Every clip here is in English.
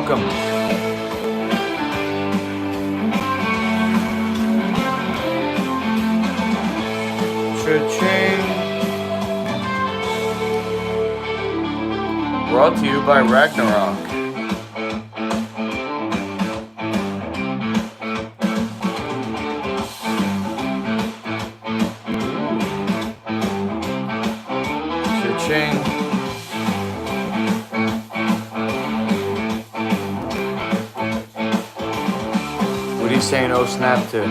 welcome. Cha-ching. Brought to you by Ragnarok. Cha-ching. What are you saying, oh snap to?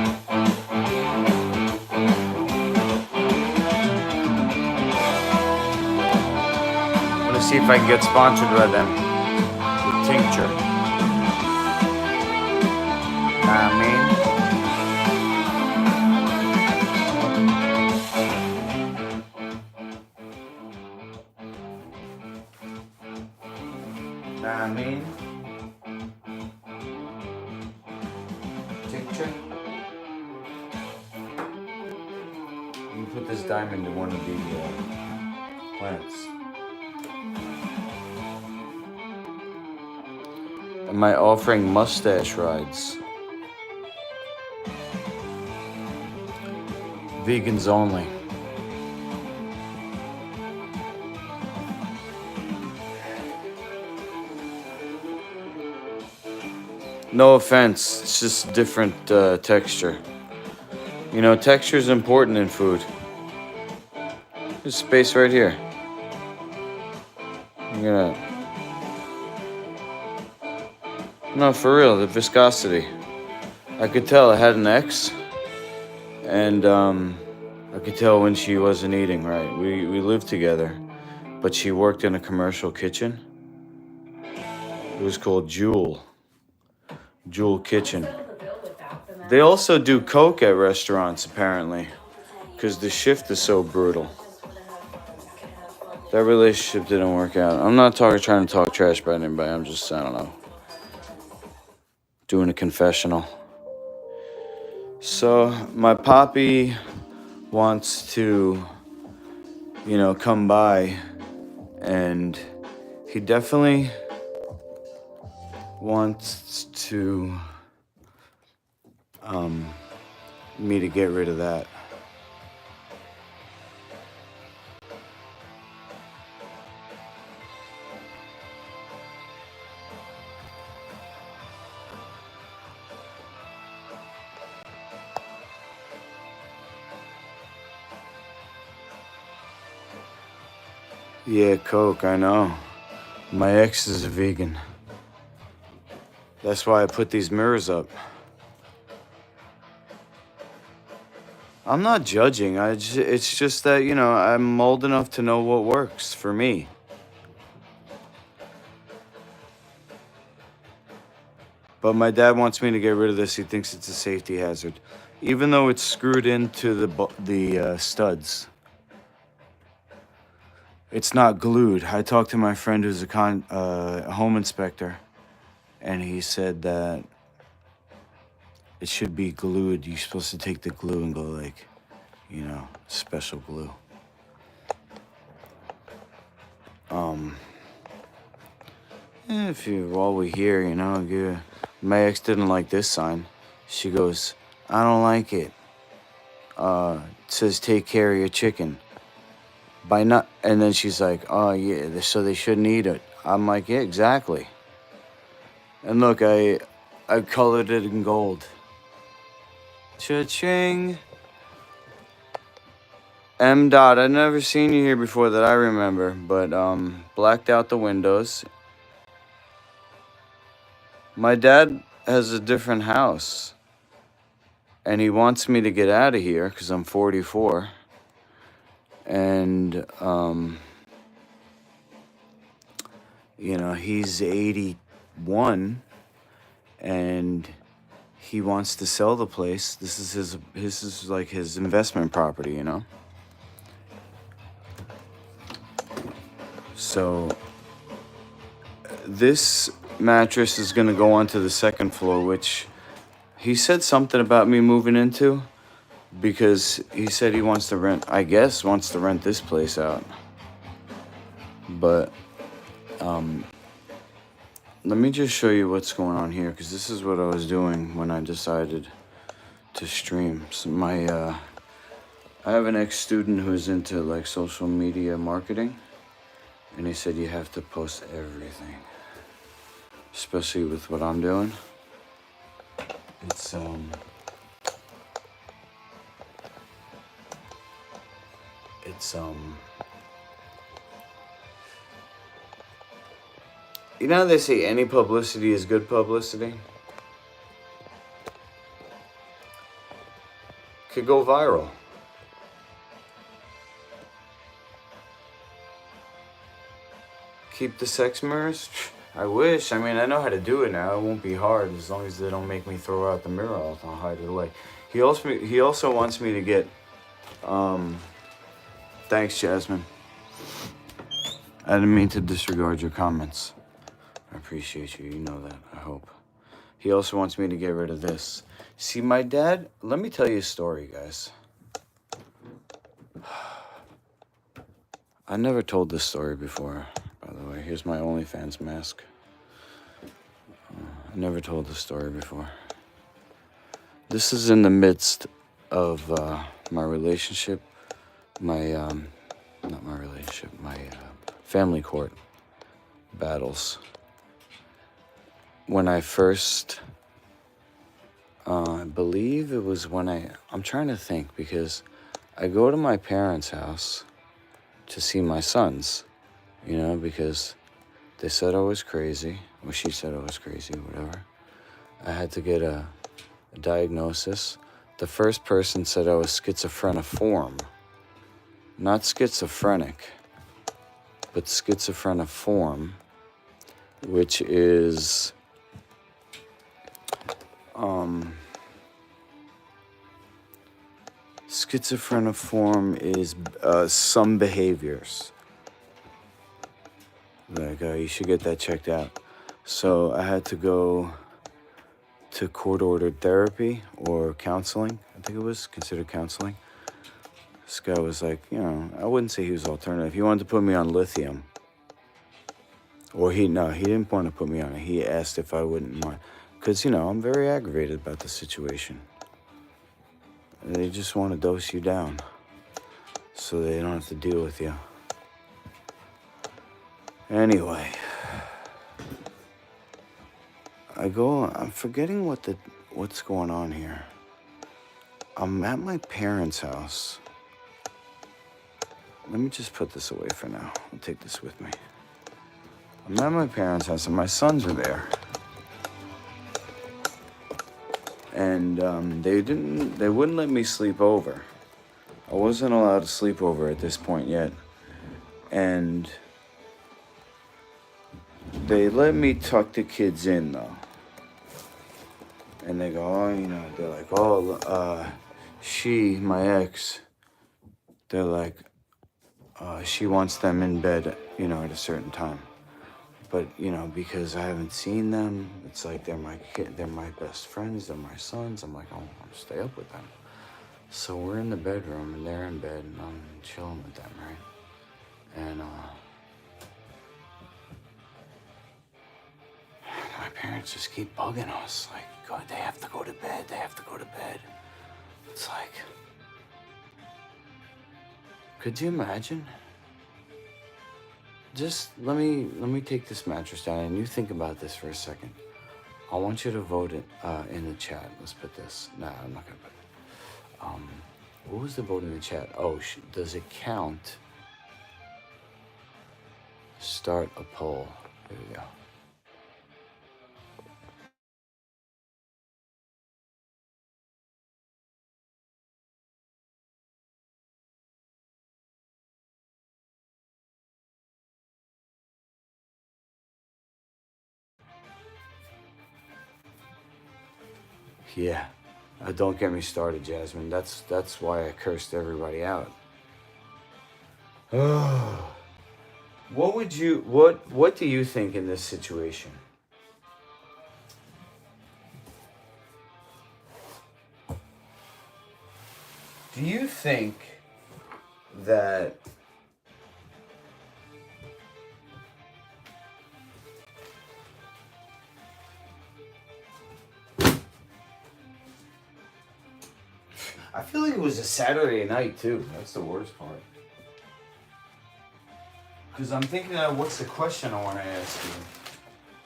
See if I can get sponsored by them with tincture. I mean, tincture. You can put this diamond in one of the plants. Am I offering mustache rides? Vegans only. No offense, it's just different texture. You know, texture is important in food. There's space right here. You're gonna... No, for real, the viscosity. I could tell it had an X, and I could tell when she wasn't eating right. We lived together, but she worked in a commercial kitchen. It was called Jewel Kitchen. They also do Coke at restaurants, apparently, because the shift is so brutal. That relationship didn't work out. I'm not trying to talk trash about anybody. I'm just, I don't know, doing a confessional. So my poppy wants to, you know, come by, and he definitely wants to me to get rid of that. Yeah, Coke, I know. My ex is a vegan. That's why I put these mirrors up. I'm not judging. It's just that, you know, I'm old enough to know what works for me. But my dad wants me to get rid of this. He thinks it's a safety hazard, even though it's screwed into the studs. It's not glued. I talked to my friend who's a home inspector, and he said that it should be glued. You're supposed to take the glue and go like, you know, special glue. While we're here, you know, my ex didn't like this sign. She goes, I don't like it. It says take care of your chicken. And then she's like, oh yeah, so they shouldn't eat it. I'm like, yeah, exactly. And look, I colored it in gold. Cha-ching. M. Dot, I've never seen you here before that I remember, but blacked out the windows. My dad has a different house, and he wants me to get out of here because I'm 44. And, you know, he's 81, and he wants to sell the place. This is like his investment property, you know? So this mattress is going to go onto the second floor, which he said something about me moving into, because he said he wants to rent this place out. But let me just show you what's going on here, because this is what I was doing when I decided to stream. So I have an ex-student who's into like social media marketing, and he said you have to post everything, especially with what I'm doing. It's you know how they say any publicity is good publicity? Could go viral. Keep the sex mirrors? I wish. I mean, I know how to do it now. It won't be hard as long as they don't make me throw out the mirror. I'll hide it away. He also wants me to get. Thanks, Jasmine. I didn't mean to disregard your comments. I appreciate you. You know that, I hope. He also wants me to get rid of this. See, my dad, let me tell you a story, guys. I never told this story before, by the way. Here's my OnlyFans mask. I never told this story before. This is in the midst of my relationship, not my relationship, my family court battles. When I first, I believe it was when I'm trying to think, because I go to my parents' house to see my sons, you know, because they said I was crazy, or she said I was crazy, whatever. I had to get a diagnosis. The first person said I was schizophreniform, not schizophrenic, but schizophreniform, which is schizophreniform is some behaviors. Like, you should get that checked out. So I had to go to court-ordered therapy or counseling. I think it was considered counseling. This guy was like, you know, I wouldn't say he was alternative. He wanted to put me on lithium. Or he didn't want to put me on it. He asked if I wouldn't mind. Because, you know, I'm very aggravated about the situation. They just want to dose you down so they don't have to deal with you. Anyway, I'm forgetting what's going on here. I'm at my parents' house. Let me just put this away for now. I'll take this with me. I'm at my parents' house and my sons are there. And they wouldn't let me sleep over. I wasn't allowed to sleep over at this point yet. And they let me tuck the kids in though. And they go, oh, you know, they're like, oh, my ex, they're like, she wants them in bed, you know, at a certain time. But, you know, because I haven't seen them, it's like they're my best friends, they're my sons. I'm like, I want to stay up with them. So we're in the bedroom, and they're in bed, and I'm chilling with them, right? And my parents just keep bugging us, like, God, they have to go to bed, they have to go to bed. It's like, could you imagine? Just let me take this mattress down, and you think about this for a second. I want you to vote it in the chat. Let's put this. Nah, I'm not gonna put it. What was the vote in the chat? Oh, does it count? Start a poll. There we go. Yeah, don't get me started, Jasmine. That's why I cursed everybody out. What do you think in this situation? Do you think that I feel like it was a Saturday night too. That's the worst part. Because I'm thinking, what's the question I want to ask you?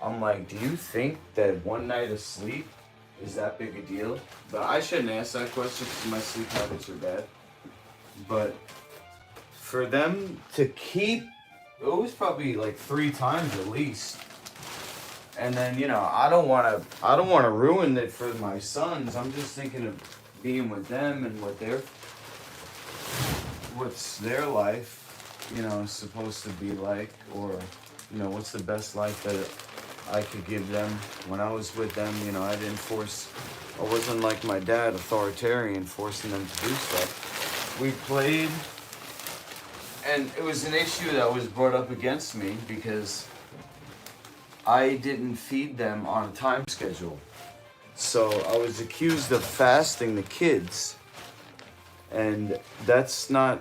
I'm like, do you think that one night of sleep is that big a deal? But I shouldn't ask that question because my sleep habits are bad. But for them to keep, it was probably like 3 times at least. And then, you know, I don't want to ruin it for my sons. I'm just thinking of being with them and what's their life, you know, supposed to be like, or, you know, what's the best life that I could give them when I was with them. You know, I wasn't like my dad, authoritarian, forcing them to do stuff. We played, and it was an issue that was brought up against me because I didn't feed them on a time schedule. So I was accused of fasting the kids, and that's a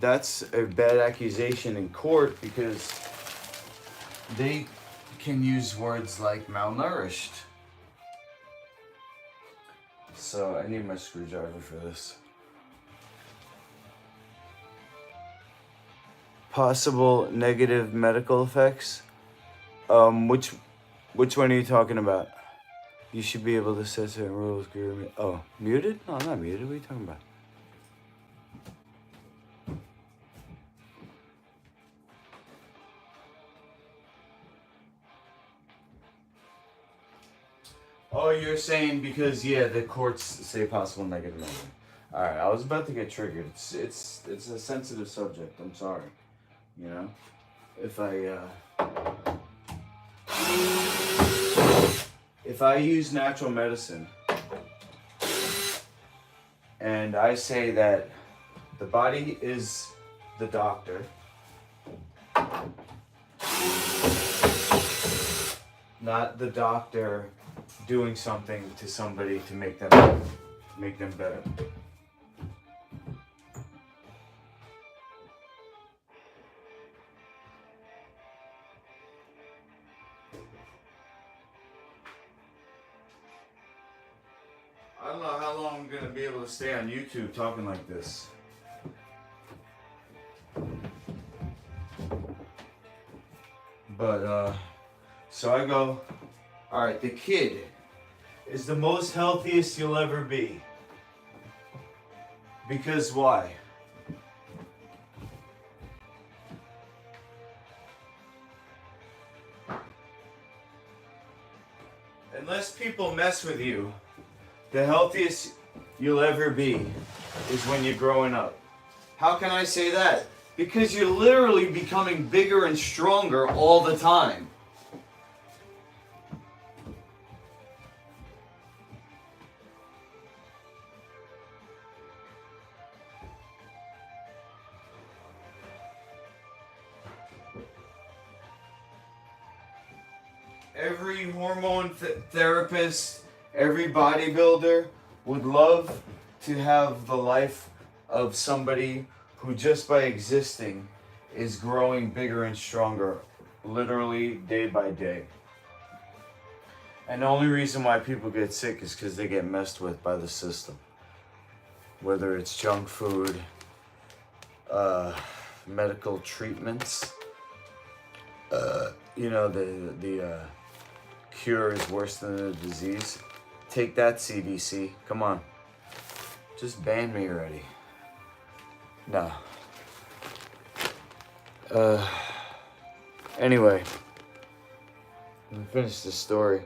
bad accusation in court because they can use words like malnourished. So I need my screwdriver for this. Possible negative medical effects. Which one are you talking about? You should be able to set certain rules. Oh, muted? No, I'm not muted. What are you talking about? Oh, you're saying because, yeah, the courts say possible negative measure. Alright, I was about to get triggered. It's a sensitive subject. I'm sorry. You know? If I use natural medicine and I say that the body is the doctor, not the doctor doing something to somebody to make them better. I don't know how long I'm gonna be able to stay on YouTube talking like this. But so I go, all right, the kid is the most healthiest you'll ever be. Because why? Unless people mess with you, the healthiest you'll ever be is when you're growing up. How can I say that? Because you're literally becoming bigger and stronger all the time. Every hormone therapist, every bodybuilder would love to have the life of somebody who just by existing is growing bigger and stronger, literally day by day. And the only reason why people get sick is because they get messed with by the system. Whether it's junk food, medical treatments, you know, the cure is worse than the disease. Take that, CDC. Come on. Just ban me already. No. Anyway. Let me finish this story.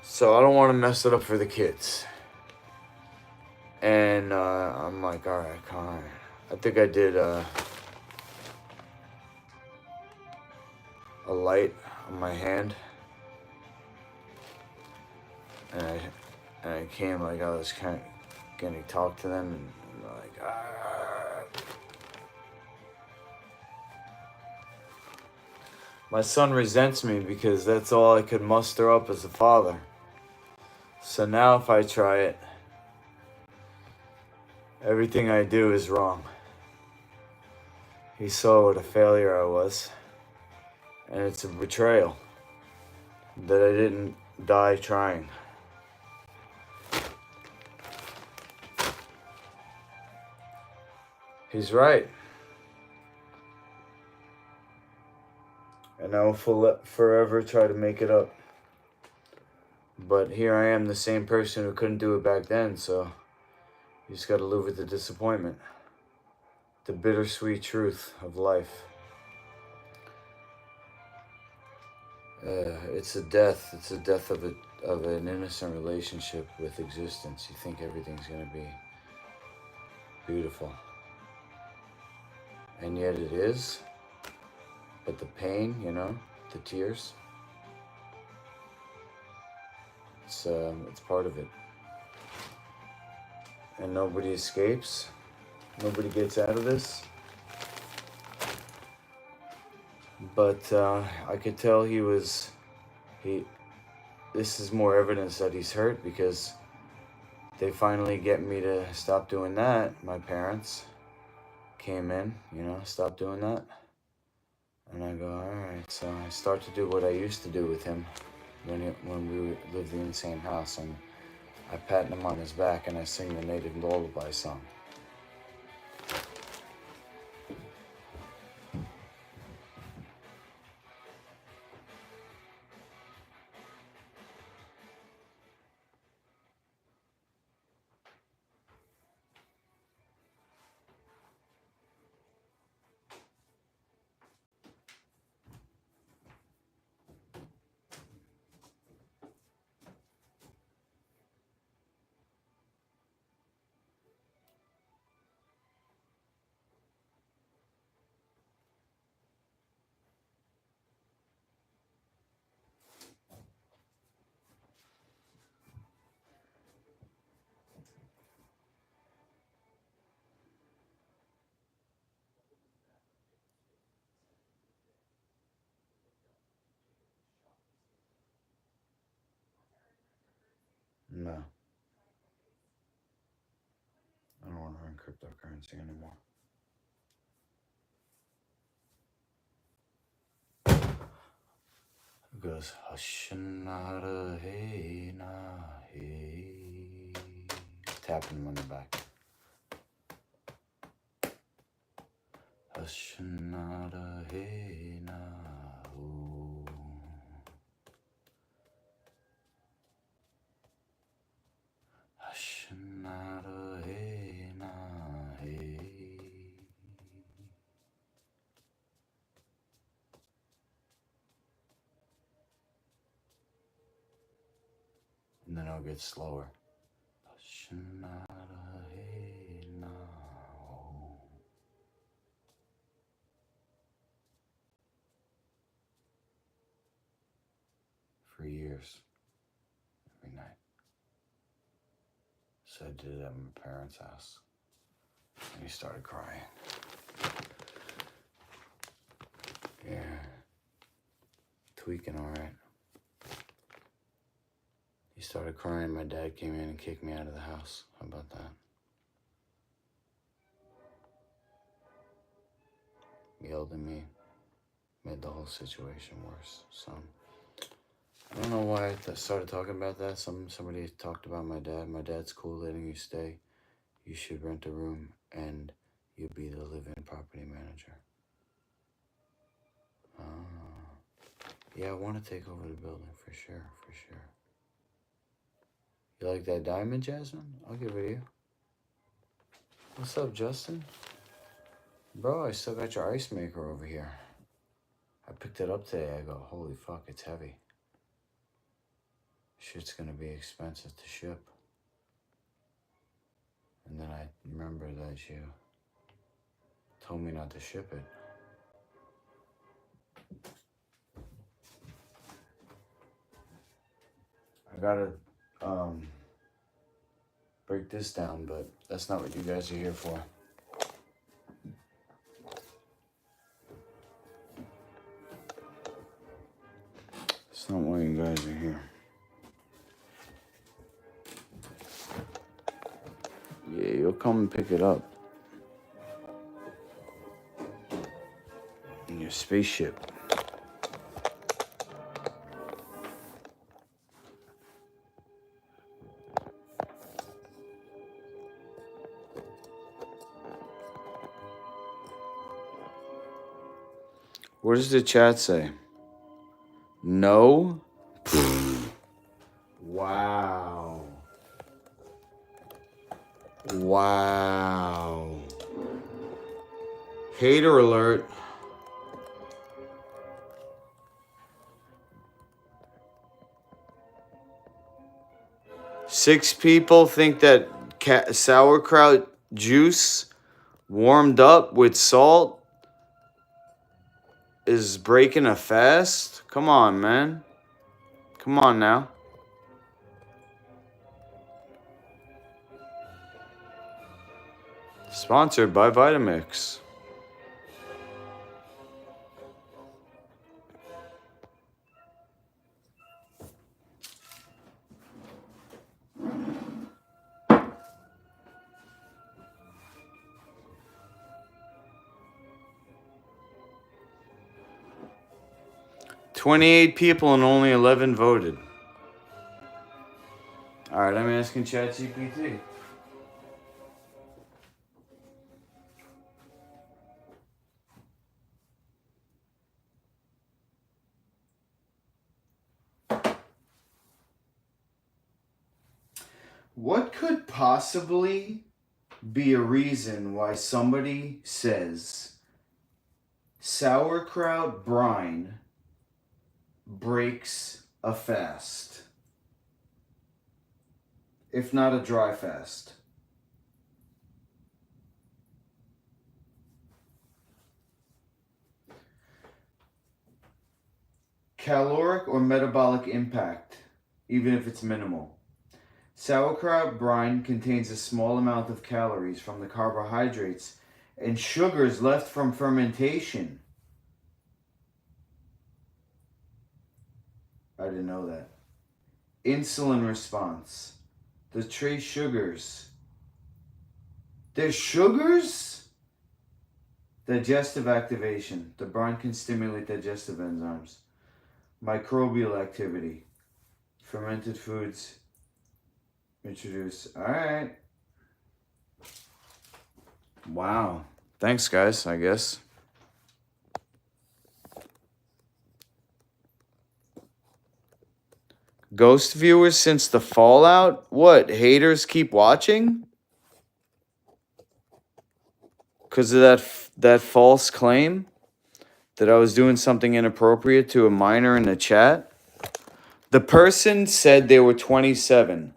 So I don't want to mess it up for the kids. And I'm like, all right, Connor. I think I did a light on my hand. And I came like I was kind of going to talk to them and like, My son resents me because that's all I could muster up as a father. So now if I try it, everything I do is wrong. He saw what a failure I was. And it's a betrayal that I didn't die trying. He's right. And I will forever try to make it up. But here I am, the same person who couldn't do it back then, so you just gotta live with the disappointment. The bittersweet truth of life. It's a death. It's a death of an innocent relationship with existence. You think everything's gonna be beautiful. And yet it is. But the pain, the tears, it's part of it. And nobody escapes. Nobody gets out of this. But I could tell this is more evidence that he's hurt, because they finally get me to stop doing that. My parents came in, stop doing that. And I go, all right. So I start to do what I used to do with him when we lived in the same house. And I pat him on his back and I sing the native lullaby song. No. I don't want to earn cryptocurrency anymore. It goes, Hashanara hey na hey. Tapping him on the back. Hashanara hey na oh. Hashanara hey na hey. And then it'll get slower. Hashanara hey na oh. For years, every night. So I did it at my parents' house. And he started crying. Yeah. Tweaking all right. He started crying. My dad came in and kicked me out of the house. How about that? Yelled at me. Made the whole situation worse. So, I don't know why I started talking about that. Somebody talked about my dad. My dad's cool letting you stay. You should rent a room and you'll be the live-in property manager. Yeah, I want to take over the building for sure, for sure. You like that diamond, Jasmine? I'll give it to you. What's up, Justin? Bro, I still got your ice maker over here. I picked it up today. I go, holy fuck, it's heavy. Shit's gonna be expensive to ship. And then I remember that you told me not to ship it. I gotta break this down, but that's not what you guys are here for. It's not why you guys are here. Yeah, you'll come and pick it up. your spaceship. What does the chat say? No? Wow. Wow. Hater alert. Six people think that sauerkraut juice warmed up with salt is breaking a fast? Come on, man. Come on now. Sponsored by Vitamix. "28 people and only 11 voted." All right, I'm asking ChatGPT. What could possibly be a reason why somebody says sauerkraut brine breaks a fast, if not a dry fast? Caloric or metabolic impact, even if it's minimal. Sauerkraut brine contains a small amount of calories from the carbohydrates and sugars left from fermentation. I didn't know that. Insulin response. The trace sugars. There's sugars? Digestive activation. The brine can stimulate digestive enzymes. Microbial activity. Fermented foods introduce. All right. Wow. Thanks, guys, I guess. Ghost viewers since the fallout? What, haters keep watching? Because of that false claim that I was doing something inappropriate to a minor in the chat? The person said they were 27.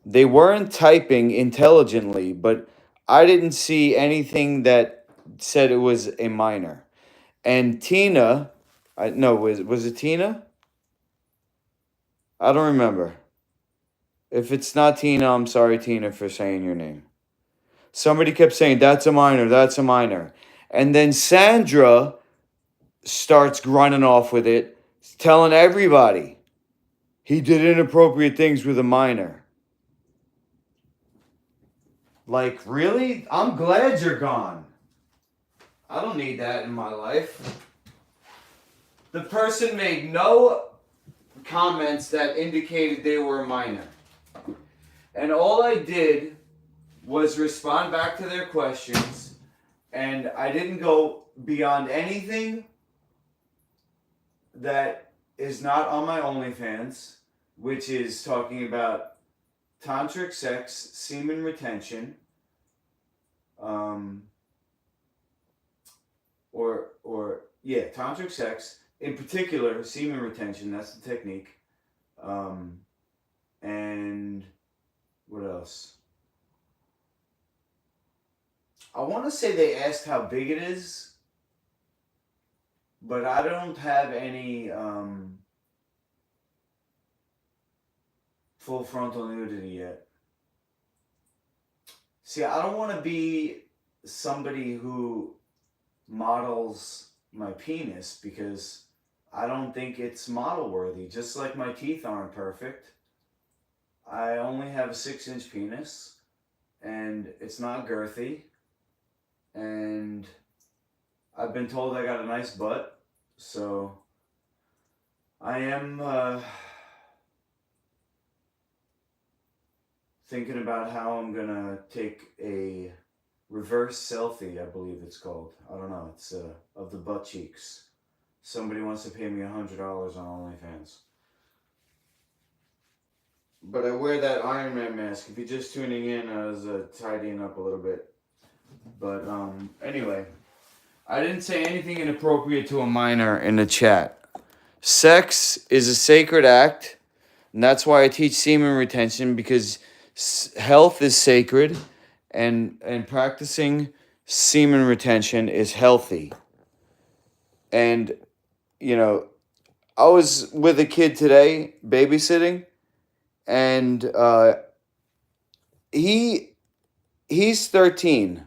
They weren't typing intelligently, but I didn't see anything that said it was a minor. And Tina, was it Tina? I don't remember. If it's not Tina, I'm sorry, Tina, for saying your name. Somebody kept saying, that's a minor, that's a minor. And then Sandra starts running off with it, telling everybody he did inappropriate things with a minor. Like, really? I'm glad you're gone. I don't need that in my life. The person made no comments that indicated they were a minor. And all I did was respond back to their questions, and I didn't go beyond anything that is not on my OnlyFans, which is talking about tantric sex, semen retention, tantric sex, in particular, semen retention, that's the technique. And what else? I want to say they asked how big it is, but I don't have any full frontal nudity yet. See, I don't want to be somebody who models my penis because I don't think it's model worthy. Just like my teeth aren't perfect. I only have a 6-inch penis and it's not girthy. And I've been told I got a nice butt, so I am thinking about how I'm gonna take a reverse selfie, I believe it's called. I don't know. It's of the butt cheeks. Somebody wants to pay me $100 on OnlyFans. But I wear that Iron Man mask. If you're just tuning in, I was tidying up a little bit. But anyway, I didn't say anything inappropriate to a minor in the chat. Sex is a sacred act, and that's why I teach semen retention, because health is sacred, and practicing semen retention is healthy. And you know, I was with a kid today babysitting, and he's 13,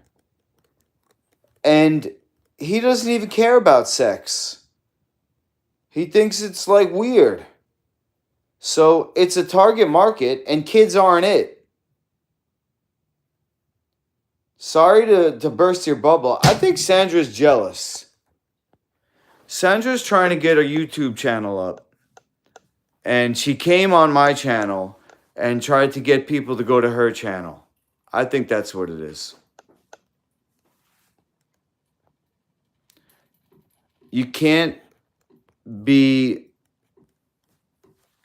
and he doesn't even care about sex. He thinks it's like weird. So it's a target market, and kids aren't it. Sorry to burst your bubble. I think Sandra's jealous. Sandra's trying to get a YouTube channel up, and she came on my channel and tried to get people to go to her channel. I think that's what it is. You can't be...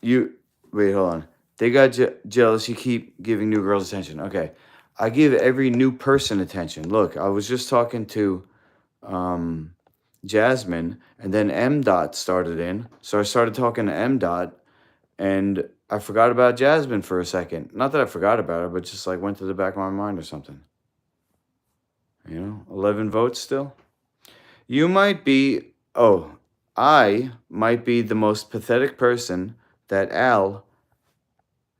Wait, hold on. They got jealous. You keep giving new girls attention. Okay. I give every new person attention. Look, I was just talking to Jasmine, and then M. Dot started in. So I started talking to M. Dot, and I forgot about Jasmine for a second. Not that I forgot about her, but just like went to the back of my mind or something. 11 votes still. You might be... Oh, I might be the most pathetic person that Al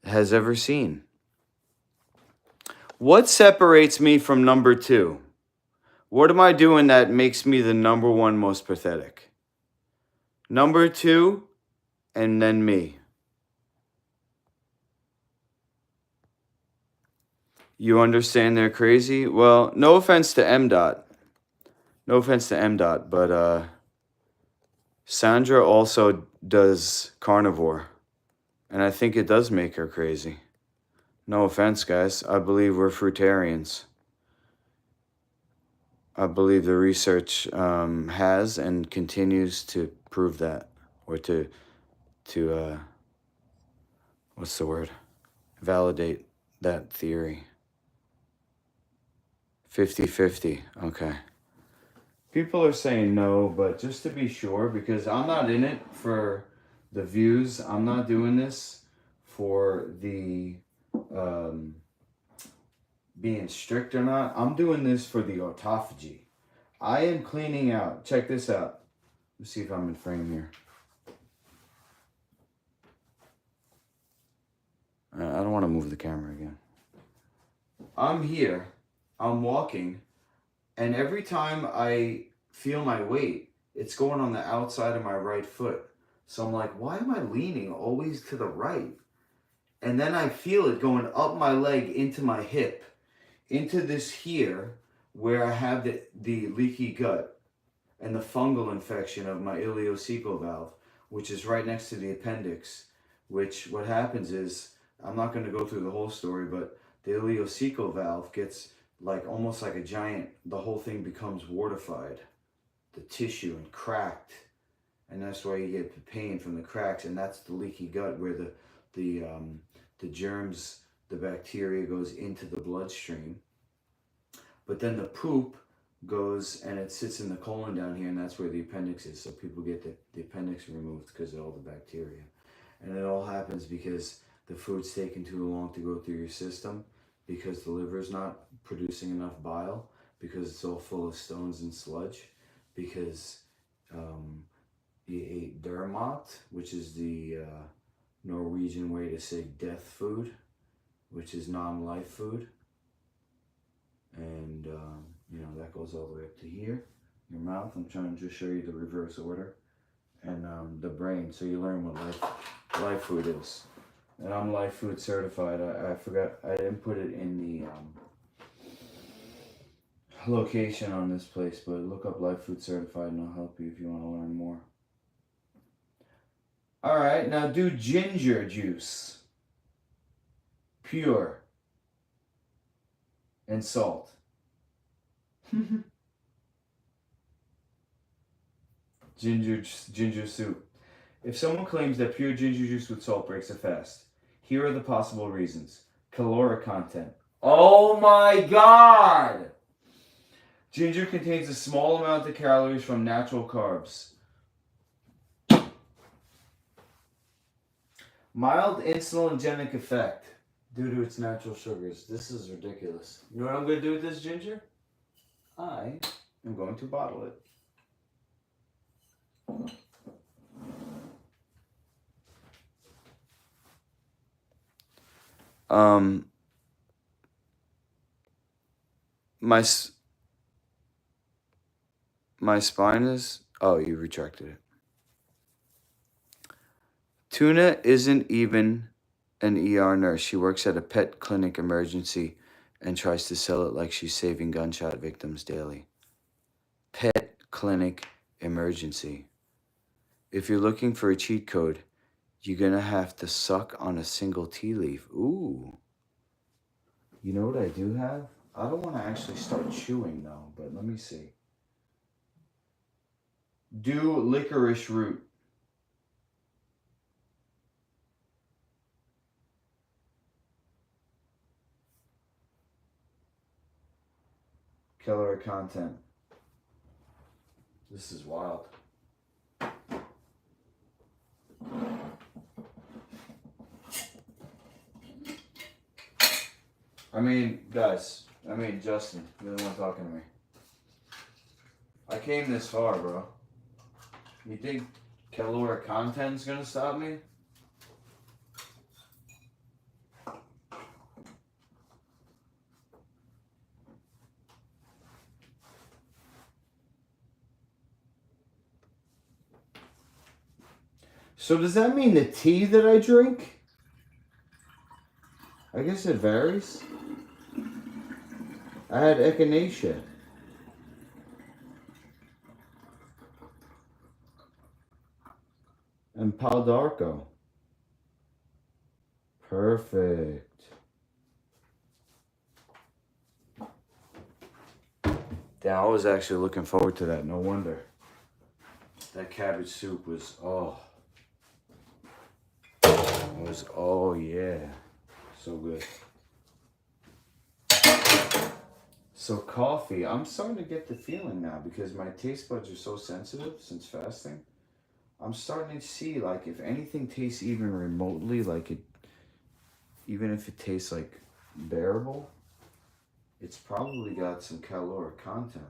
has ever seen. What separates me from number 2? What am I doing that makes me the number 1 most pathetic? Number 2, and then me. You understand they're crazy? Well, no offense to M. Dot. No offense to M. Dot, but Sandra also does carnivore. And I think it does make her crazy. No offense, guys. I believe we're fruitarians. I believe the research has and continues to prove that. Or to what's the word? Validate that theory. 50-50. Okay. People are saying no, but just to be sure, because I'm not in it for the views. I'm not doing this for the being strict or not. I'm doing this for the autophagy. I am cleaning out. Check this out. Let's see if I'm in frame here. I don't want to move the camera again. I'm here. I'm walking. And every time I feel my weight, it's going on the outside of my right foot. So I'm like, why am I leaning always to the right? And then I feel it going up my leg into my hip, into this here, where I have the leaky gut and the fungal infection of my ileocecal valve, which is right next to the appendix, which what happens is, I'm not going to go through the whole story, but the ileocecal valve gets like almost like a giant, the whole thing becomes wartified, the tissue, and cracked. And that's why you get the pain from the cracks, and that's the leaky gut where the germs, the bacteria goes into the bloodstream. But then the poop goes and it sits in the colon down here, and that's where the appendix is. So people get the appendix removed because of all the bacteria. And it all happens because the food's taking too long to go through your system, because the liver's not producing enough bile, because it's all full of stones and sludge, because you ate dermat, which is the Norwegian way to say death food, which is non-life food. And, that goes all the way up to here, your mouth. I'm trying to just show you the reverse order. And the brain, so you learn what life food is. And I'm life food certified. I forgot, I didn't put it in the location on this place, but look up Life Food Certified and I'll help you if you want to learn more. All right, now do ginger juice. Pure. And salt. Ginger soup. If someone claims that pure ginger juice with salt breaks a fast, here are the possible reasons. Caloric content. Oh my God! Ginger contains a small amount of calories from natural carbs. Mild insulinogenic effect due to its natural sugars. This is ridiculous. You know what I'm going to do with this ginger? I am going to bottle it. My spine is... Oh, you retracted it. Tuna isn't even an ER nurse. She works at a pet clinic emergency and tries to sell it like she's saving gunshot victims daily. Pet clinic emergency. If you're looking for a cheat code, you're going to have to suck on a single tea leaf. Ooh. You know what I do have? I don't want to actually start chewing though, but let me see. Do licorice root. Calorie content. This is wild. Justin, you're the one talking to me. I came this far, bro. You think caloric content's gonna stop me? So does that mean the tea that I drink? I guess it varies. I had echinacea. And Palo d'Arco. Perfect. Yeah, I was actually looking forward to that. No wonder. That cabbage soup was, oh yeah. So good. So coffee, I'm starting to get the feeling now because my taste buds are so sensitive since fasting. I'm starting to see, like, if anything tastes even remotely like it, even if it tastes like bearable, it's probably got some caloric content.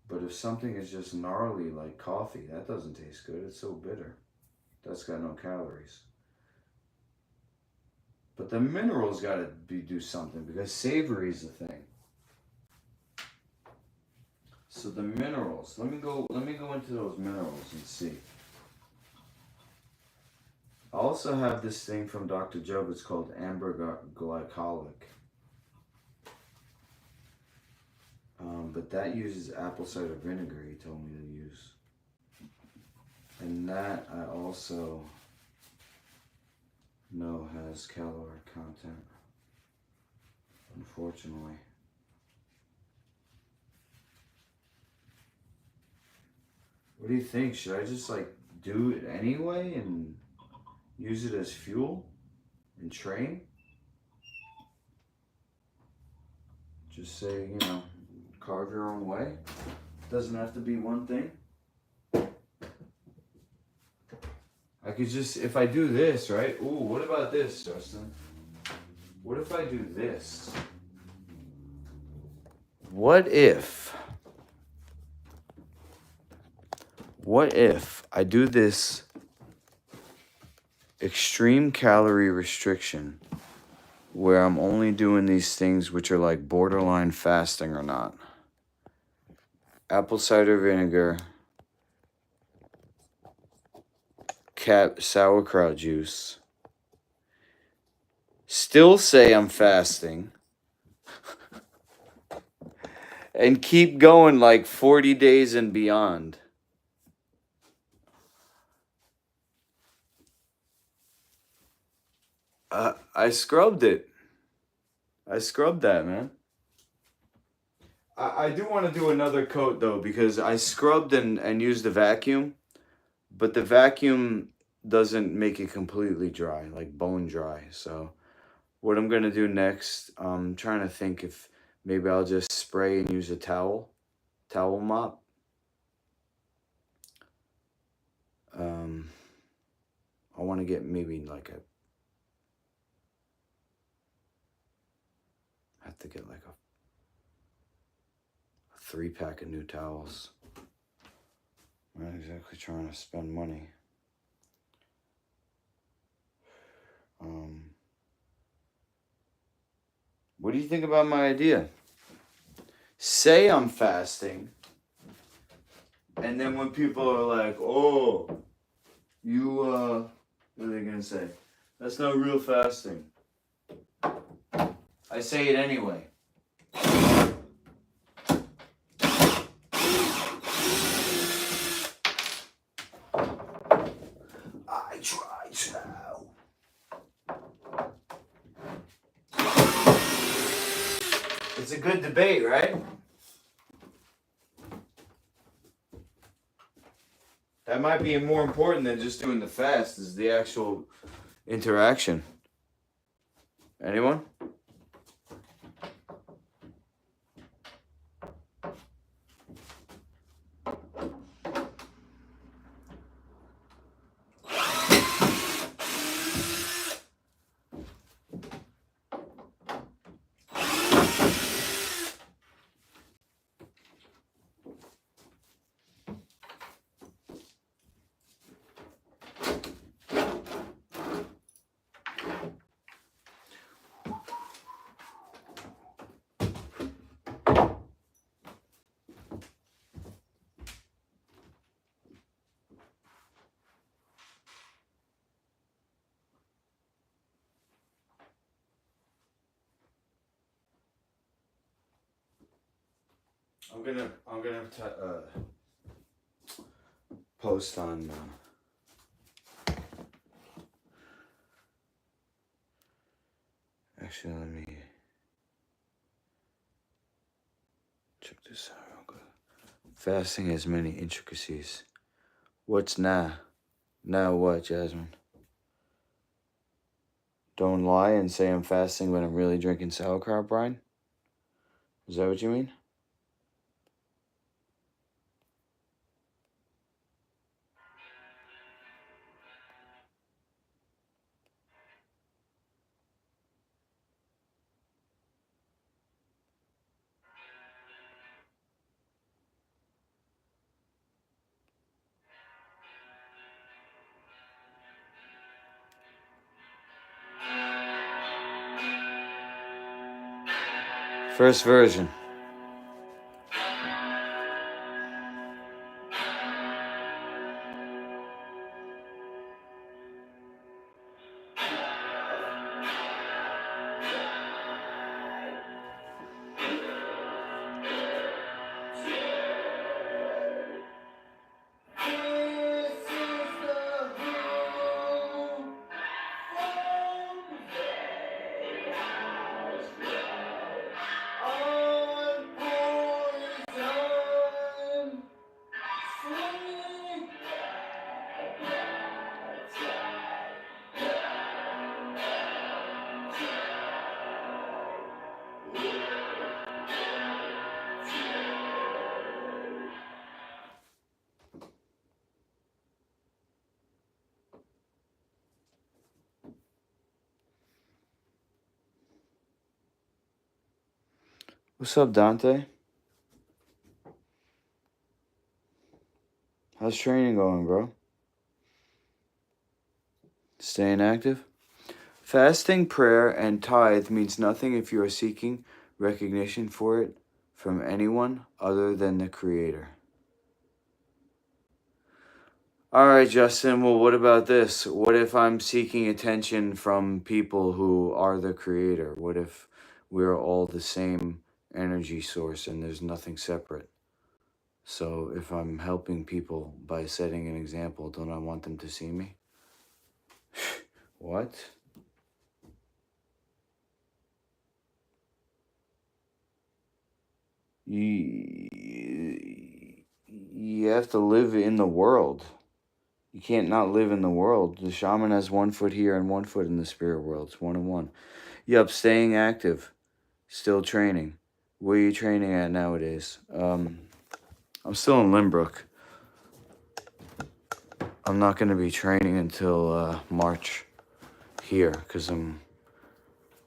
But if something is just gnarly like coffee, that doesn't taste good. It's so bitter. That's got no calories. But the minerals got to do something because savory is the thing. So the minerals, let me go into those minerals and see. I also have this thing from Dr. Job. It's called amber glycolic. But that uses apple cider vinegar, he told me to use. And that I also know has caloric content, unfortunately. What do you think? Should I just like do it anyway and use it as fuel and train? Just say, carve your own way. Doesn't have to be one thing. I could just, if I do this, right? Ooh, what about this, Justin? What if I do this? What if I do this extreme calorie restriction where I'm only doing these things which are like borderline fasting or not? Apple cider vinegar, sauerkraut juice. Still say I'm fasting. and keep going like 40 days and beyond. I scrubbed it. I scrubbed that, man. I do want to do another coat though, because I scrubbed and used the vacuum, but the vacuum doesn't make it completely dry, like bone dry. So what I'm gonna do next, I'm trying to think if maybe I'll just spray and use a towel mop. I want to get maybe like a, I have to get like a 3-pack of new towels. I'm not exactly trying to spend money. What do you think about my idea? Say I'm fasting, and then when people are like, "Oh, you what are they gonna say? That's not real fasting." I say it anyway. I try to. It's a good debate, right? That might be more important than just doing the fast, is the actual interaction. Anyone? I'm gonna post on. Actually, let me check this out real quick. Fasting has many intricacies. What's nah? Nah, what, Jasmine? Don't lie and say I'm fasting when I'm really drinking sauerkraut, brine? Is that what you mean? First version. What's up, Dante? How's training going, bro? Staying active? Fasting, prayer, and tithe means nothing if you are seeking recognition for it from anyone other than the Creator. All right, Justin, well, what about this? What if I'm seeking attention from people who are the Creator? What if we're all the same energy source, and there's nothing separate. So if I'm helping people by setting an example, don't I want them to see me? What? You have to live in the world. You can't not live in the world. The shaman has 1 foot here and 1 foot in the spirit world. It's 1 and 1. Yep, staying active. Still training. Where are you training at nowadays? I'm still in Limbrook. I'm not going to be training until March here because I'm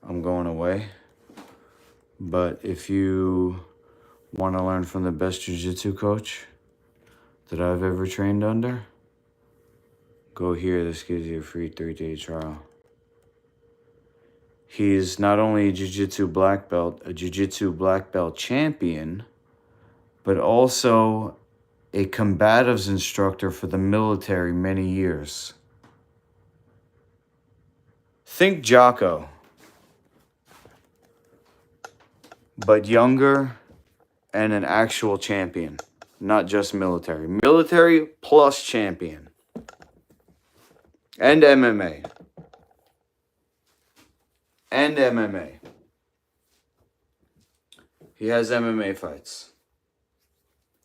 going away. But if you want to learn from the best jiu-jitsu coach that I've ever trained under, go here. This gives you a free 3-day trial. He's not only a jiu-jitsu black belt, a jiu-jitsu black belt champion, but also a combatives instructor for the military many years. Think Jocko, but younger and an actual champion, not just military. Military plus champion. And MMA. And MMA. He has MMA fights.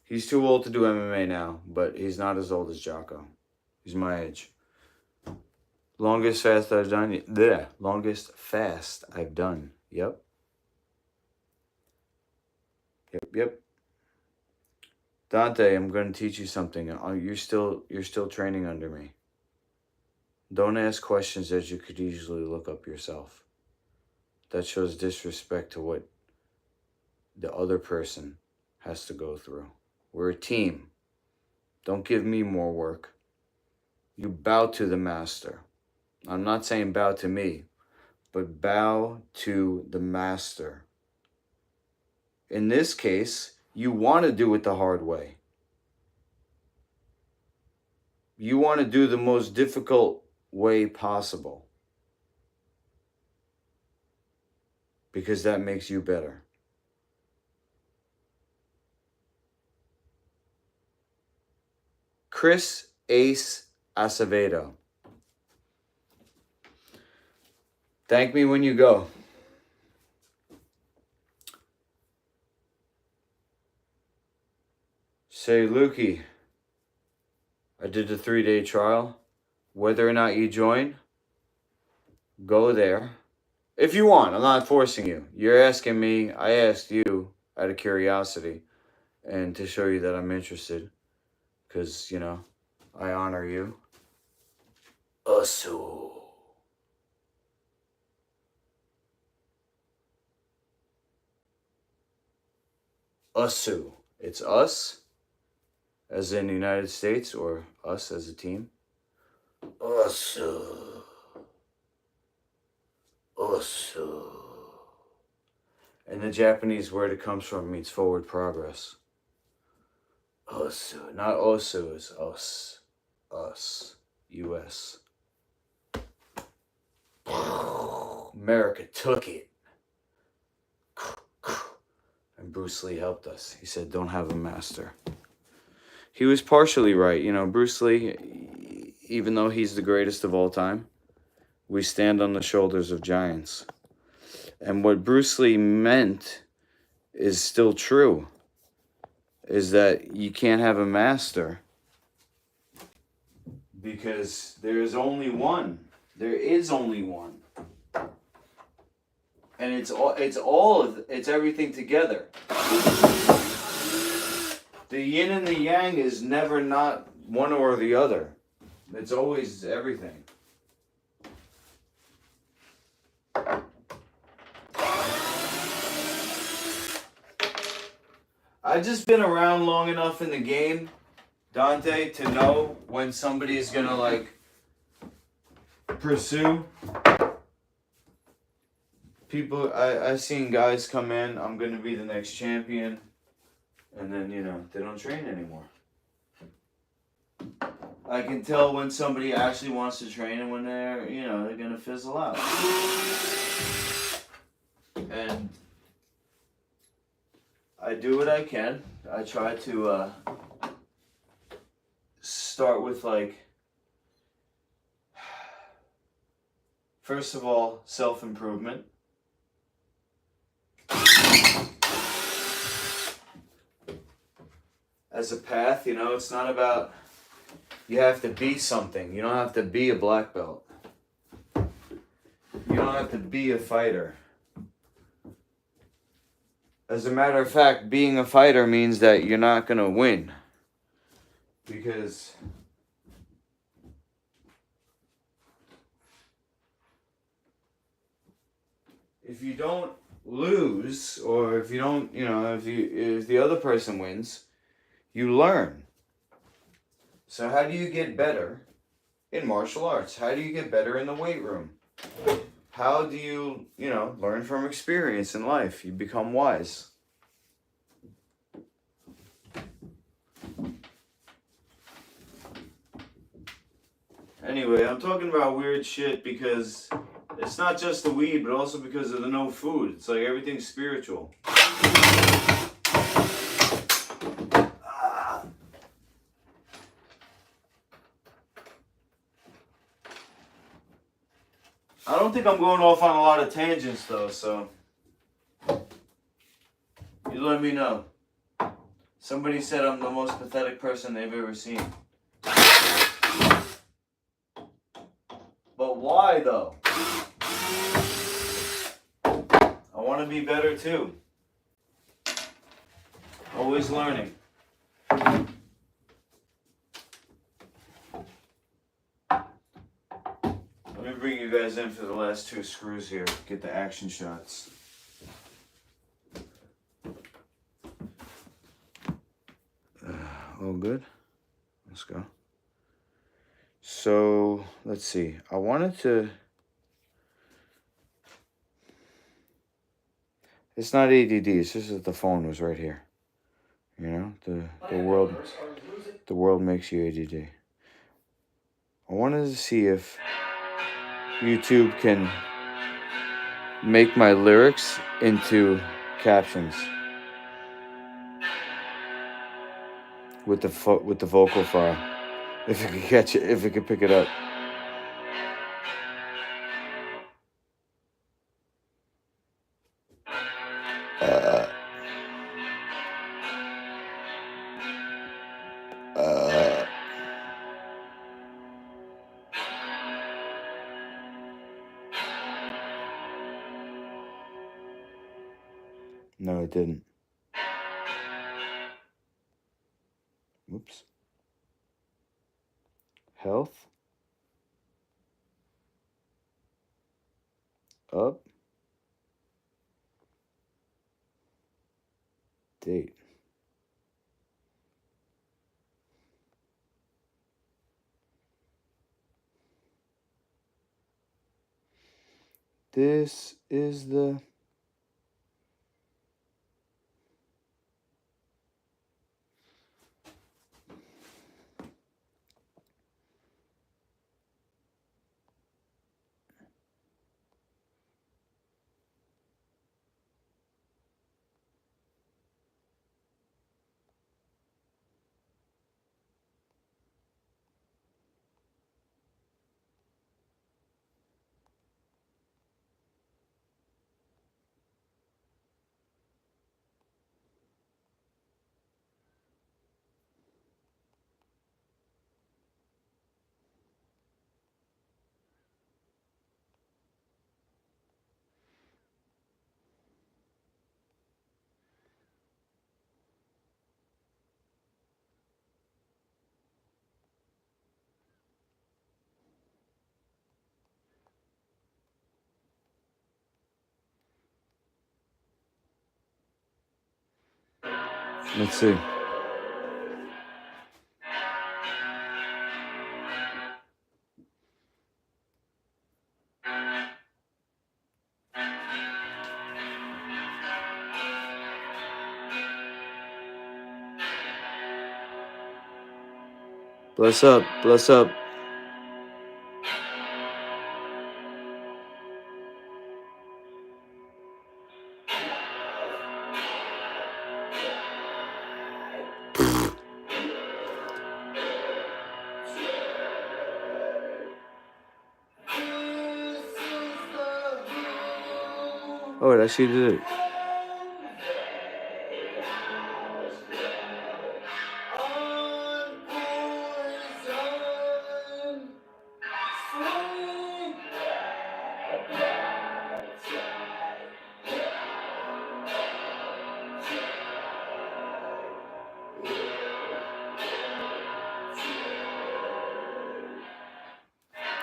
He's too old to do MMA now, but he's not as old as Jocko. He's my age. Longest fast I've done. Longest fast I've done. Yep. Dante, I'm going to teach you something. You're still training under me. Don't ask questions that you could easily look up yourself. That shows disrespect to what the other person has to go through. We're a team. Don't give me more work. You bow to the master. I'm not saying bow to me, but bow to the master. In this case, you want to do it the hard way. You want to do the most difficult way possible. Because that makes you better. Chris Ace Acevedo. Thank me when you go. Say, Lukey, I did the 3-day trial. Whether or not you join, go there. If you want, I'm not forcing you. You're asking me, I asked you out of curiosity and to show you that I'm interested. Because, you know, I honor you. Usu. Usu. It's us, as in the United States, or us as a team. Usu. Usu. And the Japanese word it comes from means forward progress. Osu. Not Osu, it's us. Us. U.S. America took it. And Bruce Lee helped us. He said, don't have a master. He was partially right. You know, Bruce Lee, even though he's the greatest of all time, we stand on the shoulders of giants. And what Bruce Lee meant is still true. Is that you can't have a master. Because there is only one. There is only one. And it's everything together. The yin and the yang is never not one or the other. It's always everything. I've just been around long enough in the game, Dante, to know when somebody is gonna like pursue. People, I've seen guys come in, I'm gonna be the next champion, and then, you know, they don't train anymore. I can tell when somebody actually wants to train and when they're, you know, they're gonna fizzle out. And I do what I can. I try to start with, like, first of all, self-improvement. As a path, you know, it's not about you have to be something. You don't have to be a black belt. You don't have to be a fighter. As a matter of fact, being a fighter means that you're not going to win. Because if you don't lose, or if you don't, you know, if the other person wins, you learn. So how do you get better in martial arts? How do you get better in the weight room? How do you, you know, learn from experience in life? You become wise. Anyway, I'm talking about weird shit because it's not just the weed, but also because of the no food. It's like everything's spiritual. I don't think I'm going off on a lot of tangents though, so you let me know. Somebody said I'm the most pathetic person they've ever seen. But why though? I want to be better too. Always learning. Let me bring you guys in for the last 2 screws here. Get the action shots. All good? Let's go. So, let's see. I wanted to... It's not ADD, it's just that the phone was right here. You know, the world makes you ADD. I wanted to see if YouTube can make my lyrics into captions with the vocal file. If it could catch it, if it could pick it up. No, it didn't. Whoops. Health. Up. Date. This is the... Let's see. Bless up, bless up. Oh, it actually did it.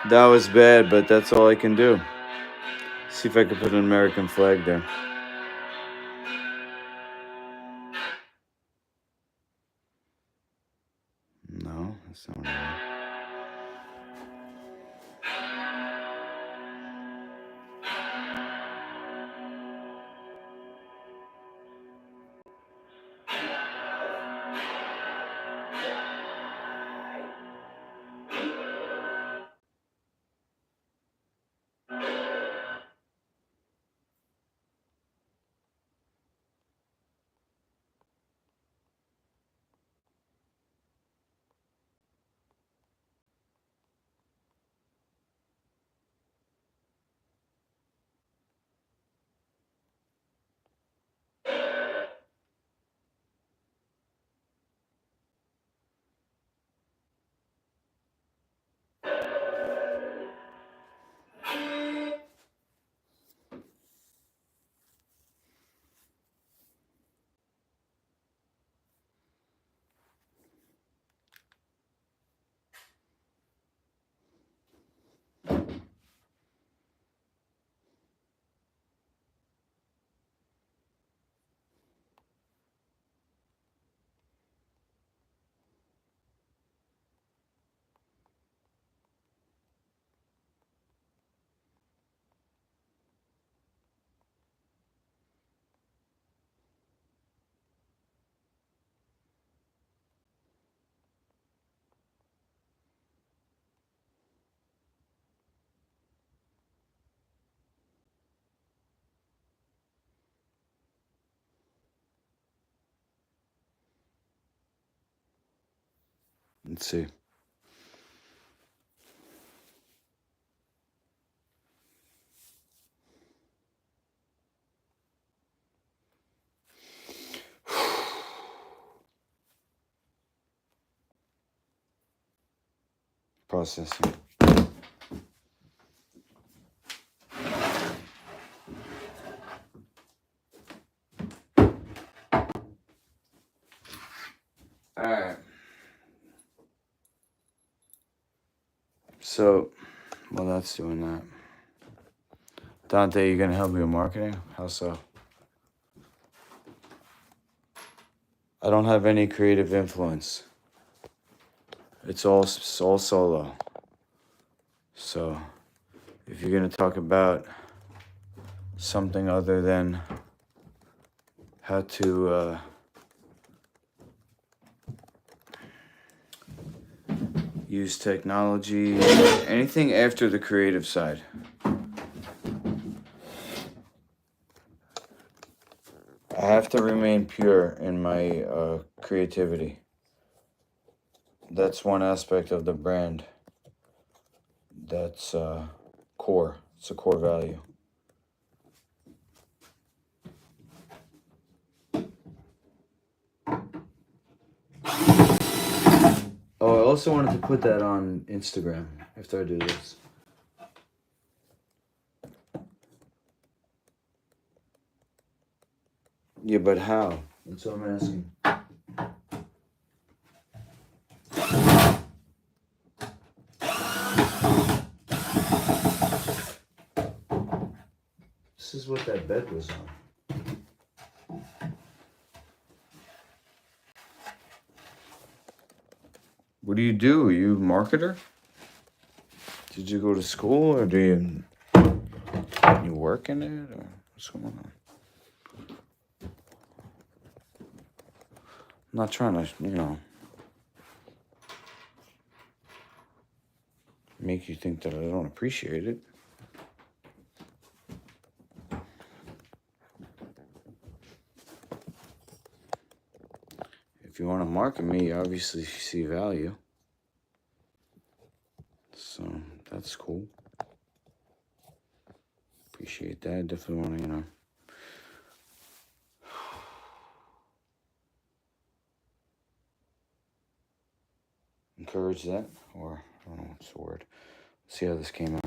That was bad, but that's all I can do. See if I can put an American flag there. No, that's not what I want. Let's see. Processing. Alright. So, well, that's doing that. Dante, you gonna help me with marketing? How so? I don't have any creative influence. It's all solo. So, if you're gonna talk about something other than how to use technology, anything after the creative side. I have to remain pure in my creativity. That's one aspect of the brand that's core. It's a core value. Oh, I also wanted to put that on Instagram after I do this. Yeah, but how? That's what I'm asking. This is what that bed was on. What do? Are you a marketer? Did you go to school, or do you work in it, or what's going on? I'm not trying to, make you think that I don't appreciate it. If you want to market me, you obviously see value. So that's cool. Appreciate that. Definitely want to, encourage that, or I don't know what's the word. Let's see how this came out.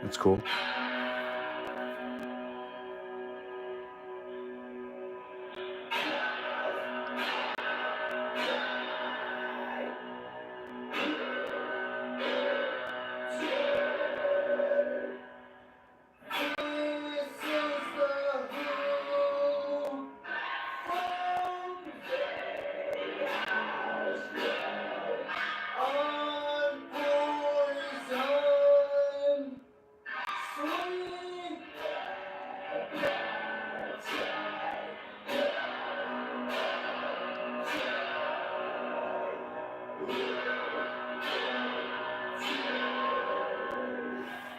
That's cool.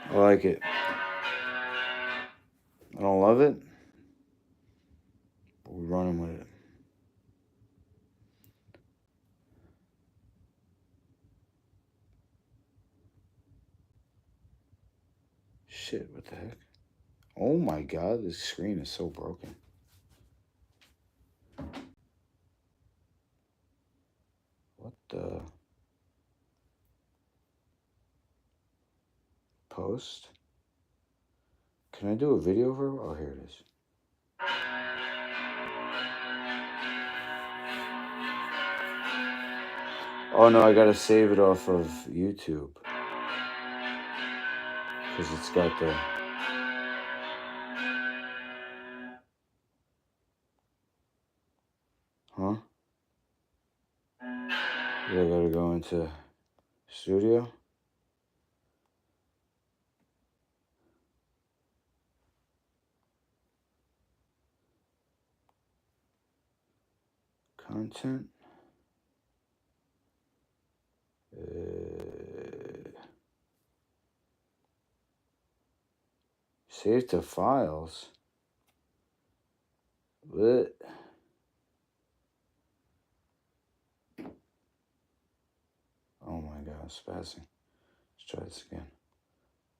I like it. I don't love it, but we're running with it. Shit, what the heck? Oh my god, this screen is so broken. What the? Post? Can I do a video for? Oh, here it is. Oh no, I gotta save it off of YouTube. Because it's got the... Huh? Yeah, I gotta go into studio. Content. Save to files. What? Oh my god, I'm spazzing. Let's try this again.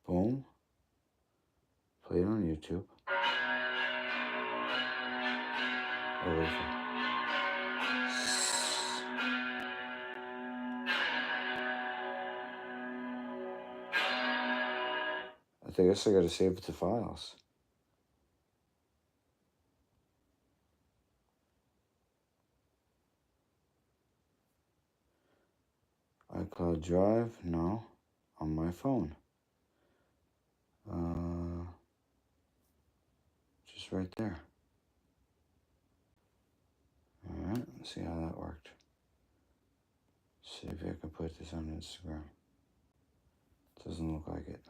Boom. Play it on YouTube. I guess I gotta save it to files. iCloud Drive? No. On my phone. Just right there. Alright, let's see how that worked. See if I can put this on Instagram. Doesn't look like it.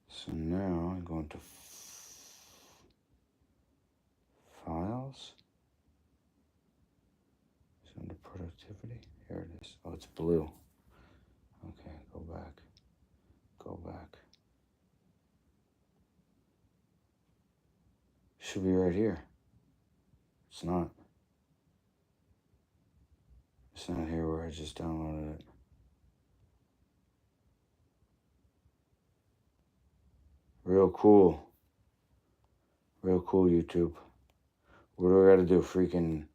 So now I'm going to files. It's under productivity. Here it is. Oh, it's blue. Okay, go back. Go back. Should be right here. It's not. It's not here where I just downloaded it. Real cool. Real cool, YouTube. What do I gotta do? Freaking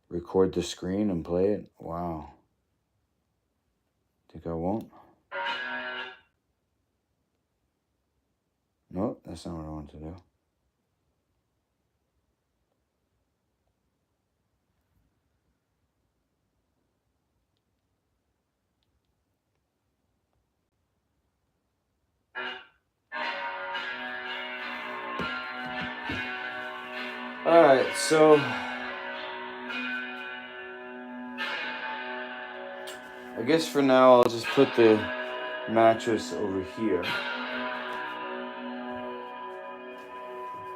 record the screen and play it? Wow. Think I won't? Nope, that's not what I want to do. Alright, so I guess for now I'll just put the mattress over here.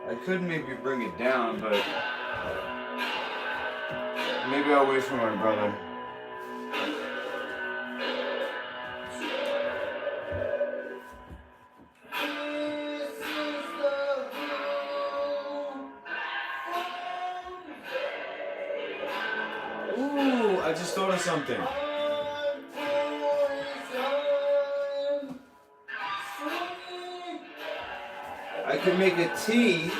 I could maybe bring it down, but maybe I'll wait for my brother. just thought of something. I could make a tea,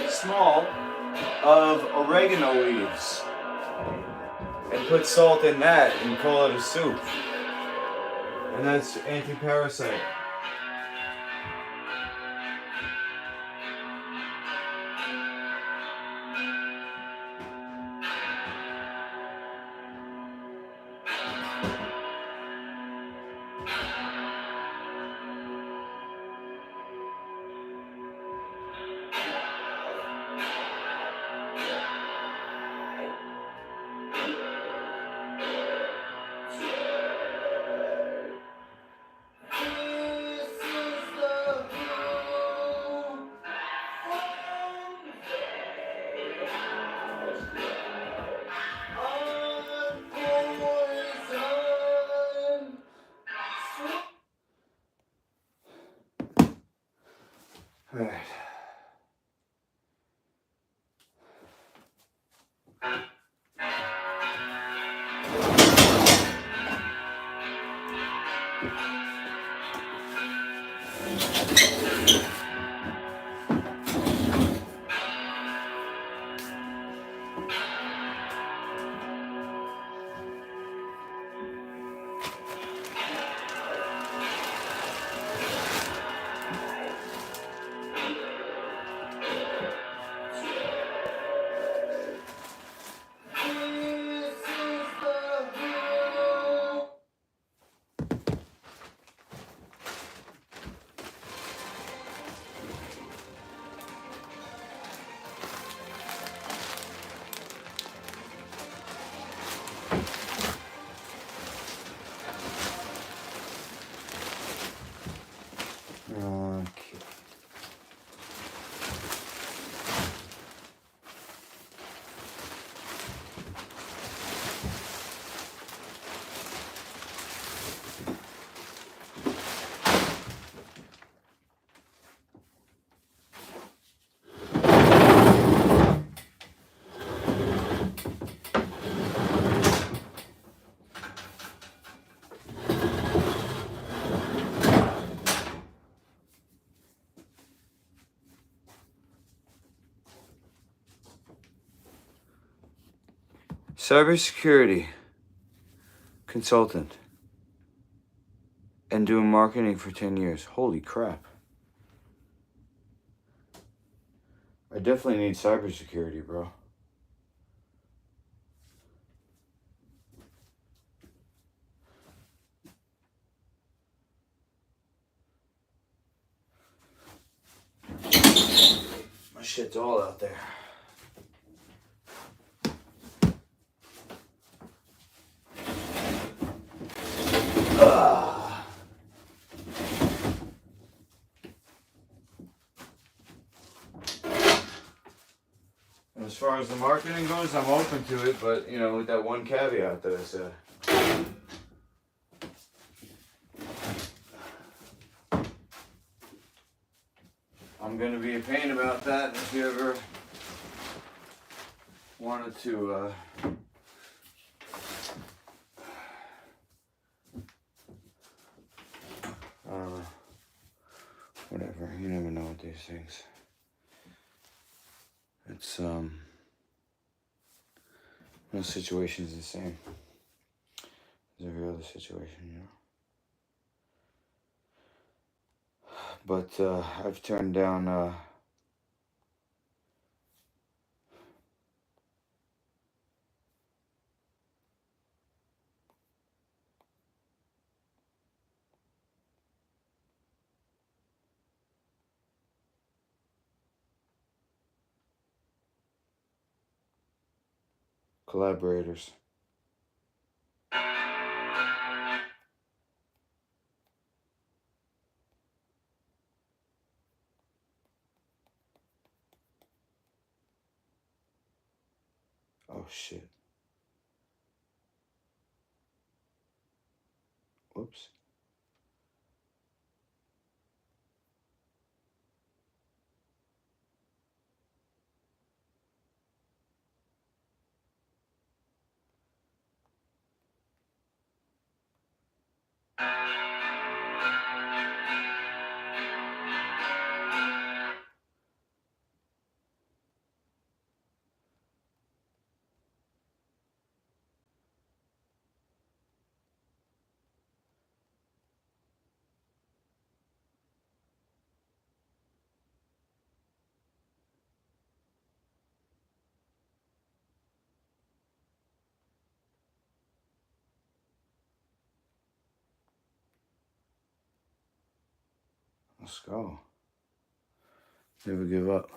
small, of oregano leaves. And put salt in that and call it a soup. And that's anti-parasite. All right. Okay. Cybersecurity consultant and doing marketing for 10 years. Holy crap. I definitely need cybersecurity, bro. My shit's all out there. As far as the marketing goes, I'm open to it, but, you know, with that one caveat that I said. I'm going to be a pain about that if you ever wanted to, whatever, you never know with these things. It's, no situation's the same as every other situation, you know. But, I've turned down, collaborators. Oh, shit. Whoops. Let's go. Never give up.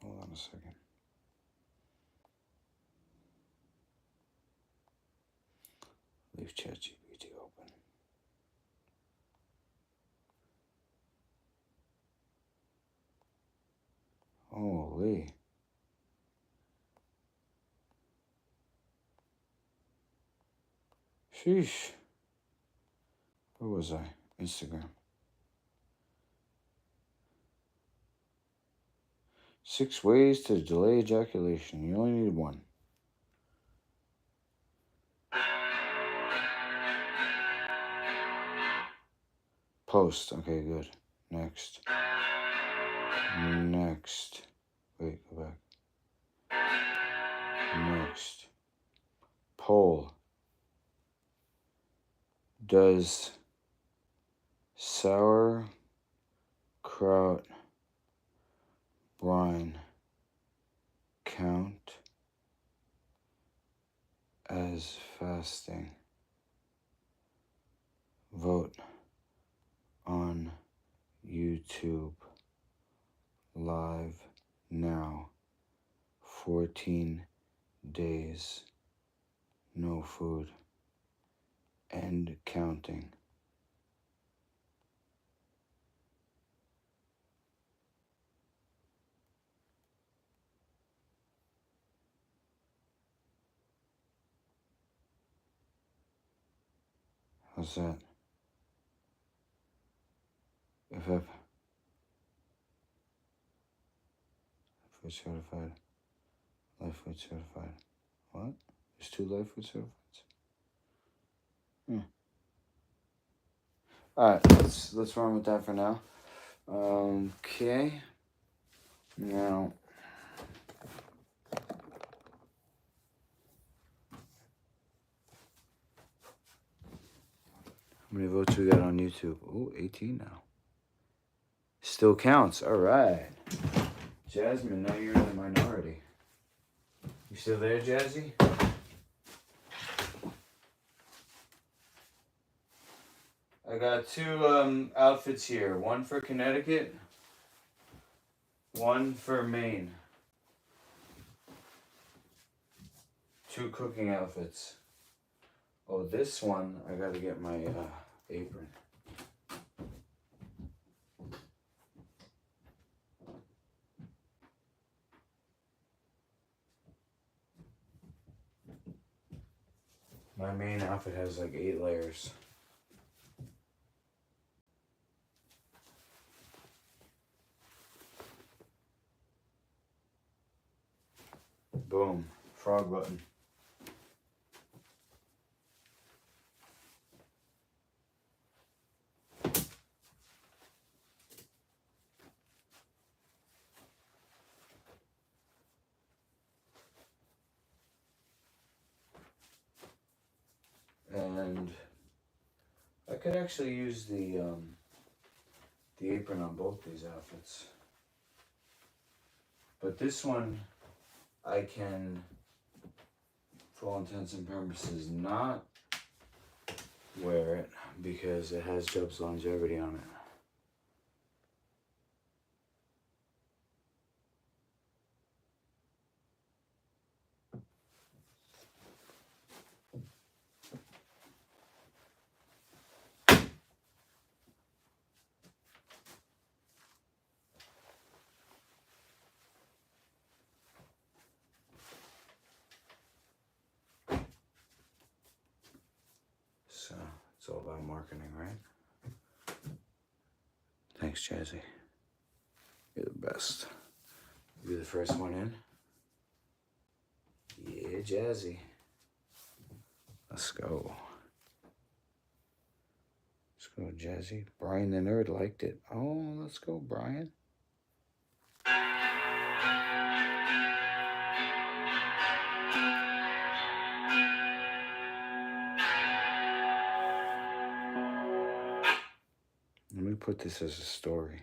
Hold on a second. Leave ChatGPT open. Holy. Sheesh. Where was I? Instagram. 6 ways to delay ejaculation. You only need one. Post. Okay, good. Next. Next. Wait, go back. Next. Poll. Does sauerkraut brine count as fasting? Vote on YouTube live now. 14 days. No food. And counting. How's that? If I've food certified, life food certified. What? There's 2 life food certifieds? Alright, let's run with that for now. Okay. Now how many votes we got on YouTube? Oh, 18 now. Still counts. Alright. Jasmine, now you're in the minority. You still there, Jazzy? I got 2 outfits here. One for Connecticut, one for Maine. 2 cooking outfits. Oh, this one, I gotta get my apron. My main outfit has like 8 layers. Boom. Frog button. And I could actually use the apron on both these outfits. But this one, I can, for all intents and purposes, not wear it because it has Job's longevity on it. It's all about marketing, right? Thanks, Jazzy. You're the best. You're the first one in. Yeah, Jazzy. Let's go. Let's go, Jazzy. Brian the Nerd liked it. Oh, let's go, Brian. Let me put this as a story.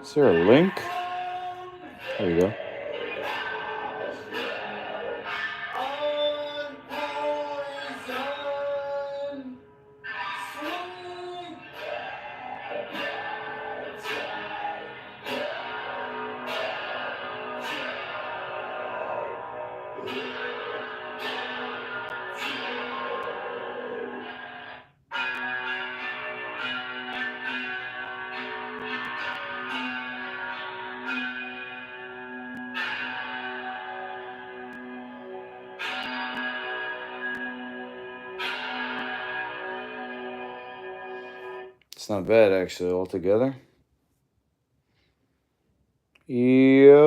Is there a link? There you go. It's not bad, actually, altogether. Yo.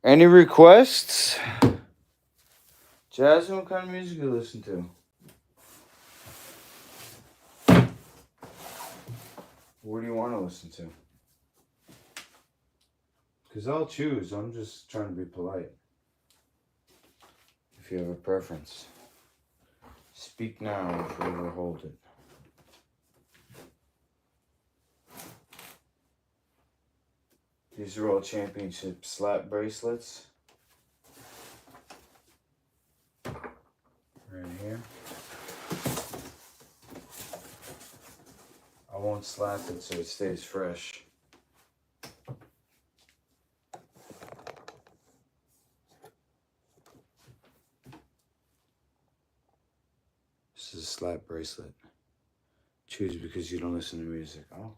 Any requests? Jazz, what kind of music you listen to? What do you want to listen to? Because I'll choose. I'm just trying to be polite. If you have a preference, speak now if you ever hold it. These are all championship slap bracelets. Right here. I won't slap it so it stays fresh. This is a slap bracelet. Choose because you don't listen to music. Oh.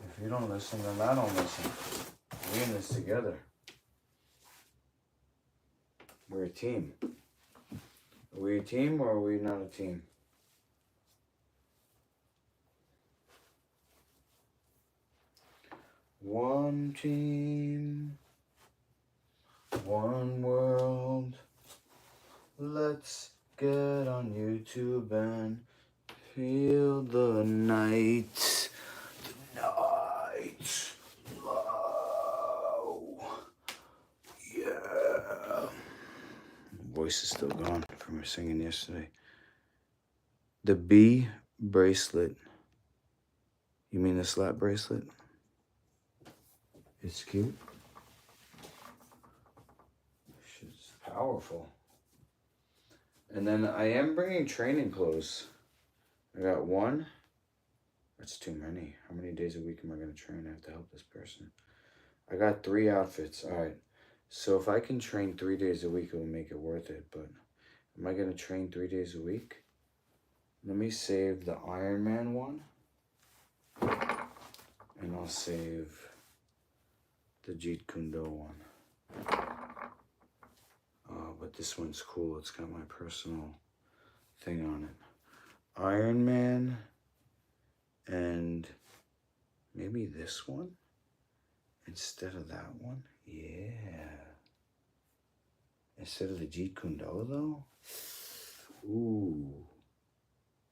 If you don't listen, then I don't listen. We're in this together. We're a team. Are we a team or are we not a team? One team, one world. Let's get on YouTube and feel the night. The night. Low. Yeah. Voice is still gone from her singing yesterday. The B bracelet. You mean the slap bracelet? It's cute. She's powerful. And then I am bringing training clothes. I got one. That's too many. How many days a week am I going to train? I have to help this person. I got 3 outfits. All right. So if I can train 3 days a week, it will make it worth it. But am I going to train 3 days a week? Let me save the Iron Man one. And I'll save the Jeet Kune Do one. But this one's cool. It's got my personal thing on it. Iron Man and maybe this one instead of that one. Yeah. Instead of the Jeet Kune Do though. Ooh.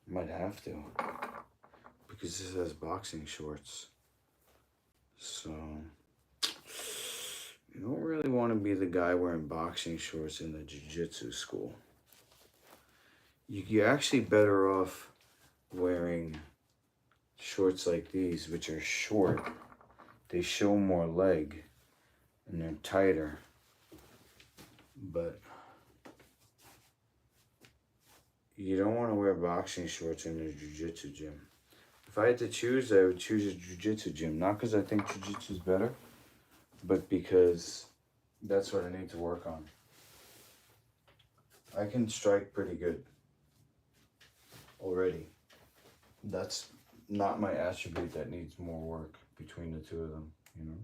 Might have to. Because this has boxing shorts. So you don't really want to be the guy wearing boxing shorts in the jiu-jitsu school. You're actually better off wearing shorts like these, which are short. They show more leg and they're tighter. But you don't want to wear boxing shorts in the jiu-jitsu gym. If I had to choose, I would choose a jiu-jitsu gym. Not because I think jiu-jitsu is better, but because that's what I need to work on. I can strike pretty good already. That's not my attribute that needs more work between the two of them, you know?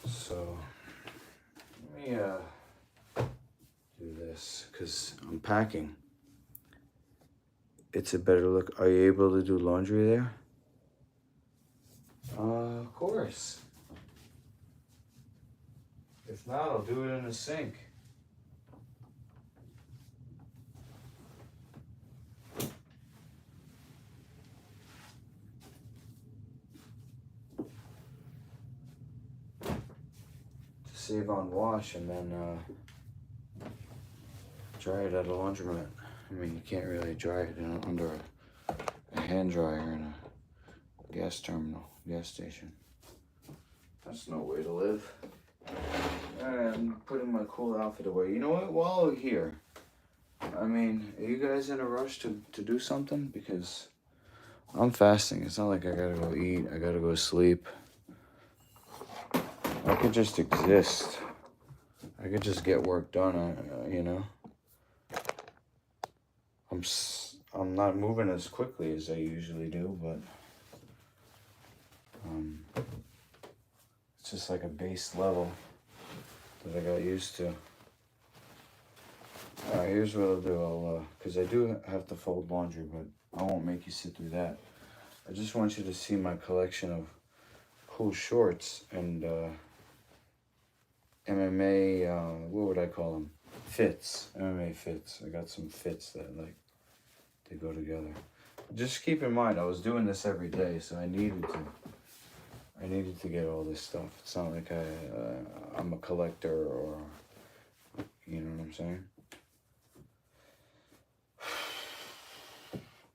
So, let me do this, because I'm packing. It's a better look. Are you able to do laundry there? Of course. If not, I'll do it in the sink. To save on wash and then dry it at a laundromat. I mean, you can't really dry it under a hand dryer in a gas terminal, gas station. That's no way to live. I'm putting my cool outfit away. You know what? While we're here, I mean, are you guys in a rush to do something? Because I'm fasting. It's not like I gotta go eat. I gotta go sleep. I could just exist. I could just get work done, you know? I'm not moving as quickly as I usually do, but it's just like a base level that I got used to. Alright, here's what I'll do. Because I do have to fold laundry, but I won't make you sit through that. I just want you to see my collection of cool shorts and MMA, what would I call them? Fits, MMA fits. I got some fits that they go together. Just keep in mind, I was doing this every day, so I needed to get all this stuff. It's not like I'm a collector or, you know what I'm saying?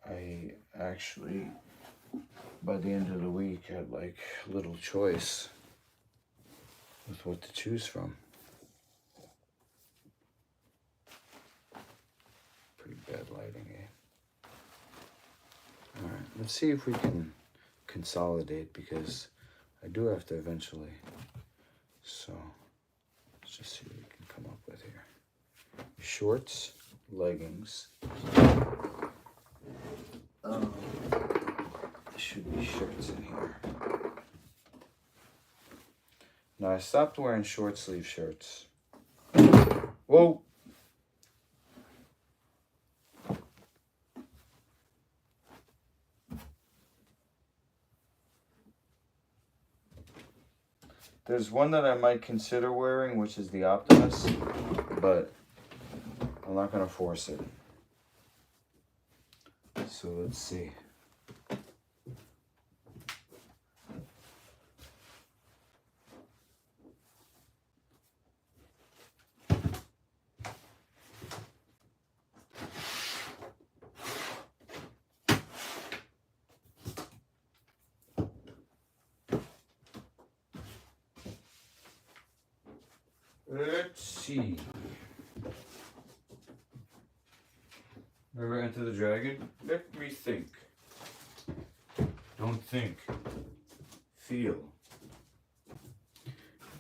I actually, by the end of the week, had like little choice with what to choose from. Pretty bad lighting, eh? Alright, let's see if we can consolidate, because I do have to eventually. So, let's just see what we can come up with here. Shorts, leggings. There should be shirts in here. Now, I stopped wearing short sleeve shirts. Whoa! There's one that I might consider wearing, which is the Optimus, but I'm not going to force it. So let's see. Let's see. Ever Enter the Dragon? Let me think. Don't think. Feel.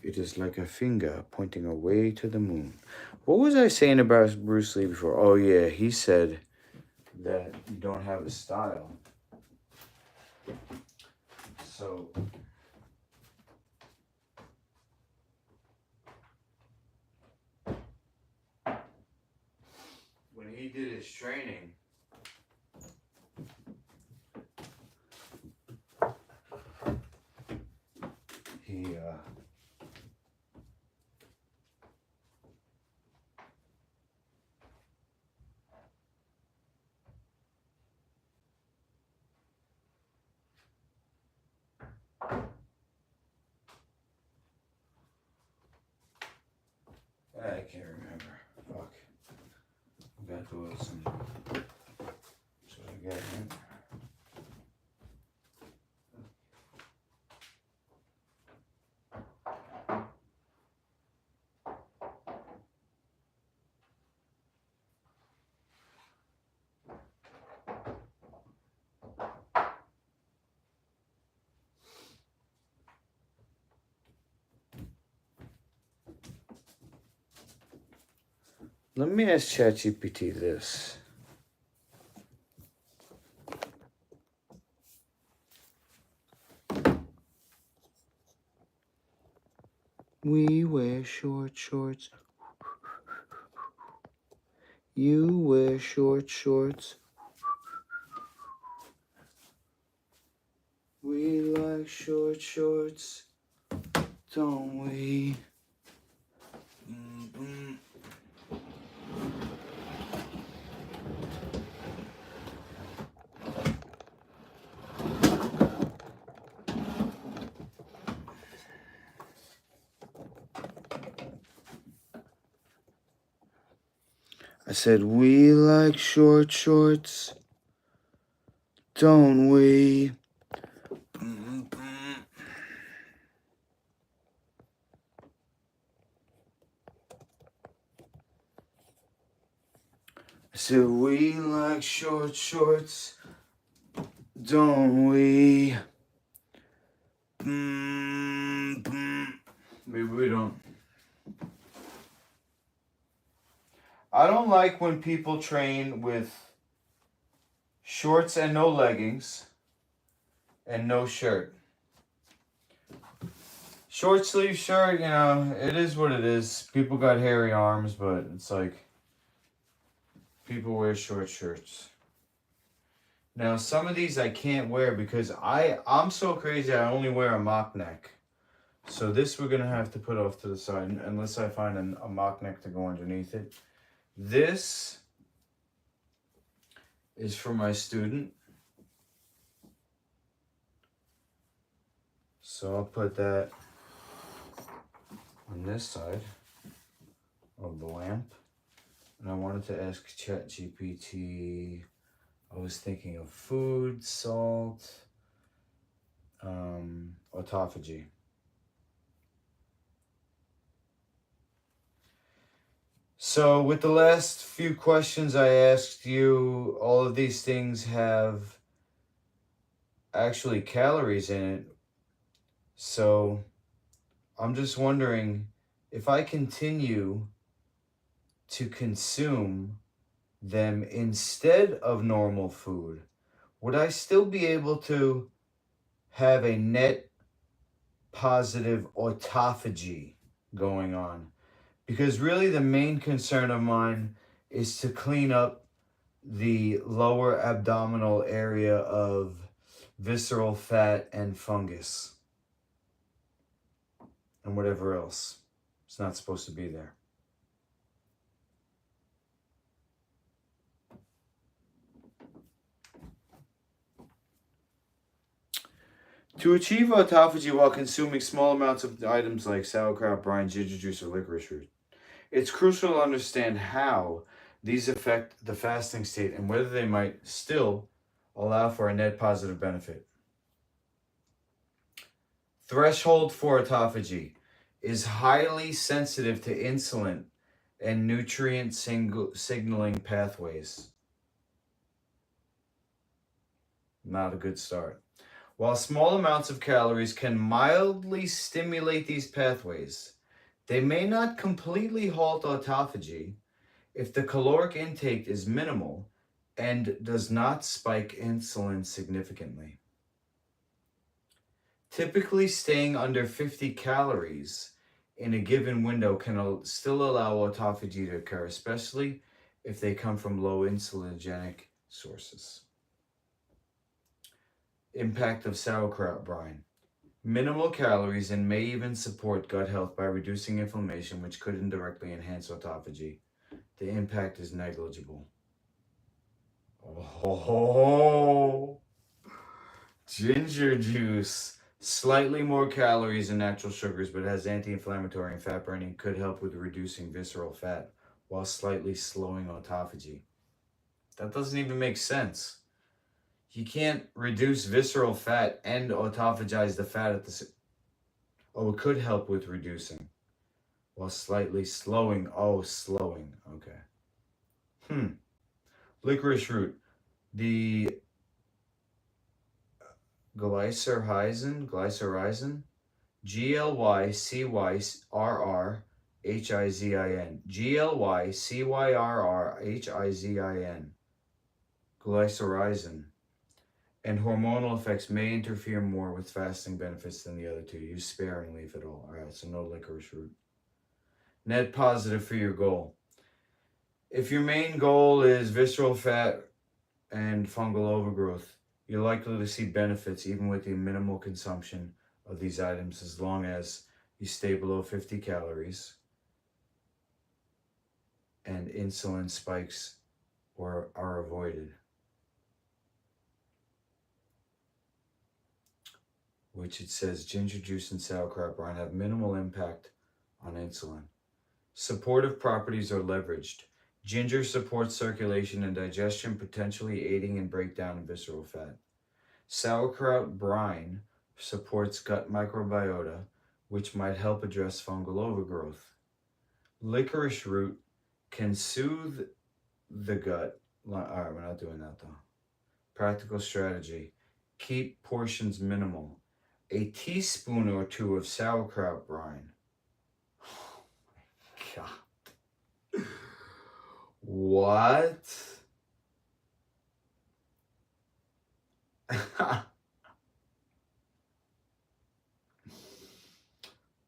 It is like a finger pointing away to the moon. What was I saying about Bruce Lee before? Oh yeah, he said that you don't have a style. So when he did his training, he I can't remember. Fuck. I got to listen. So I got it. Let me ask ChatGPT this. We wear short shorts. You wear short shorts. We like short shorts, don't we? Mm-mm. I said, we like short shorts, don't we? I said, we like short shorts, don't we? Maybe we don't. I don't like when people train with shorts and no leggings and no shirt. Short sleeve shirt, you know, it is what it is. People got hairy arms, but it's like people wear short shirts. Now, some of these I can't wear because I'm so crazy I only wear a mock neck. So this we're going to have to put off to the side unless I find a mock neck to go underneath it. This is for my student. So I'll put that on this side of the lamp. And I wanted to ask ChatGPT. I was thinking of food, salt, autophagy. So with the last few questions I asked you, all of these things have actually calories in it. So I'm just wondering if I continue to consume them instead of normal food, would I still be able to have a net positive autophagy going on? Because really the main concern of mine is to clean up the lower abdominal area of visceral fat and fungus and whatever else is not supposed to be there. To achieve autophagy while consuming small amounts of items like sauerkraut, brine, ginger juice, or licorice root, it's crucial to understand how these affect the fasting state and whether they might still allow for a net positive benefit. Threshold for autophagy is highly sensitive to insulin and nutrient signaling pathways. Not a good start. While small amounts of calories can mildly stimulate these pathways, they may not completely halt autophagy if the caloric intake is minimal and does not spike insulin significantly. Typically, staying under 50 calories in a given window can still allow autophagy to occur, especially if they come from low insulinogenic sources. Impact of sauerkraut brine. Minimal calories and may even support gut health by reducing inflammation, which could indirectly enhance autophagy. The impact is negligible. Oh, ginger juice. Slightly more calories than natural sugars, but has anti-inflammatory and fat burning, could help with reducing visceral fat while slightly slowing autophagy. That doesn't even make sense. You can't reduce visceral fat and autophagize the fat at the same. Oh, it could help with reducing while slightly slowing. Oh, slowing. Okay. Licorice root. The glycyrrhizin, Glyrcyrrhizin, Glyrcyrrhizin, glycyrrhizin, and hormonal effects may interfere more with fasting benefits than the other two. Use sparingly if at all. All right, so no licorice root. Net positive for your goal. If your main goal is visceral fat and fungal overgrowth, you're likely to see benefits even with the minimal consumption of these items as long as you stay below 50 calories and insulin spikes are avoided, which it says ginger juice and sauerkraut brine have minimal impact on insulin. Supportive properties are leveraged. Ginger supports circulation and digestion, potentially aiding in breakdown of visceral fat. Sauerkraut brine supports gut microbiota, which might help address fungal overgrowth. Licorice root can soothe the gut. All right, we're not doing that though. Practical strategy. Keep portions minimal. A teaspoon or two of sauerkraut brine. Oh my God. What?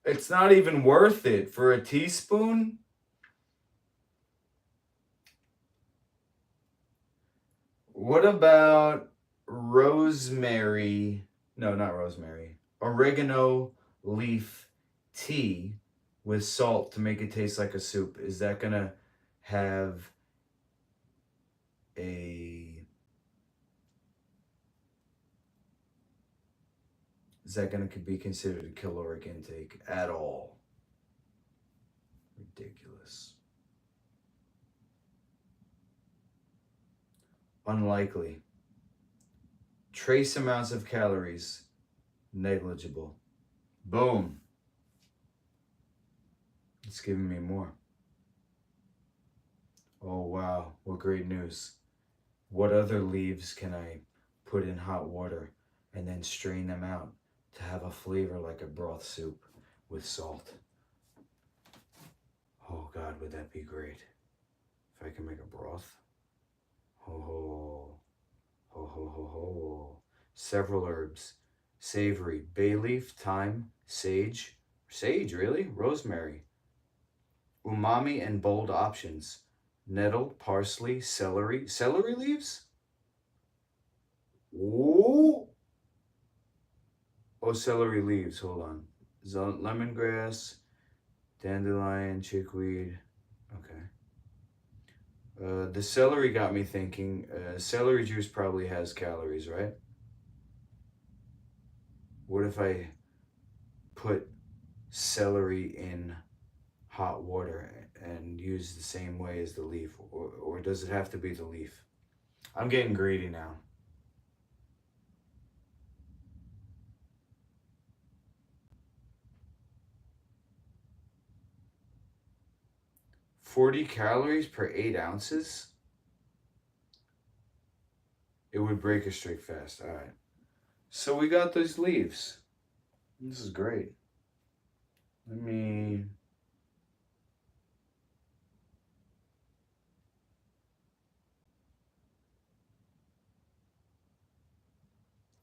It's not even worth it for a teaspoon. What about rosemary? No, not rosemary. Oregano leaf tea with salt to make it taste like a soup. Is that gonna have a... Is that gonna be considered a caloric intake at all? Ridiculous. Unlikely. Trace amounts of calories, negligible. Boom. It's giving me more. Oh wow, what great news. What other leaves can I put in hot water and then strain them out to have a flavor like a broth soup with salt? Oh God, would that be great? If I can make a broth? Ho ho. Ho ho ho ho. Several herbs. Savory. Bay leaf, thyme, sage. Sage, really? Rosemary. Umami and bold options. Nettle, parsley, celery. Celery leaves? Ooh. Oh, celery leaves. Hold on. Lemongrass, dandelion, chickweed. Okay. The celery got me thinking. Celery juice probably has calories, right? What if I put celery in hot water and use the same way as the leaf? Or does it have to be the leaf? I'm getting greedy now. $40 calories per 8 ounces? It would break a streak fast. All right. So we got those leaves. This is great. Let me...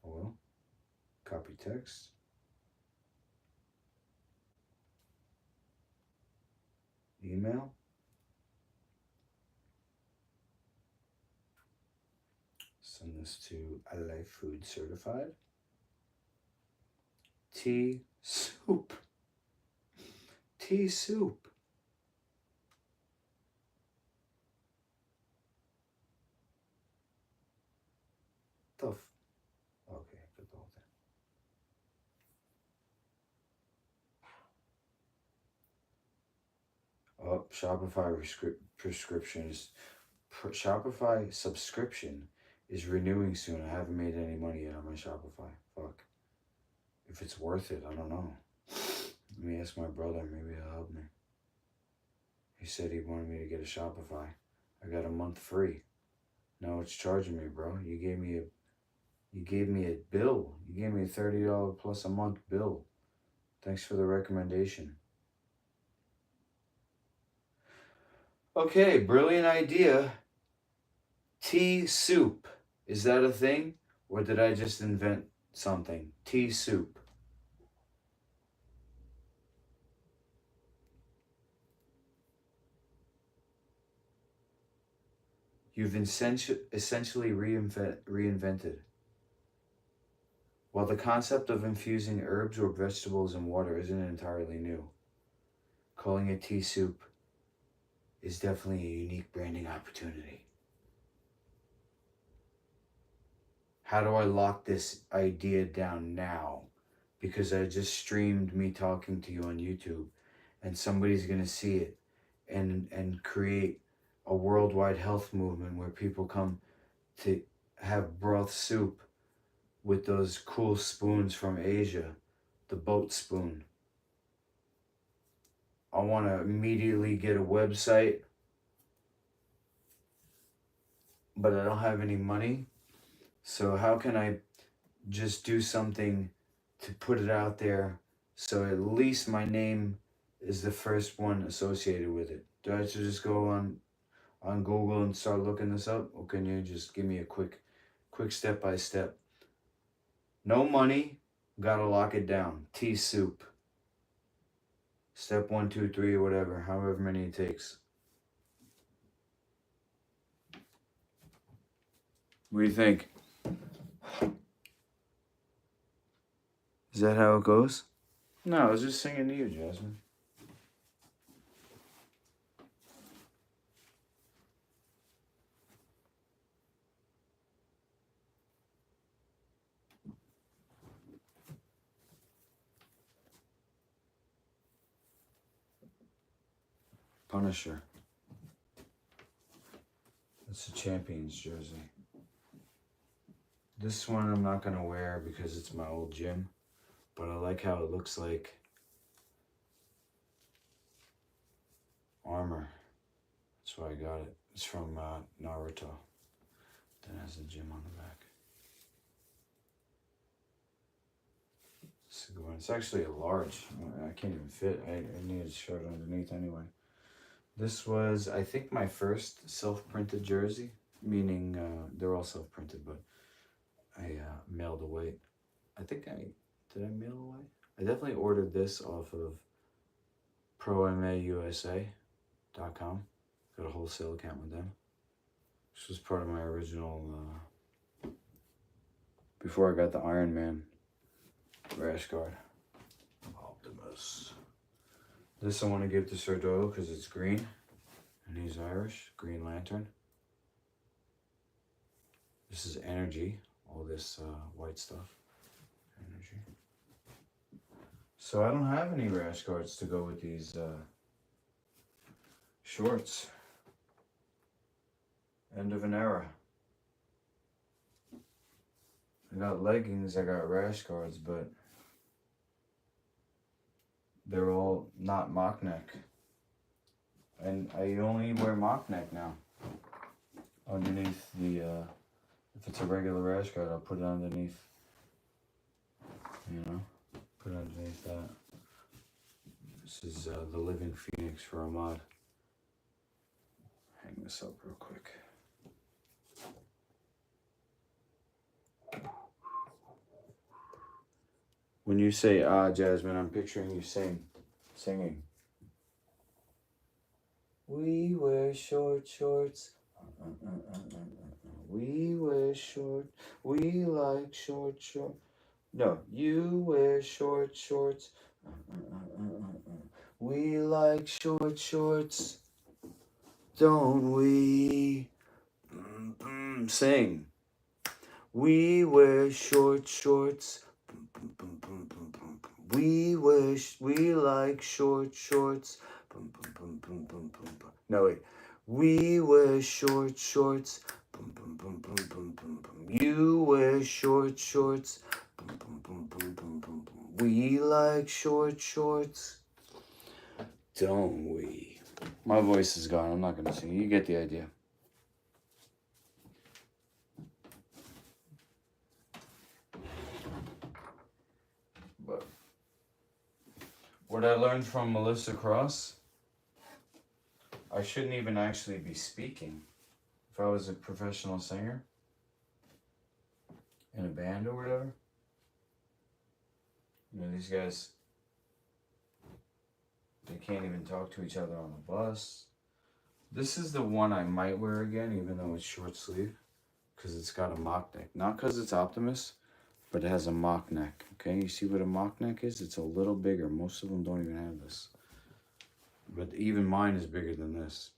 Oh well. Copy text. Email. Send this to Life Food Certified. Tea soup. Tea soup. Okay, put the whole thing. Oh, Shopify Shopify subscription is renewing soon. I haven't made any money yet on my Shopify. Fuck. If it's worth it, I don't know. Let me ask my brother. Maybe he'll help me. He said he wanted me to get a Shopify. I got a month free. Now it's charging me, bro. You gave me a bill. You gave me a $30 plus a month bill. Thanks for the recommendation. Okay, brilliant idea. Tea soup. Is that a thing? Or did I just invent something? Tea soup. You've essentially reinvented. While the concept of infusing herbs or vegetables in water isn't entirely new, calling it tea soup is definitely a unique branding opportunity. How do I lock this idea down now? Because I just streamed me talking to you on YouTube, and somebody's gonna see it and create a worldwide health movement where people come to have broth soup with those cool spoons from Asia, the boat spoon. I want to immediately get a website, but I don't have any money. So how can I just do something to put it out there so at least my name is the first one associated with it? Do I have to just go on Google and start looking this up? Or can you just give me a quick step-by-step? No money, gotta lock it down. Tea soup. Step 1, 2, 3, or whatever, however many it takes. What do you think? Is that how it goes? No, I was just singing to you, Jasmine. Punisher. That's a Champions jersey. This one I'm not going to wear because it's my old gym, but I like how it looks like armor. That's why I got it. It's from Naruto. That has a gym on the back. It's a good one. It's actually a large. I can't even fit. I need a shirt underneath anyway. This was, I think, my first self-printed jersey, meaning they're all self-printed, but I mailed away. Did I mail away? I definitely ordered this off of ProMAUSA.com. Got a wholesale account with them. This was part of my original, before I got the Iron Man rash guard. Optimus. This I want to give to Sir Doyle because it's green and he's Irish. Green Lantern. This is energy. All this white stuff. Energy. So I don't have any rash guards to go with these shorts. End of an era. I got leggings, I got rash guards, but they're all not mock neck. And I only wear mock neck now. Underneath the If it's a regular rash guard, I'll put it underneath. You know, put it underneath that. This is the Living Phoenix for Ahmad. Hang this up real quick. When you say Jasmine, I'm picturing you singing. We wear short shorts. We wear short. We like short shorts. No, you wear short shorts. We like short shorts. Don't we? Sing. We wear short shorts. We like short shorts. No wait. We wear short shorts. You wear short shorts. We like short shorts. Don't we? My voice is gone. I'm not gonna sing. You get the idea. But what I learned from Melissa Cross, I shouldn't even actually be speaking. If I was a professional singer in a band or whatever, you know, these guys, they can't even talk to each other on the bus. This is the one I might wear again, even though it's short sleeve, because it's got a mock neck. Not because it's Optimus, but it has a mock neck. Okay, you see what a mock neck is? It's a little bigger. Most of them don't even have this. But even mine is bigger than this.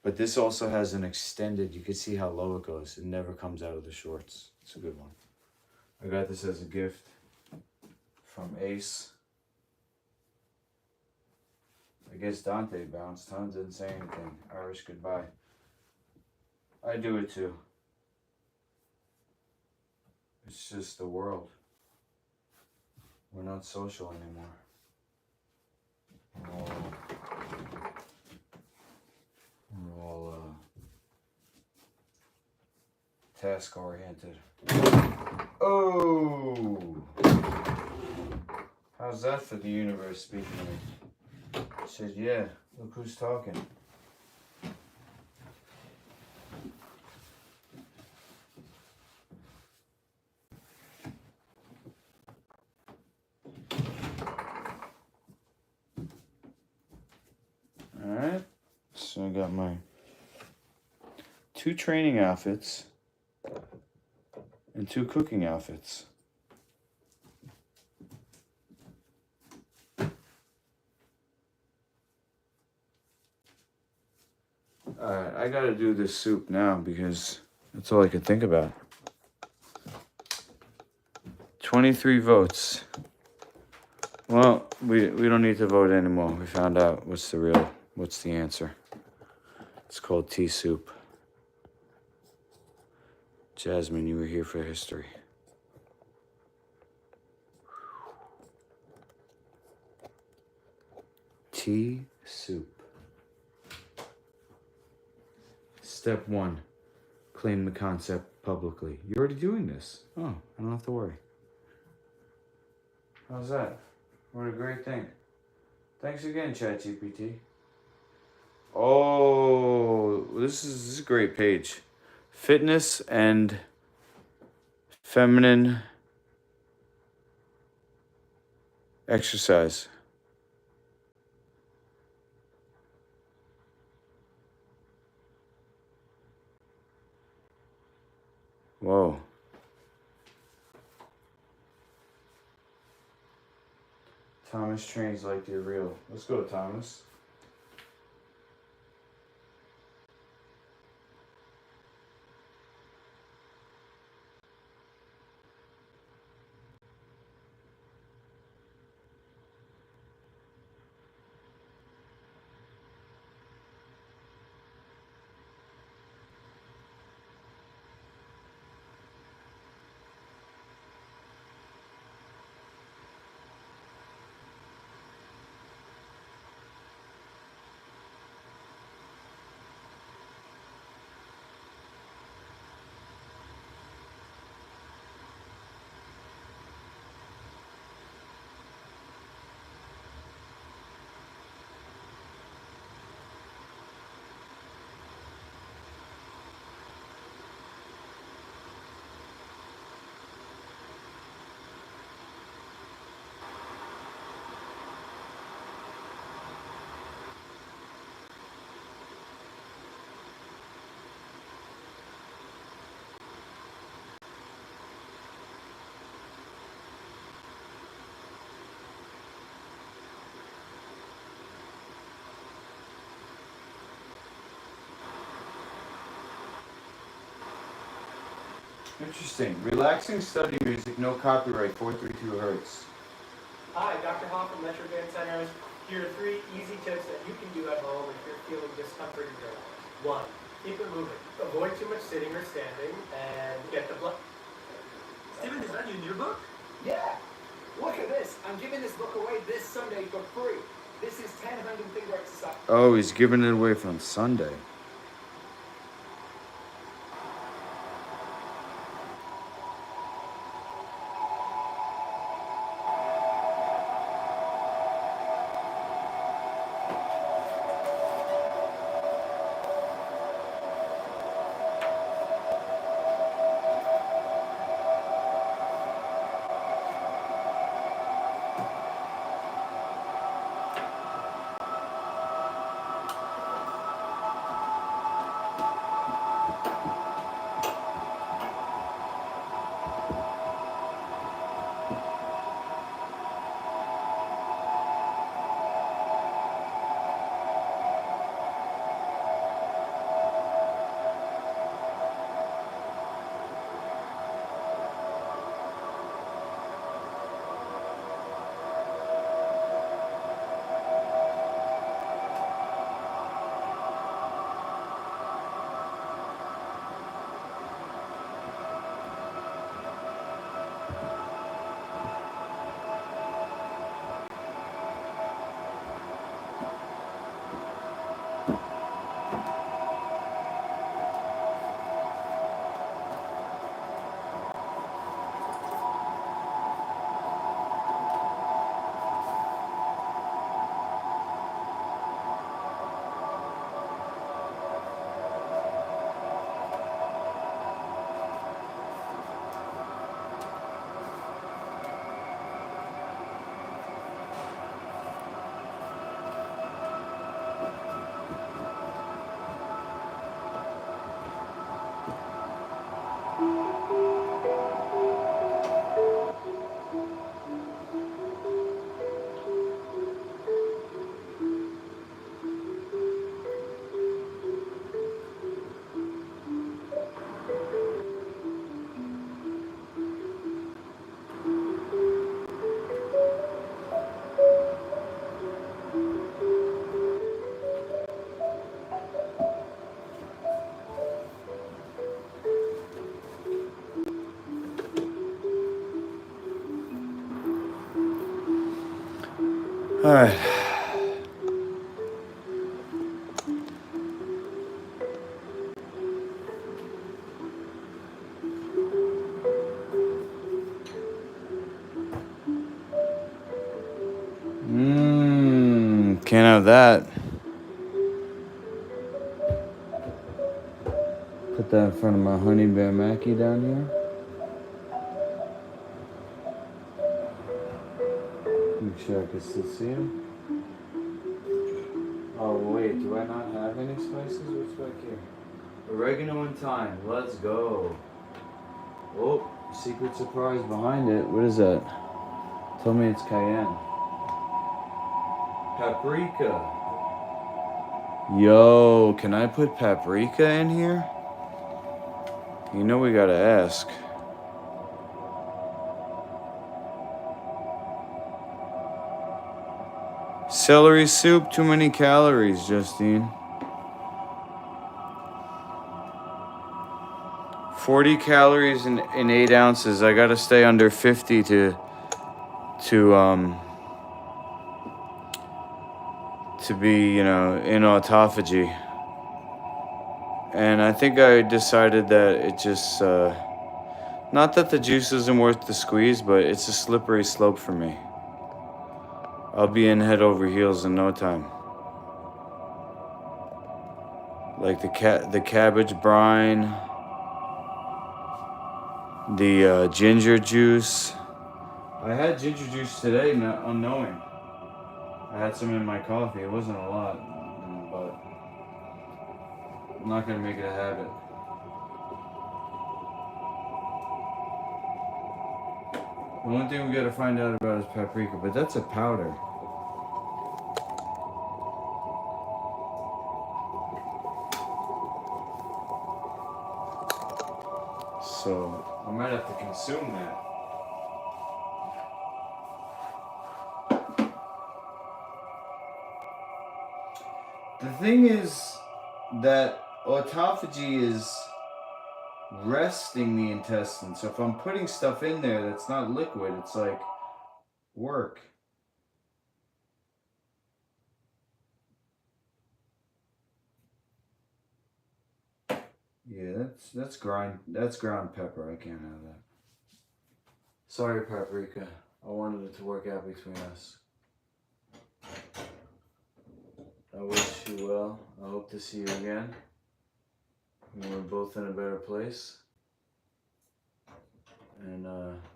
But this also has an extended, you can see how low it goes. It never comes out of the shorts. It's a good one. I got this as a gift from Ace. I guess Dante bounced, huh? Didn't say anything. Irish goodbye. I do it too. It's just the world. We're not social anymore. We're all task oriented. Oh! How's that for the universe speaking to me? It said, yeah, look who's talking. Alright, so I got my 2 training outfits and 2 cooking outfits. Alright, I gotta do this soup now because that's all I could think about. 23 votes. Well, we don't need to vote anymore. We found out what's the answer. It's called tea soup. Jasmine, you were here for history. Tea soup. Step 1, claim the concept publicly. You're already doing this. Oh, I don't have to worry. How's that? What a great thing. Thanks again, ChatGPT. Oh, this is a great page. Fitness and feminine exercise. Whoa. Thomas trains like you're real. Let's go, Thomas. Interesting. Relaxing study music, no copyright, 432 hertz. Hi, Dr. Hall from Metro Band Sandras. Here are 3 easy tips that you can do at home if you're feeling discomfort in your life. 1. Keep it moving. Avoid too much sitting or standing and get the blood. Steven, is that your new book? Yeah! Look at this. I'm giving this book away this Sunday for free. This is 10 Random Thing Exercise. Oh, he's giving it away from Sunday. All right. Can't have that. Put that in front of my honey bear Mackie down here. Make sure I can still see him. Oh wait, do I not have any spices? What's back here? Oregano and thyme. Let's go. Oh, secret surprise behind it. What is that? Tell me it's cayenne. Paprika. Yo, can I put paprika in here? You know we gotta ask. Celery soup, too many calories, Justine. 40 calories in 8 ounces. I gotta stay under 50 to be, you know, in autophagy. And I think I decided that it just, not that the juice isn't worth the squeeze, but it's a slippery slope for me. I'll be in head over heels in no time. Like the cabbage brine, the ginger juice. I had ginger juice today, not unknowing. I had some in my coffee. It wasn't a lot, but I'm not gonna make it a habit. The one thing we gotta find out about is paprika, but that's a powder. So might have to consume that. The thing is that autophagy is resting the intestine. So if I'm putting stuff in there that's not liquid, it's like work. Yeah, that's ground pepper. I can't have that. Sorry, paprika. I wanted it to work out between us. I wish you well. I hope to see you again. We're both in a better place. And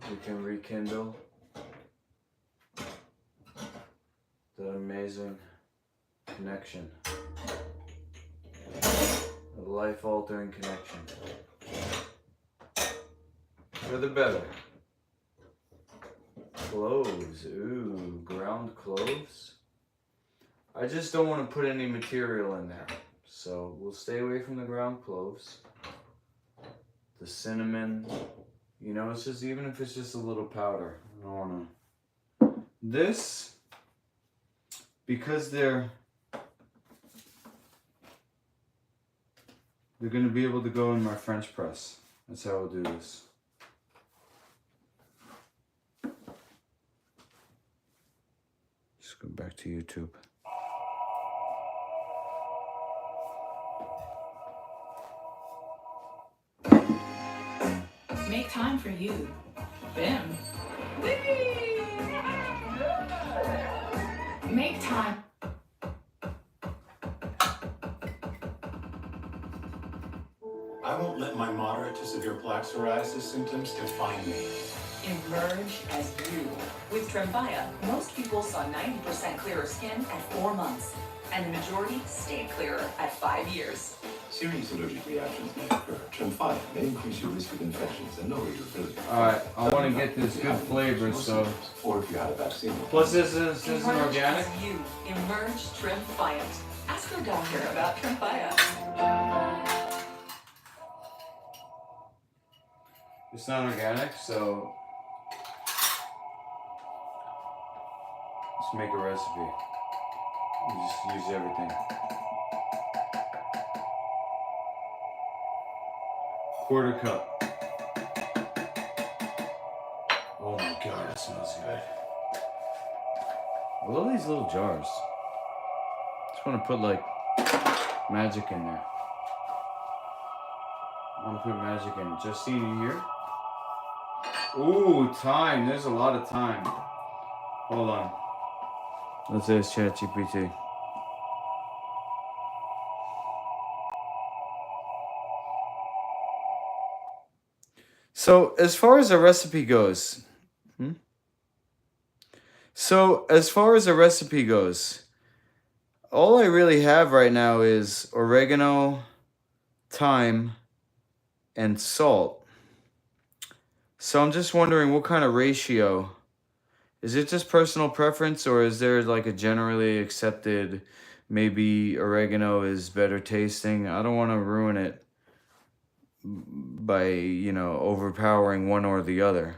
we can rekindle that amazing connection. A life-altering connection. For the better. Cloves. Ooh, ground cloves. I just don't want to put any material in there. So we'll stay away from the ground cloves. The cinnamon. You know, it's just, even if it's just a little powder. I don't want to. This, because they're going to be able to go in my French press. That's how I'll do this. Just go back to YouTube. Make time for you. Bim. Whee! Make time. I won't let my moderate to severe plaque psoriasis symptoms define me. Emerge as you. With Tremfya, most people saw 90% clearer skin at 4 months, and the majority stayed clearer at 5 years. Serious allergic reactions may occur. Tremfya may increase your risk of infections and lower your ability. Alright, I want to get this good flavor, so. Or if you had a vaccine. Plus, this isn't organic. As you. Emerge Tremfyant. Ask your doctor about Tremfya. It's not organic, so let's make a recipe. We just use everything. Quarter cup. Oh my god, it smells good. I love these little jars. Just want to put like magic in there. I want to put magic in it. Justine, you here? Ooh, thyme. There's a lot of thyme. Hold on. Let's ask ChatGPT. So, as far as a recipe goes, all I really have right now is oregano, thyme, and salt. So I'm just wondering what kind of ratio. Is it just personal preference, or is there like a generally accepted, maybe oregano is better tasting? I don't want to ruin it by, you know, overpowering one or the other.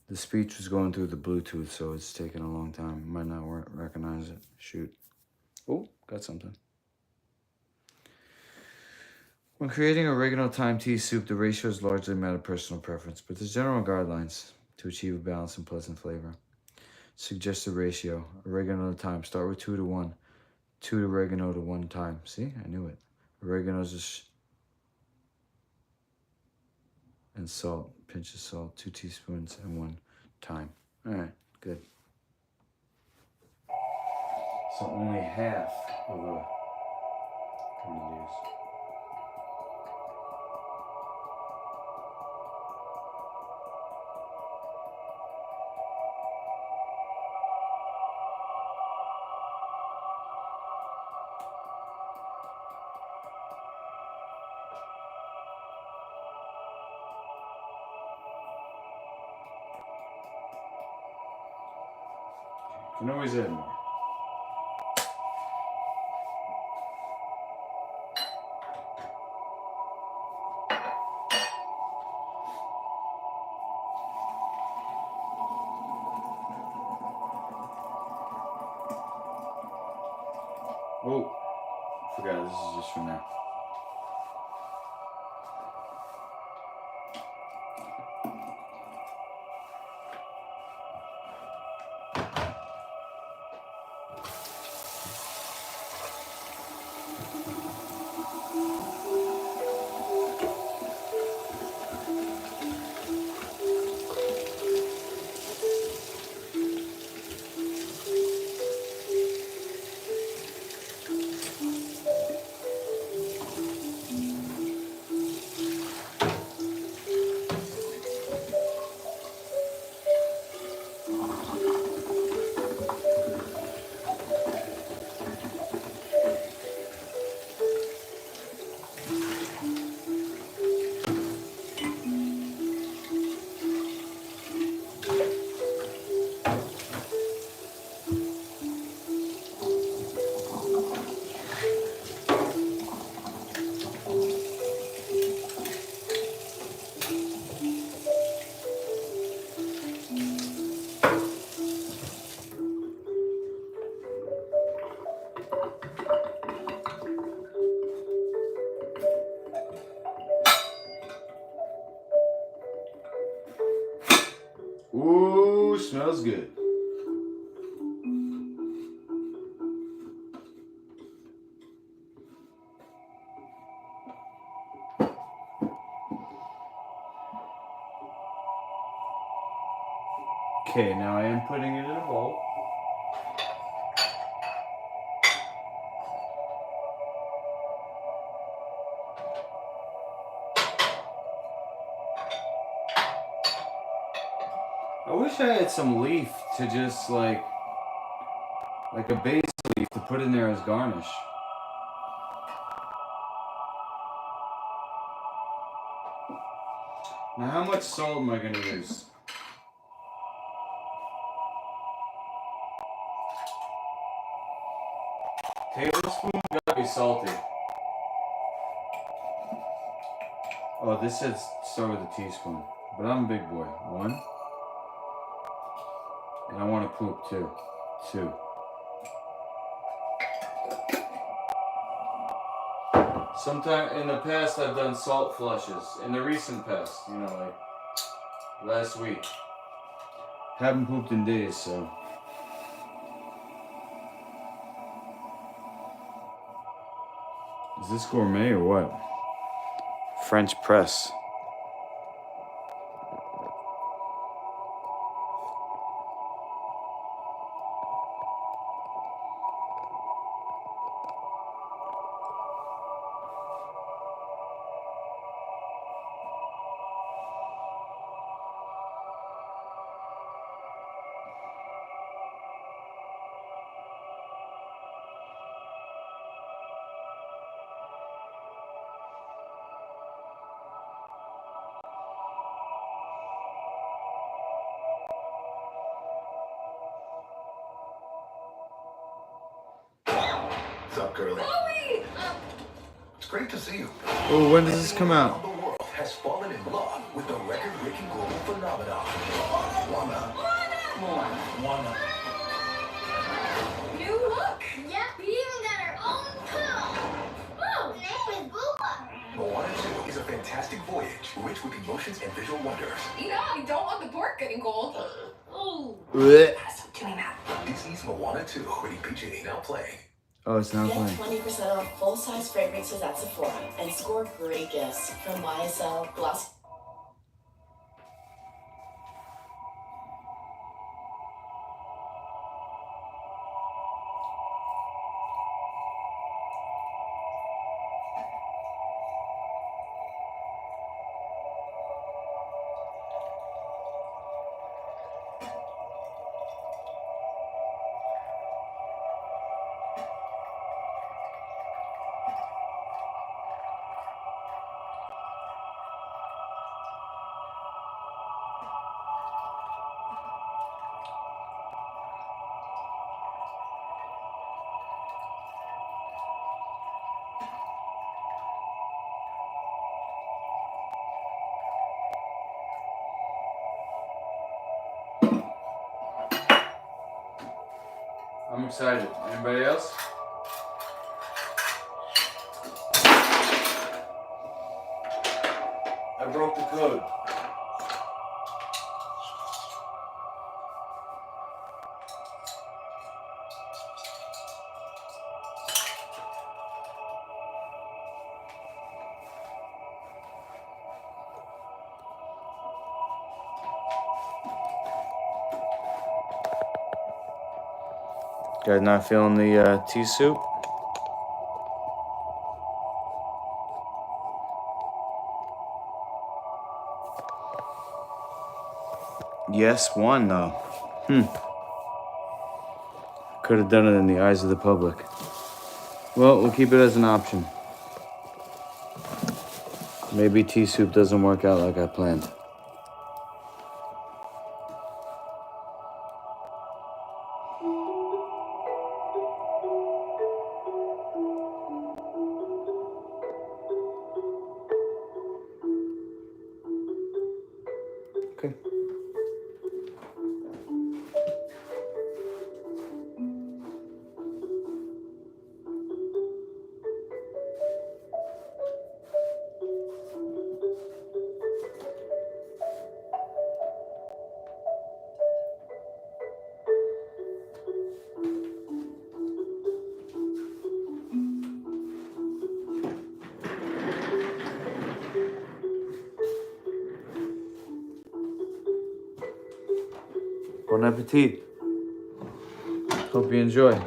The speech was going through the Bluetooth, so it's taking a long time. Might not recognize it. Shoot. Oh, got something. When creating oregano thyme tea soup, the ratio is largely a matter of personal preference, but there's general guidelines to achieve a balanced and pleasant flavor. Suggested ratio: oregano to thyme. Start with 2 to 1. 2 oregano to 1 thyme. See, I knew it. Oregano's just and salt. Pinch of salt. 2 teaspoons and 1 thyme. All right, good. So only half of a gonna use. Can always add more. Oh, forgot this is just for now. Ooh, smells good. Okay, now I am putting it in a bowl. I wish I had some leaf to just like a basil leaf to put in there as garnish. Now how much salt am I gonna use? Tablespoon? Gotta be salty. Oh, this says start with a teaspoon. But I'm a big boy. 1. And I want to poop too. 2. Sometime in the past I've done salt flushes. In the recent past, you know, like last week. Haven't pooped in days, so. Is this gourmet or what? French press. What's up, girlie? Chloe! It's great to see you. Oh, when does this come out? The world has fallen in love with the record-breaking global phenomenon. Wanna. New look! Yep, we even got our own pool. Oh, the name is Booba. Moana 2 is a fantastic voyage, rich with emotions and visual wonders. You know, you don't want the pork getting cold. Oh. Blech. Stop doing that. Disney's Moana 2, rated PG, now playing. Oh, it's not Get playing. 20% off full-size fragrances at Sephora and score great gifts from YSL, Glossy. I'm excited. Anybody else? I broke the code. Guys not feeling the tea soup? Yes, one though. Could have done it in the eyes of the public. Well, we'll keep it as an option. Maybe tea soup doesn't work out like I planned. Okay. Bon appetit. Hope you enjoy.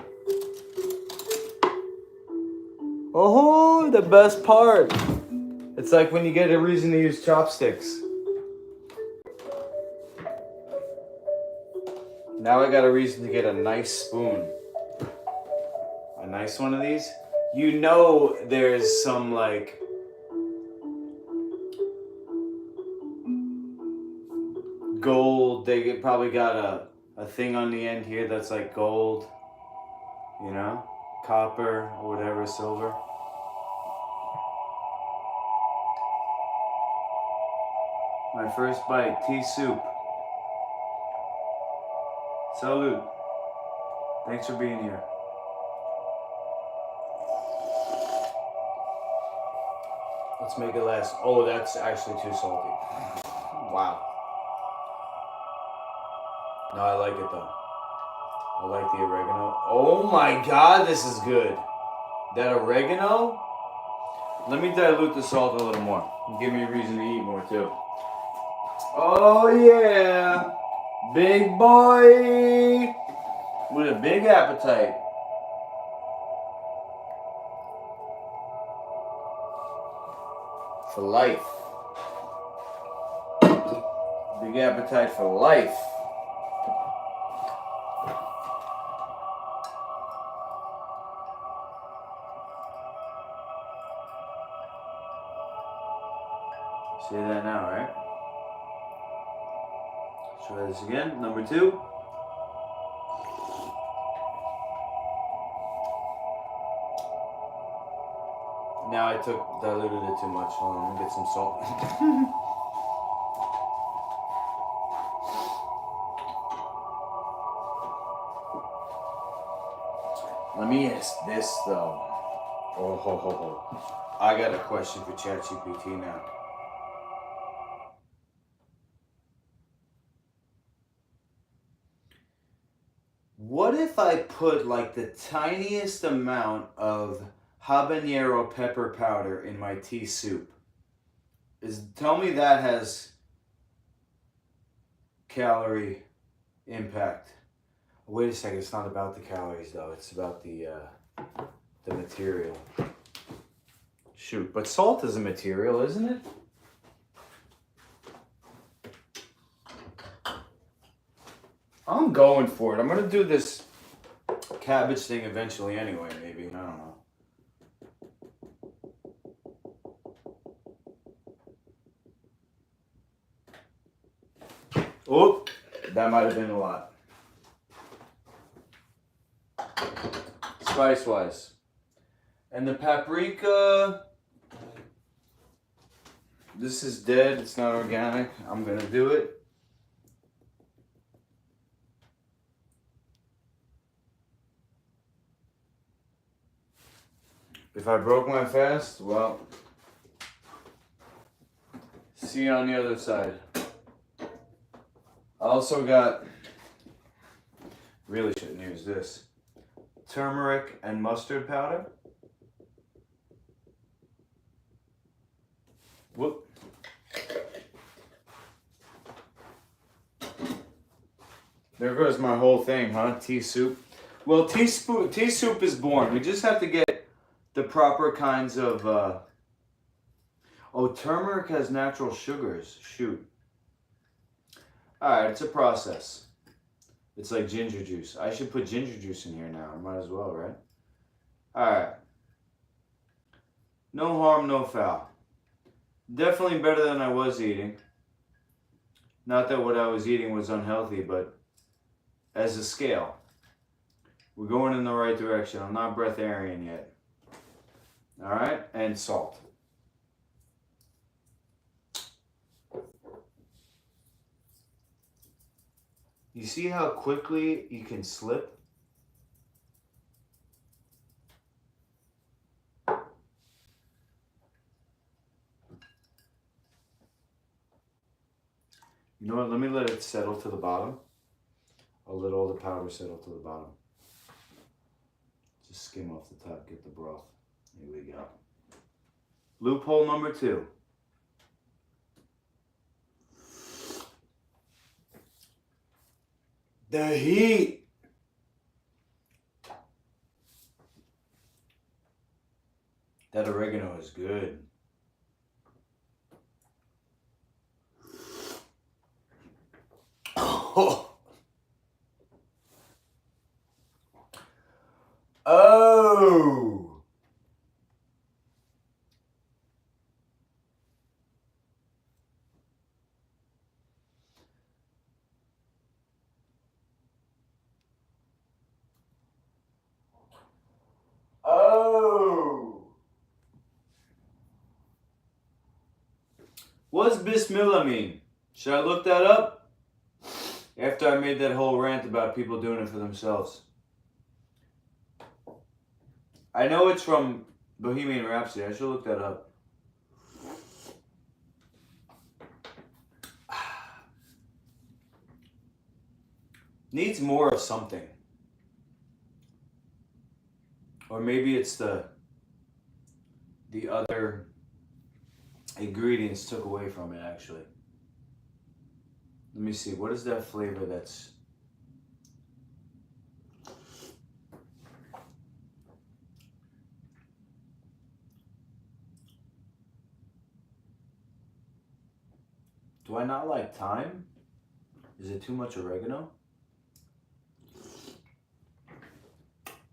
Oh, the best part. It's like when you get a reason to use chopsticks. Now I got a reason to get a nice spoon. A nice one of these. You know there's some like gold. They probably got a thing on the end here that's like gold. You know? Copper or whatever, silver. My first bite, tea soup. Salud. Thanks for being here. Let's make it last. Oh, that's actually too salty. Wow. No, I like it though. I like the oregano. Oh my God, this is good. That oregano? Let me dilute the salt a little more. Give me a reason to eat more too. Oh yeah. Big boy. With a big appetite. For life. Big appetite for life. Say that now, right? Try this again. Number 2. Now I diluted it too much. Hold on, let me get some salt. Let me ask this though. Oh ho ho ho. I got a question for ChatGPT now. What if I put like the tiniest amount of habanero pepper powder in my tea soup? Tell me that has calorie impact. Wait a second, it's not about the calories though. It's about the material. Shoot, but salt is a material, isn't it? I'm going for it. I'm gonna do this cabbage thing eventually anyway, maybe. I don't know. Oh, that might have been a lot. Spice-wise. And the paprika, this is dead. It's not organic. I'm gonna do it. If I broke my fast, well, see you on the other side. I also got, really shouldn't use this, turmeric and mustard powder. Whoop. There goes my whole thing, huh? Tea soup. Well, tea soup is born. We just have to get the proper kinds of... Oh, turmeric has natural sugars. Shoot. Alright, it's a process. It's like ginger juice. I should put ginger juice in here now. I might as well, right? Alright. No harm, no foul. Definitely better than I was eating. Not that what I was eating was unhealthy, but as a scale, we're going in the right direction. I'm not breatharian yet. Alright? And salt. You see how quickly you can slip? You know what? Let me let it settle to the bottom. I'll let all the powder settle to the bottom. Just skim off the top, get the broth. Here we go. Loophole number 2. The heat. That oregano is good. Oh. Oh. Oh. What's Bismillah mean? Should I look that up? After I made that whole rant about people doing it for themselves. I know it's from Bohemian Rhapsody. I should look that up. Needs more of something. Or maybe it's the other ingredients took away from it, actually. Let me see. What is that flavor that's... Do I not like thyme? Is it too much oregano?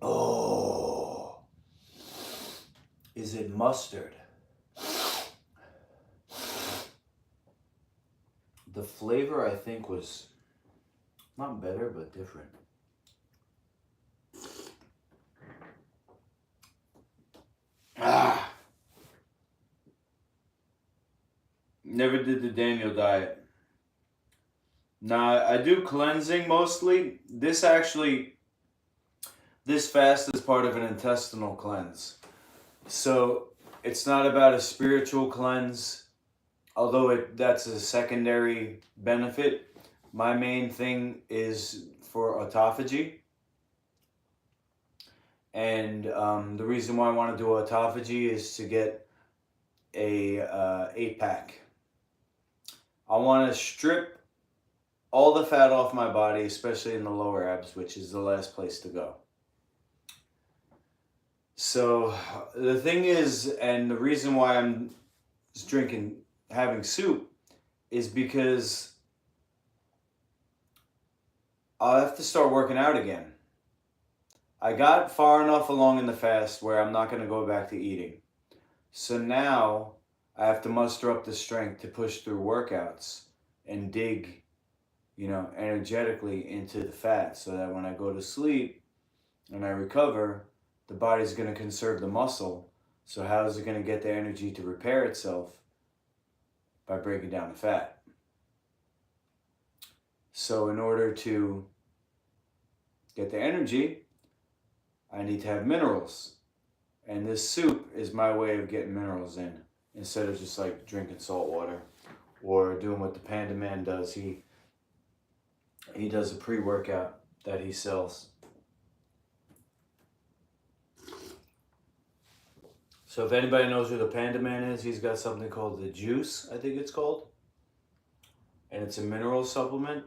Oh. Is it mustard? The flavor, I think, was not better, but different. Never did the Daniel diet. Nah, I do cleansing mostly. This fast is part of an intestinal cleanse. So it's not about a spiritual cleanse, although that's a secondary benefit. My main thing is for autophagy. And the reason why I want to do autophagy is to get a 8-pack. I want to strip all the fat off my body, especially in the lower abs, which is the last place to go. So the thing is, and the reason why I'm having soup is because I'll have to start working out again. I got far enough along in the fast where I'm not going to go back to eating. So now I have to muster up the strength to push through workouts and dig, energetically into the fat so that when I go to sleep and I recover, the body's going to conserve the muscle. So how is it going to get the energy to repair itself? By breaking down the fat. So in order to get the energy, I need to have minerals. And this soup is my way of getting minerals in instead of just like drinking salt water or doing what the Panda Man does. He does a pre-workout that he sells. So if anybody knows who the Panda Man is, he's got something called the Juice, I think it's called. And it's a mineral supplement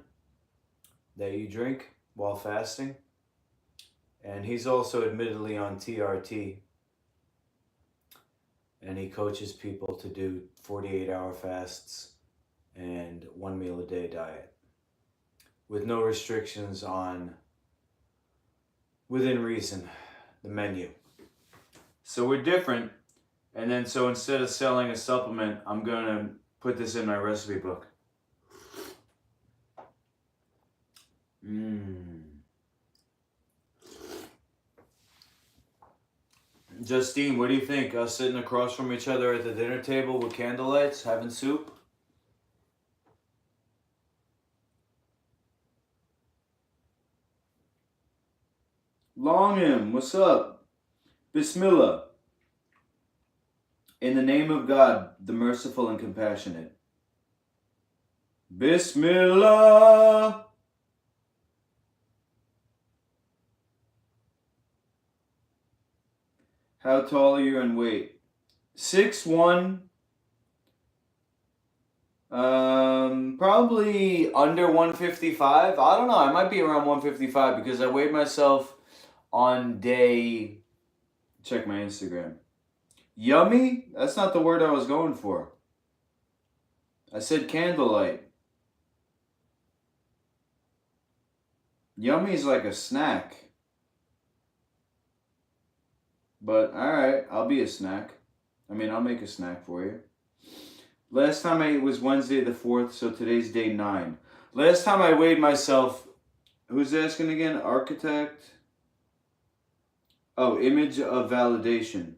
that you drink while fasting. And he's also admittedly on TRT. And he coaches people to do 48-hour fasts and 1 meal a day diet with no restrictions on, within reason, the menu. So we're different. And then so instead of selling a supplement, I'm going to put this in my recipe book. Justine, what do you think? Us sitting across from each other at the dinner table with candlelights, having soup? Longham, what's up? Bismillah. In the name of God, the merciful and compassionate. Bismillah. How tall are you in weight? 6'1". Probably under 155. I don't know. I might be around 155 because I weighed myself on day... Check my Instagram. Yummy? That's not the word I was going for. I said candlelight. Yummy is like a snack. But, alright, I'll be a snack. I mean, I'll make a snack for you. Last time I ate was Wednesday the 4th, so today's day 9. Last time I weighed myself... Who's asking again? Architect? Oh, image of validation.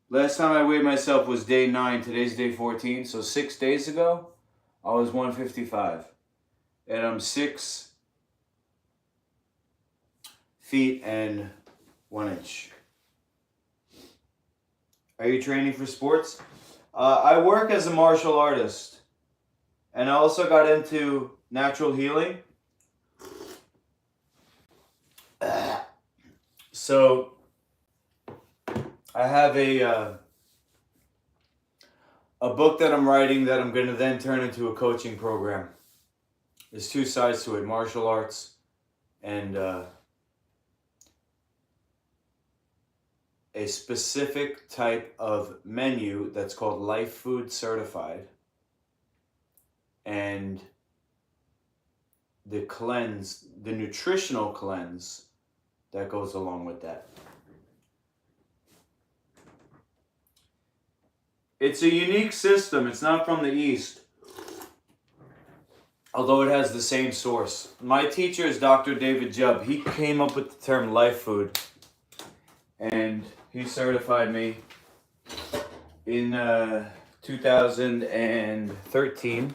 Last time I weighed myself was day 9. Today's day 14. So 6 days ago, I was 155. And I'm 6 feet and 1 inch. Are you training for sports? I work as a martial artist. And I also got into natural healing. So I have a book that I'm writing that I'm going to then turn into a coaching program. There's 2 sides to it, martial arts and a specific type of menu that's called Life Food Certified. And the cleanse, the nutritional cleanse that goes along with that. It's a unique system. It's not from the East, although it has the same source. My teacher is Dr. David Jubb. He came up with the term life food, and he certified me in 2013.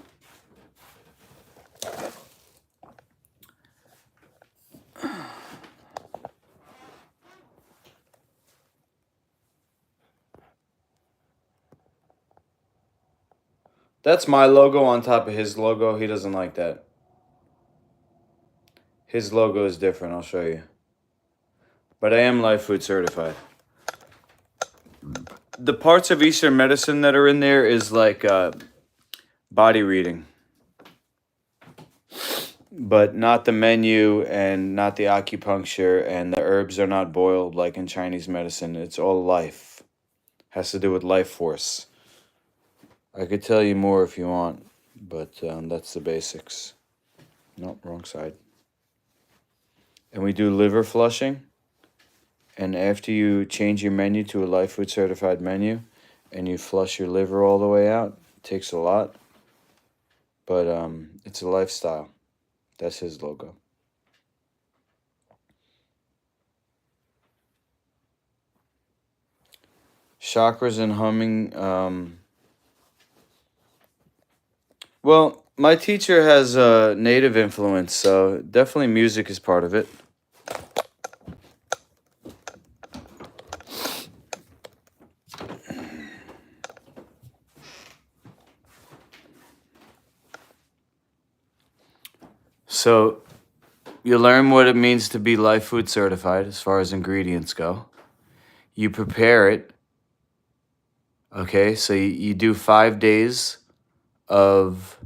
That's my logo on top of his logo. He doesn't like that. His logo is different. I'll show you. But I am Life Food Certified. The parts of Eastern medicine that are in there is like body reading. But not the menu and not the acupuncture, and the herbs are not boiled like in Chinese medicine. It's all life. Has to do with life force. I could tell you more if you want, but that's the basics. Nope, wrong side. And we do liver flushing. And after you change your menu to a Life Food Certified menu and you flush your liver all the way out, it takes a lot. But it's a lifestyle. That's his logo. Chakras and humming. Well, my teacher has a native influence, so definitely music is part of it. So you learn what it means to be life food certified as far as ingredients go. You prepare it. Okay, so you do 5 days of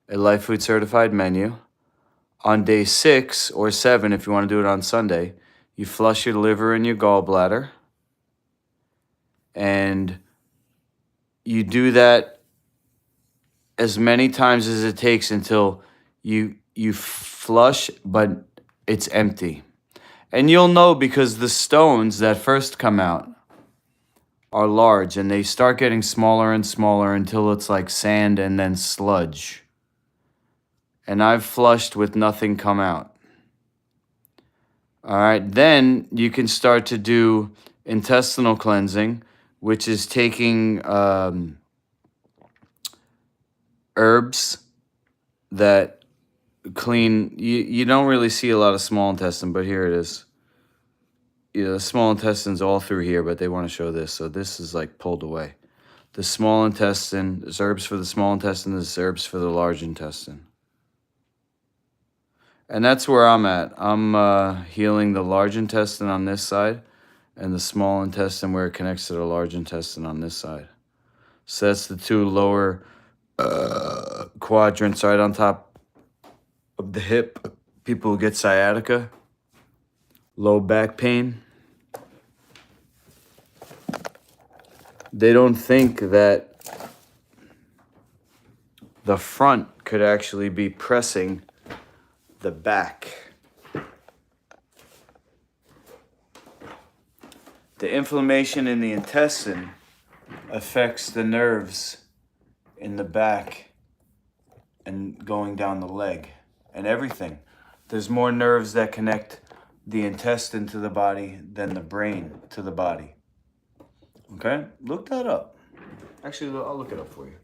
a life food certified menu. On day 6 or 7, if you want to do it on Sunday, you flush your liver and your gallbladder. And you do that as many times as it takes until you flush, but it's empty. And you'll know because the stones that first come out are large and they start getting smaller and smaller until it's like sand and then sludge. And I've flushed with nothing come out. All right, then you can start to do intestinal cleansing, which is taking herbs that clean. You don't really see a lot of small intestine, but here it is. The small intestine's all through here, but they want to show this, so this is like pulled away. The small intestine, there's herbs for the small intestine, there's herbs for the large intestine. And that's where I'm at. I'm healing the large intestine on this side and the small intestine where it connects to the large intestine on this side. So that's the two lower quadrants right on top of the hip. People who get sciatica, low back pain. They don't think that the front could actually be pressing the back. The inflammation in the intestine affects the nerves in the back and going down the leg and everything. There's more nerves that connect the intestine to the body than the brain to the body. Okay? Look that up. Actually, I'll look it up for you.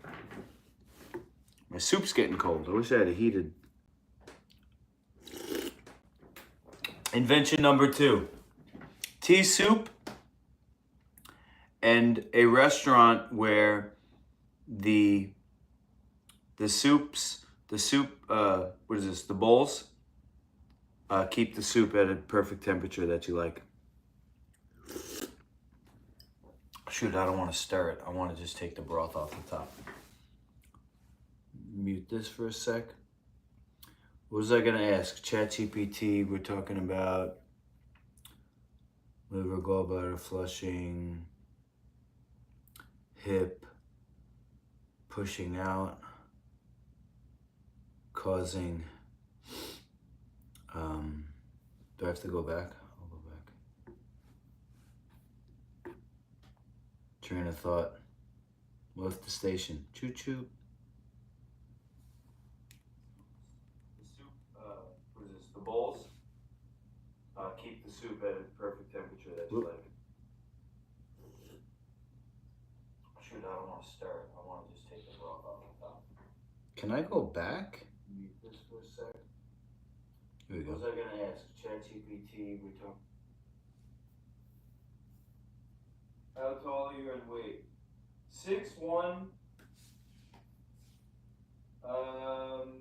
My soup's getting cold. I wish I had a heated. Invention number 2. Tea soup and a restaurant where the bowls keep the soup at a perfect temperature that you like. Shoot, I don't want to stir it. I want to just take the broth off the top. Mute this for a sec. What was I going to ask? ChatGPT, we're talking about liver, gallbladder, flushing, hip, pushing out, causing, do I have to go back? I'll go back. Train of thought. Left the station. Choo choo. The soup, what is this? The bowls keep the soup at a perfect temperature that you like. Shoot, I don't want to stir it. I want to just take the broth off the top. Can I go back? Mute this for a sec. Here we go. What was I going to ask? ChatGPT, we talk. How tall are you and weight? 6'1".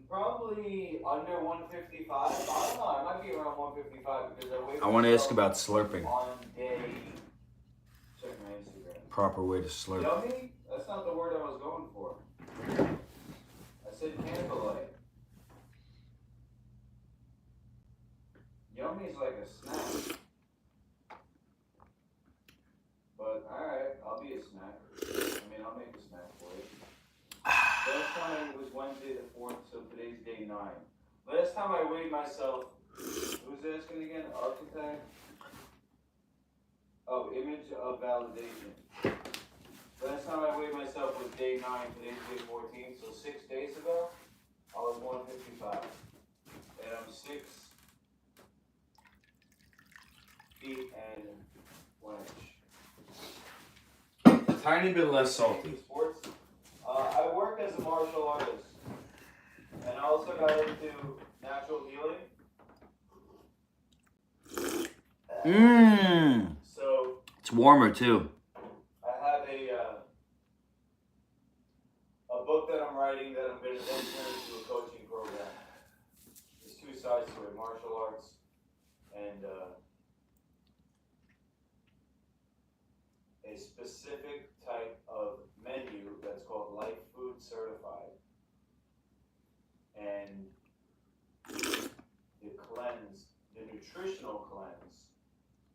Probably under 155. I don't know. I might be around 155 because I want to ask about slurping. On day. Check my Instagram. Proper way to slurp. Yummy? That's not the word I was going for. I said candlelight. Yummy is like a snack. But alright, I'll be a snack. I mean, I'll make a snack for you. Last time was Wednesday the 4th, so today's day 9. Last time I weighed myself, who was asking again? Architect? Oh, image of validation. Last time I weighed myself was day 9, today's day 14, so 6 days ago, I was 155. And I'm 6 feet and 1 inch. A tiny bit less salty. Sports. I work as a martial artist, and I also got into natural healing. So it's warmer too. I have a book that I'm writing that I'm going to then turn into a coaching program. specific type of menu that's called Life Food Certified. And the cleanse, the nutritional cleanse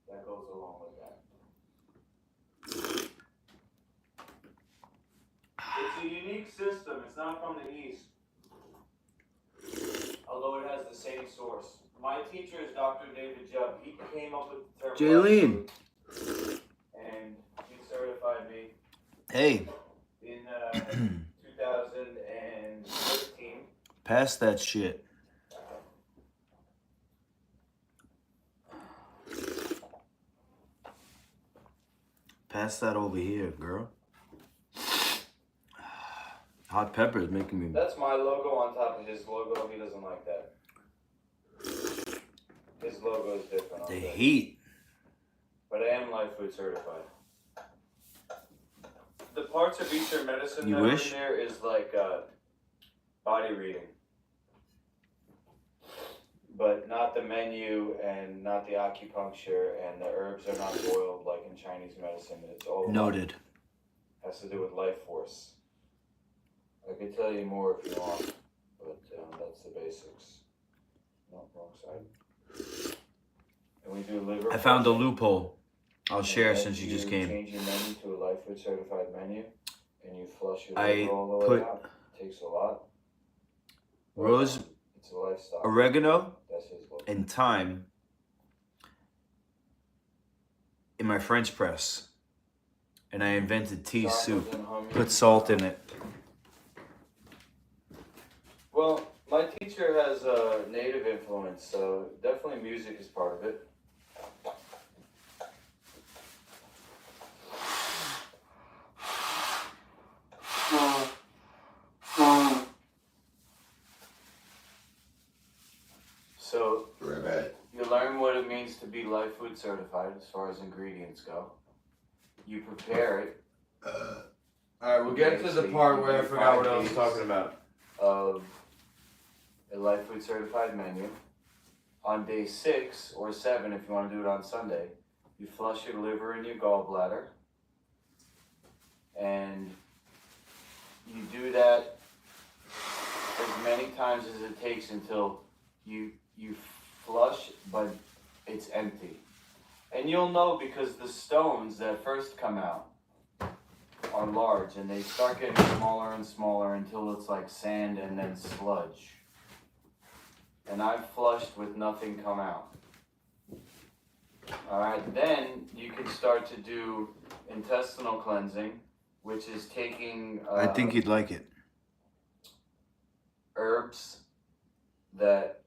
that goes along with that. It's a unique system. It's not from the East, although it has the same source. My teacher is Dr. David Jubb. He came up with the term Jaylene. and he certified me. Hey. In 2013. Pass that shit. Pass that over here, girl. Hot pepper is making me... That's my logo on top of his logo. He doesn't like that. His logo is different. The heat. But I am Life Food Certified. The parts of Eastern medicine You that wish? are in there is like body reading. But not the menu and not the acupuncture, and the herbs are not boiled like in Chinese medicine. It's all Noted. Has to do with life force. I could tell you more if you want, but that's the basics. No, wrong side. And we do liver. I found a loophole. I'll share And since you just change came. your menu to a Life Food Certified menu, and you flush your I liver all the way put out. It takes a lot. But, rose, it's a lifestyle. oregano, That's his look. and thyme in my French press. And I invented tea soup. Put salt in it. Well, my teacher has a native influence, so definitely music is part of it. So, you learn what it means to be Life Food Certified as far as ingredients go. You prepare it. Alright, we'll get to the part where I forgot what I was talking about. Of a Life Food Certified menu. On day 6 or 7, if you want to do it on Sunday, you flush your liver and your gallbladder. And you do that as many times as it takes until you flush, but it's empty. And you'll know because the stones that first come out are large, and they start getting smaller and smaller until it's like sand and then sludge. And I've flushed with nothing come out. Alright, then you can start to do intestinal cleansing, which is taking I think you'd like it. herbs that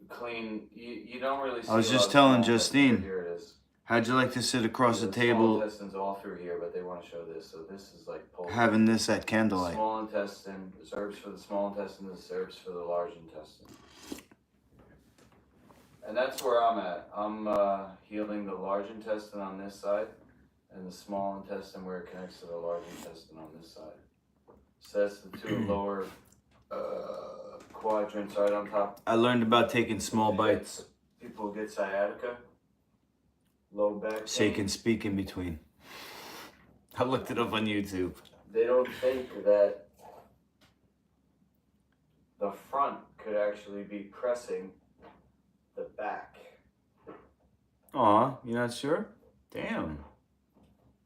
clean. You don't really see I was a just lot of telling small Justine. intestines. Here it is. How'd you like to sit across the Small table intestines all through here, but they want to show this. So this is like pulled. having this at candlelight? Small intestine, there's herbs for the small intestine, there's herbs for the large intestine. And that's where I'm at. I'm healing the large intestine on this side and the small intestine where it connects to the large intestine on this side. So that's the two lower quadrants right on top. I learned about taking small bites. People who get sciatica, low back pain. Shake and speak in between. I looked it up on YouTube. They don't think that the front could actually be pressing the back. Aw, you're not sure? Damn.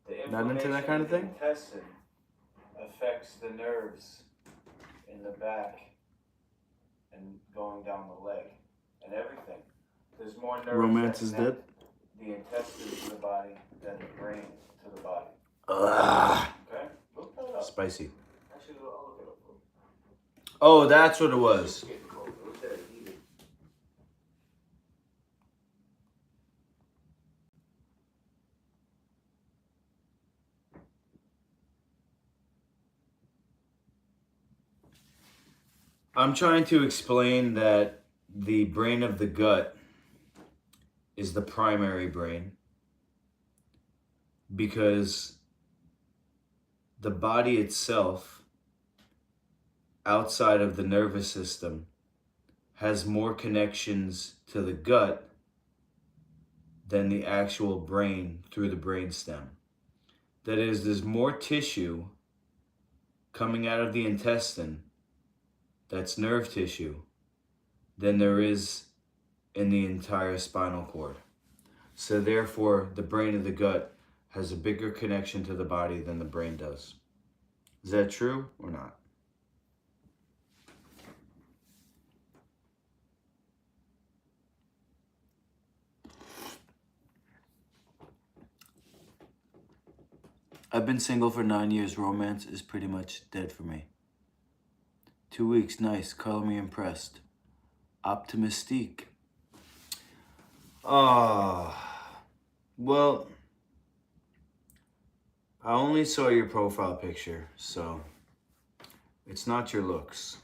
The Not into that kind of thing? inflammation in the intestine affects the nerves in the back and going down the leg and everything. There's more nerves Romance that is connect dead? the intestine to the body than the brain to the body. Ugh. Okay? Look that up. Spicy. Actually, I'll look it up. Oh, that's what it was. It's getting cold. Look at it, heat it. I'm trying to explain that the brain of the gut is the primary brain because the body itself, outside of the nervous system, has more connections to the gut than the actual brain through the brainstem. That is, there's more tissue coming out of the intestine, that's nerve tissue, than there is in the entire spinal cord. So therefore, the brain of the gut has a bigger connection to the body than the brain does. Is that true or not? I've been single for 9 years. Romance is pretty much dead for me. 2 weeks, nice. Color me impressed. Optimistique. Well, I only saw your profile picture, so it's not your looks.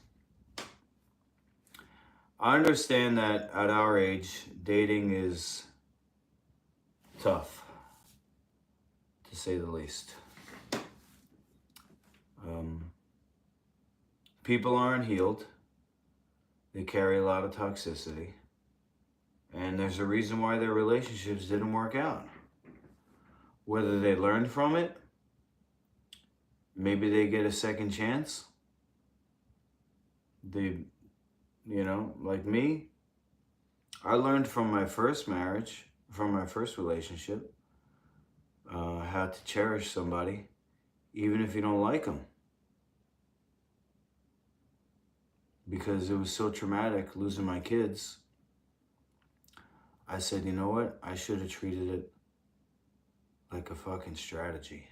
I understand that at our age, dating is tough, to say the least. People aren't healed. They carry a lot of toxicity. And there's a reason why their relationships didn't work out. Whether they learned from it, maybe they get a second chance. Like me, I learned from my first marriage, from my first relationship, how to cherish somebody, even if you don't like them. Because it was so traumatic losing my kids. I said, you know what? I should have treated it like a fucking strategy.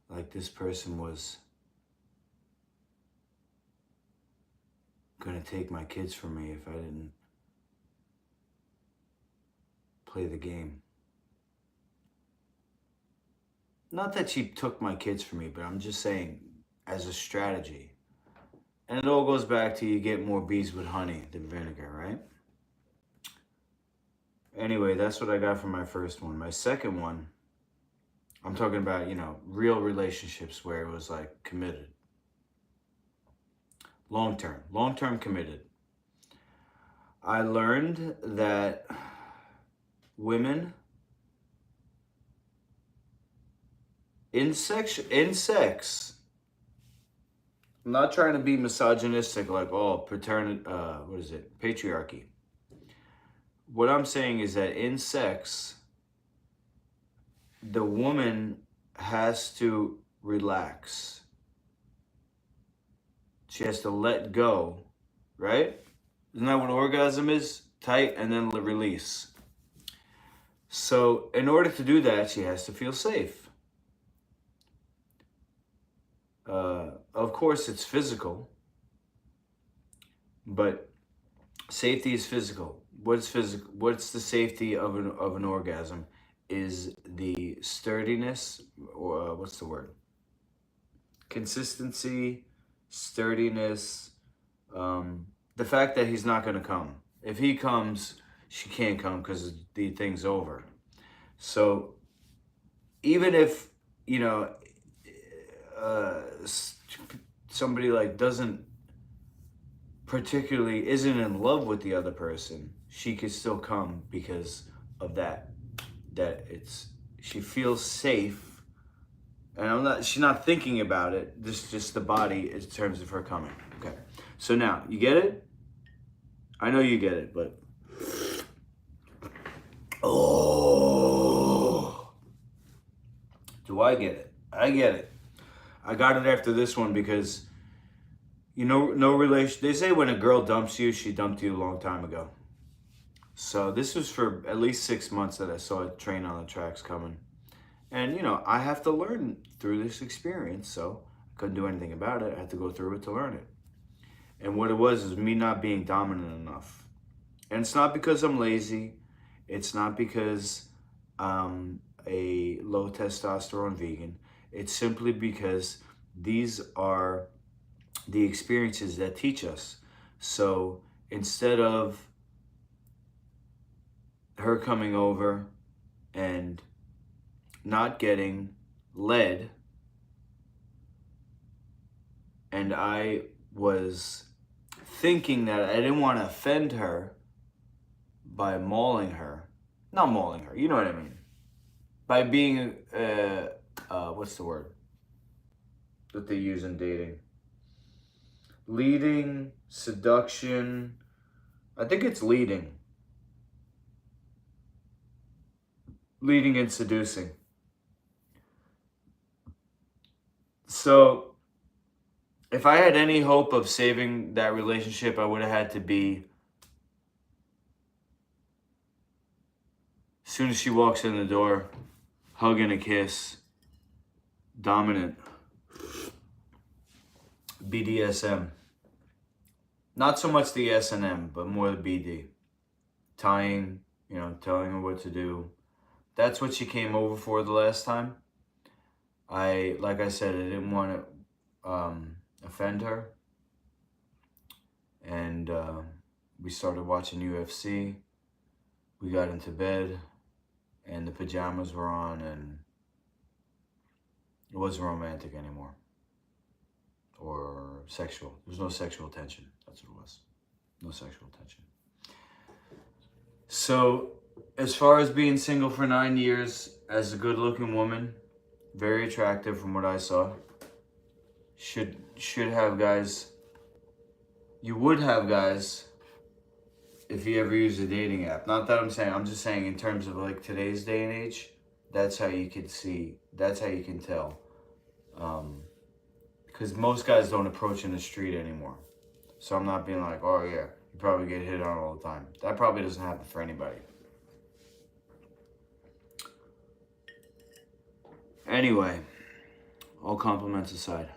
Like this person was gonna take my kids from me if I didn't play the game. Not that she took my kids from me, but I'm just saying as a strategy. And it all goes back to you get more bees with honey than vinegar, right? Anyway, that's what I got from my first one. My second one, I'm talking about, real relationships where it was like committed. Long-term committed. I learned that women in sex, I'm not trying to be misogynistic like, patriarchy. What I'm saying is that in sex, the woman has to relax. She has to let go, right? Isn't that what orgasm is? Tight and then release. So in order to do that, she has to feel safe. Of course, it's physical, but safety is physical. What's physical? What's the safety of an orgasm? Is the sturdiness, or what's the word? Consistency, sturdiness. The fact that he's not going to come. If he comes, she can't come because the thing's over. So even if somebody isn't in love with the other person, she could still come because of that she feels safe, and she's not thinking about it. This is just the body in terms of her coming. Okay, so now you get it. I know you get it, but do I get it? I get it. I got it after this one because, no relation. They say when a girl dumps you, she dumped you a long time ago. So this was for at least 6 months that I saw a train on the tracks coming. And, I have to learn through this experience. So I couldn't do anything about it. I had to go through it to learn it. And what it was is me not being dominant enough. And it's not because I'm lazy. It's not because I'm a low testosterone vegan. It's simply because these are the experiences that teach us. So instead of her coming over and not getting led, and I was thinking that I didn't want to offend her by mauling her. Not mauling her, you know what I mean. By being what's the word that they use in dating? Leading, seduction. I think it's leading. Leading and seducing. So, if I had any hope of saving that relationship, I would have had to be, as soon as she walks in the door, hug and a kiss, dominant, BDSM. Not so much the S&M, but more the BD. Tying, telling her what to do. That's what she came over for the last time. Like I said, I didn't want to offend her. And we started watching UFC. We got into bed, and the pajamas were on, and it wasn't romantic anymore. Or sexual. There was no sexual tension. That's what it was. No sexual tension. So, as far as being single for 9 years, as a good-looking woman, very attractive from what I saw, should have guys. You would have guys if you ever use a dating app. Not that I'm just saying in terms of like today's day and age, that's how you can see, that's how you can tell. Because most guys don't approach in the street anymore. So I'm not being like, oh yeah, you probably get hit on all the time. That probably doesn't happen for anybody. Anyway, all compliments aside.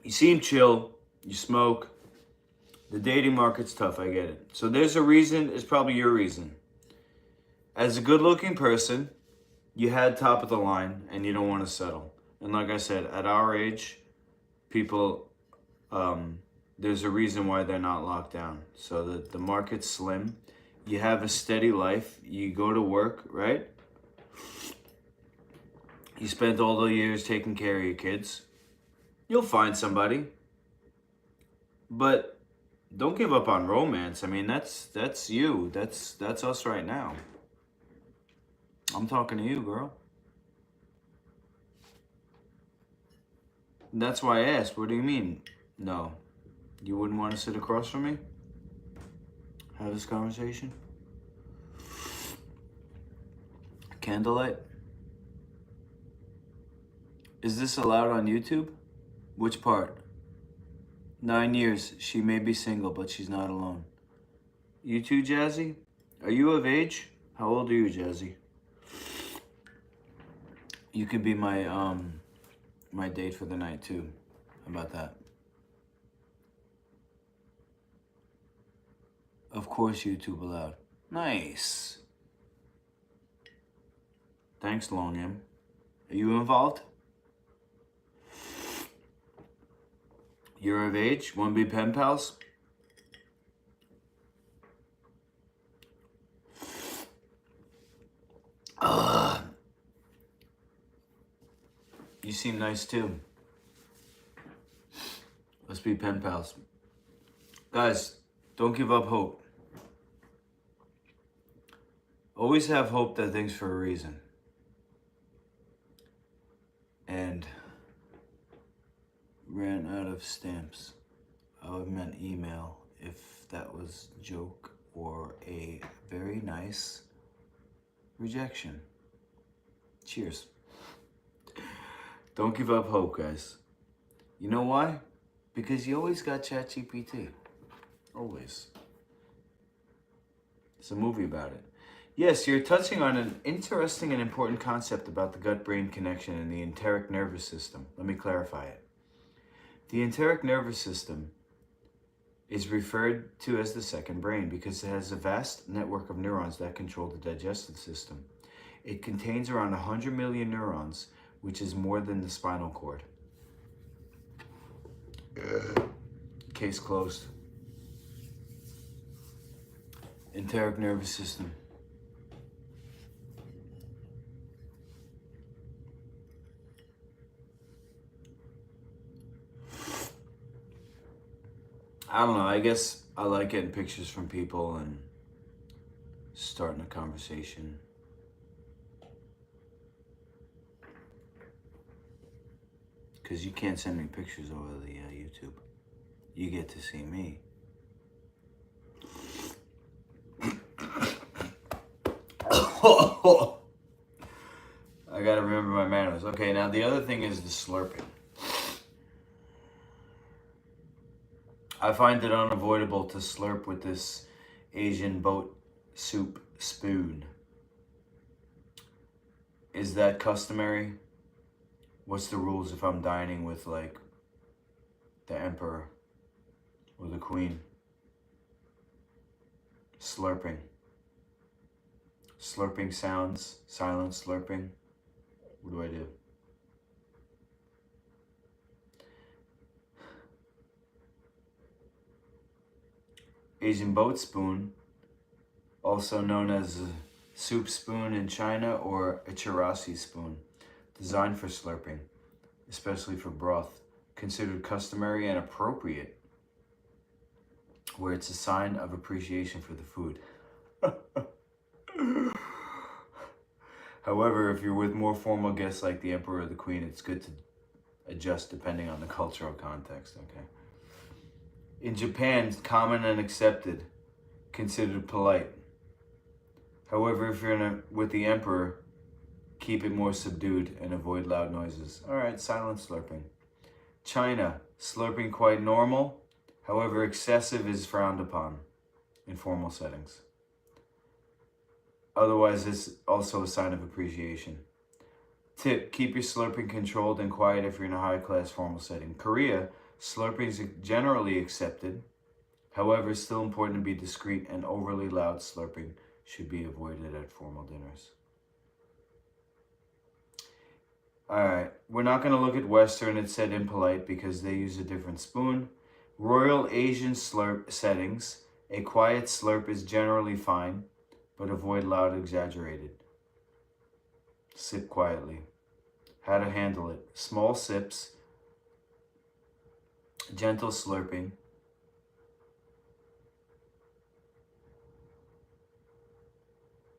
You seem chill, you smoke. The dating market's tough, I get it. So there's a reason, it's probably your reason. As a good-looking person, you had top of the line and you don't want to settle. And like I said, at our age, people, there's a reason why they're not locked down. So the market's slim. You have a steady life. You go to work, right? You spent all the years taking care of your kids. You'll find somebody. But don't give up on romance. I mean, that's you. That's us right now. I'm talking to you, girl. That's why I asked, what do you mean? No. You wouldn't want to sit across from me? Have this conversation? Candlelight? Is this allowed on YouTube? Which part? 9 years. She may be single, but she's not alone. You too, Jazzy? Are you of age? How old are you, Jazzy? You could be my my date for the night too. How about that? Of course, YouTube allowed. Nice. Thanks, Long M. Are you involved? You're of age? Want to be pen pals? You seem nice too. Let's be pen pals. Guys, don't give up hope. Always have hope that things for a reason. And ran out of stamps. I would have meant email if that was a joke or a very nice rejection. Cheers. Don't give up hope, guys. You know why? Because you always got ChatGPT. Always. It's a movie about it. Yes, you're touching on an interesting and important concept about the gut-brain connection and the enteric nervous system. Let me clarify it. The enteric nervous system is referred to as the second brain because it has a vast network of neurons that control the digestive system. It contains around 100 million neurons, which is more than the spinal cord. Case closed. Enteric nervous system. I don't know, I guess I like getting pictures from people and starting a conversation. because you can't send me pictures over the YouTube. You get to see me. I gotta remember my manners. Okay, now the other thing is the slurping. I find it unavoidable to slurp with this Asian boat soup spoon. Is that customary? What's the rules if I'm dining with like the emperor or the queen? Slurping. Slurping sounds, silent slurping. What do I do? Asian boat spoon, also known as a soup spoon in China or a chirasi spoon, designed for slurping, especially for broth, considered customary and appropriate, where it's a sign of appreciation for the food. However, if you're with more formal guests like the emperor or the queen, it's good to adjust depending on the cultural context, okay? In Japan, it's common and accepted, considered polite. However, if you're with the emperor, keep it more subdued and avoid loud noises. All right, silent slurping. China, slurping quite normal. However, excessive is frowned upon in formal settings. Otherwise, it's also a sign of appreciation. Tip, keep your slurping controlled and quiet if you're in a high-class formal setting. Korea, slurping is generally accepted. However, it's still important to be discreet, and overly loud slurping should be avoided at formal dinners. Alright, we're not going to look at Western, it said impolite, because they use a different spoon. Royal Asian slurp settings, a quiet slurp is generally fine, but avoid loud exaggerated. Sip quietly. How to handle it. Small sips, gentle slurping.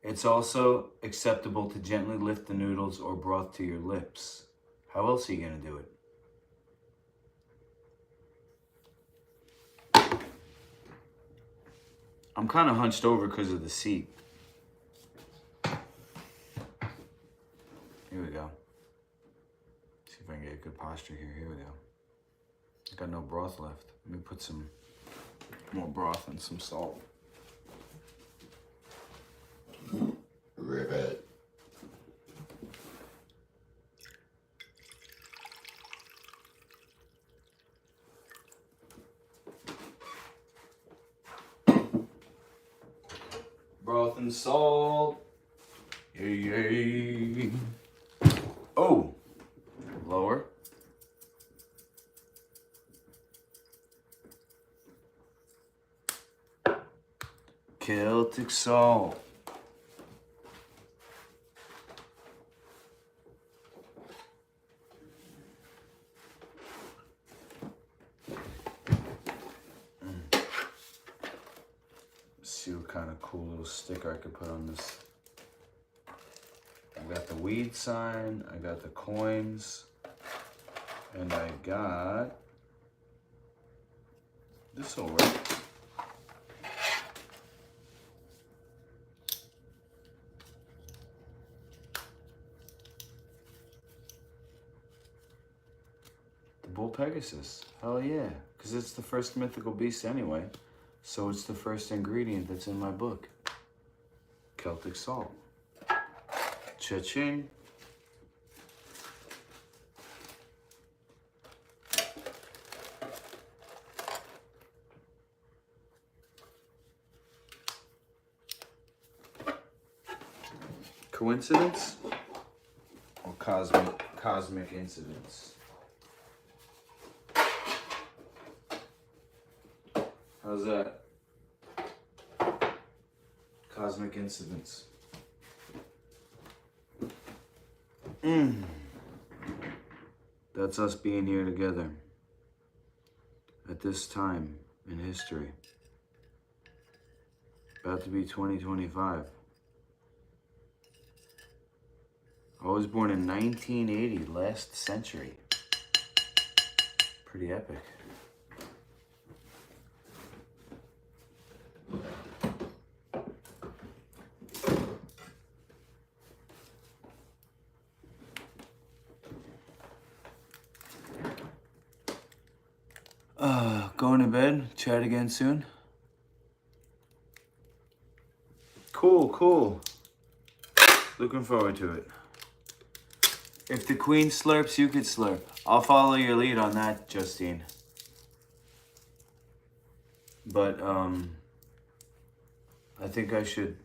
It's also acceptable to gently lift the noodles or broth to your lips. How else are you going to do it? I'm kind of hunched over because of the seat. Here we go. See if I can get a good posture here. Here we go. I got no broth left. Let me put some more broth and some salt. Rivet. Broth and salt. Yay, yay. Oh, lower. Celtic salt. See what kind of cool little sticker I could put on this. I got the weed sign, I got the coins, and I got this will work. The Bull Pegasus. Hell yeah. Because it's the first mythical beast anyway. So it's the first ingredient that's in my book. Celtic salt. Cha-ching. Coincidence? Or cosmic incidents? How's that? Cosmic incidents. That's us being here together at this time in history. About to be 2025. I was born in 1980, last century. Pretty epic. Going to bed. Chat again soon. Cool. Looking forward to it. If the queen slurps, you could slurp. I'll follow your lead on that, Justine. But, I think I should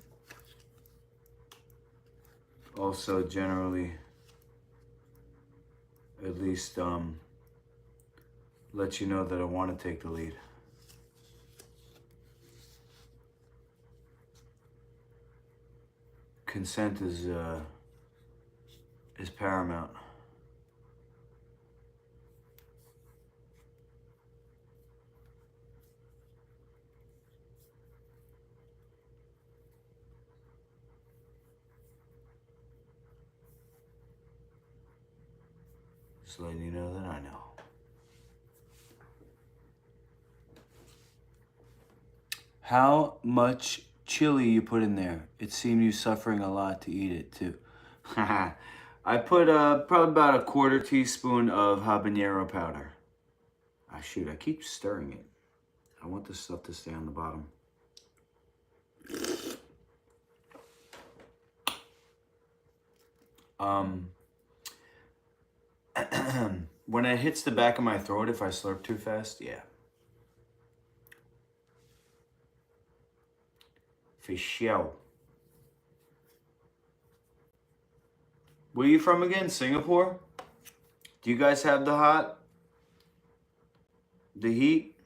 also generally at least, let you know that I want to take the lead. Consent is paramount. Just letting you know that I know. How much chili you put in there? It seemed you suffering a lot to eat it too. I put probably about 1/4 teaspoon of habanero powder. Ah, shoot, I keep stirring it. I want this stuff to stay on the bottom. When it hits the back of my throat, if I slurp too fast, yeah. For sure. Where are you from again? Singapore? Do you guys have the heat?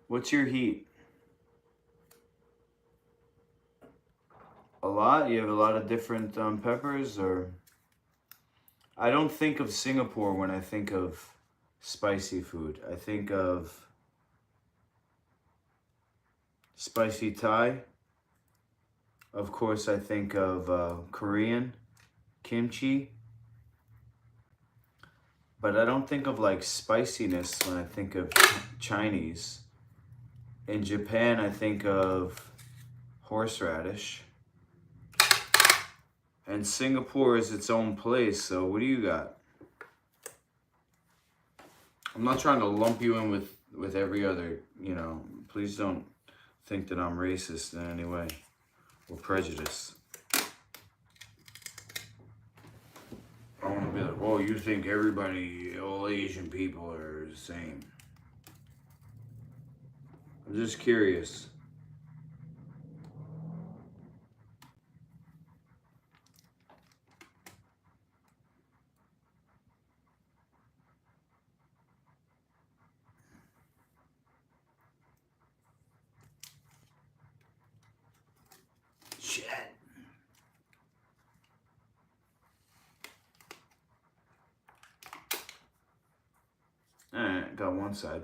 What's your heat? A lot? You have a lot of different peppers, or? I don't think of Singapore when I think of spicy food. I think of spicy Thai. Of course, I think of Korean kimchi. But I don't think of like spiciness when I think of Chinese. In Japan, I think of horseradish. And Singapore is its own place, so what do you got? I'm not trying to lump you in with every other, you know, please don't think that I'm racist in any way or prejudiced. I want to be like, oh, you think everybody, all Asian people are the same. I'm just curious. Shit. Alright, got one side.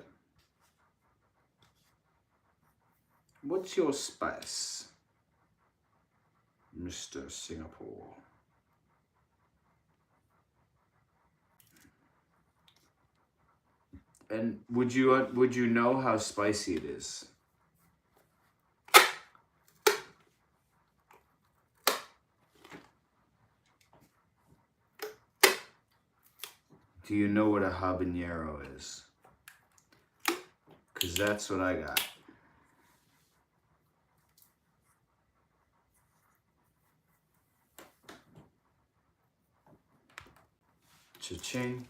What's your spice, Mr. Singapore? And would you know how spicy it is? Do you know what a habanero is? Because that's what I got. Cha-ching.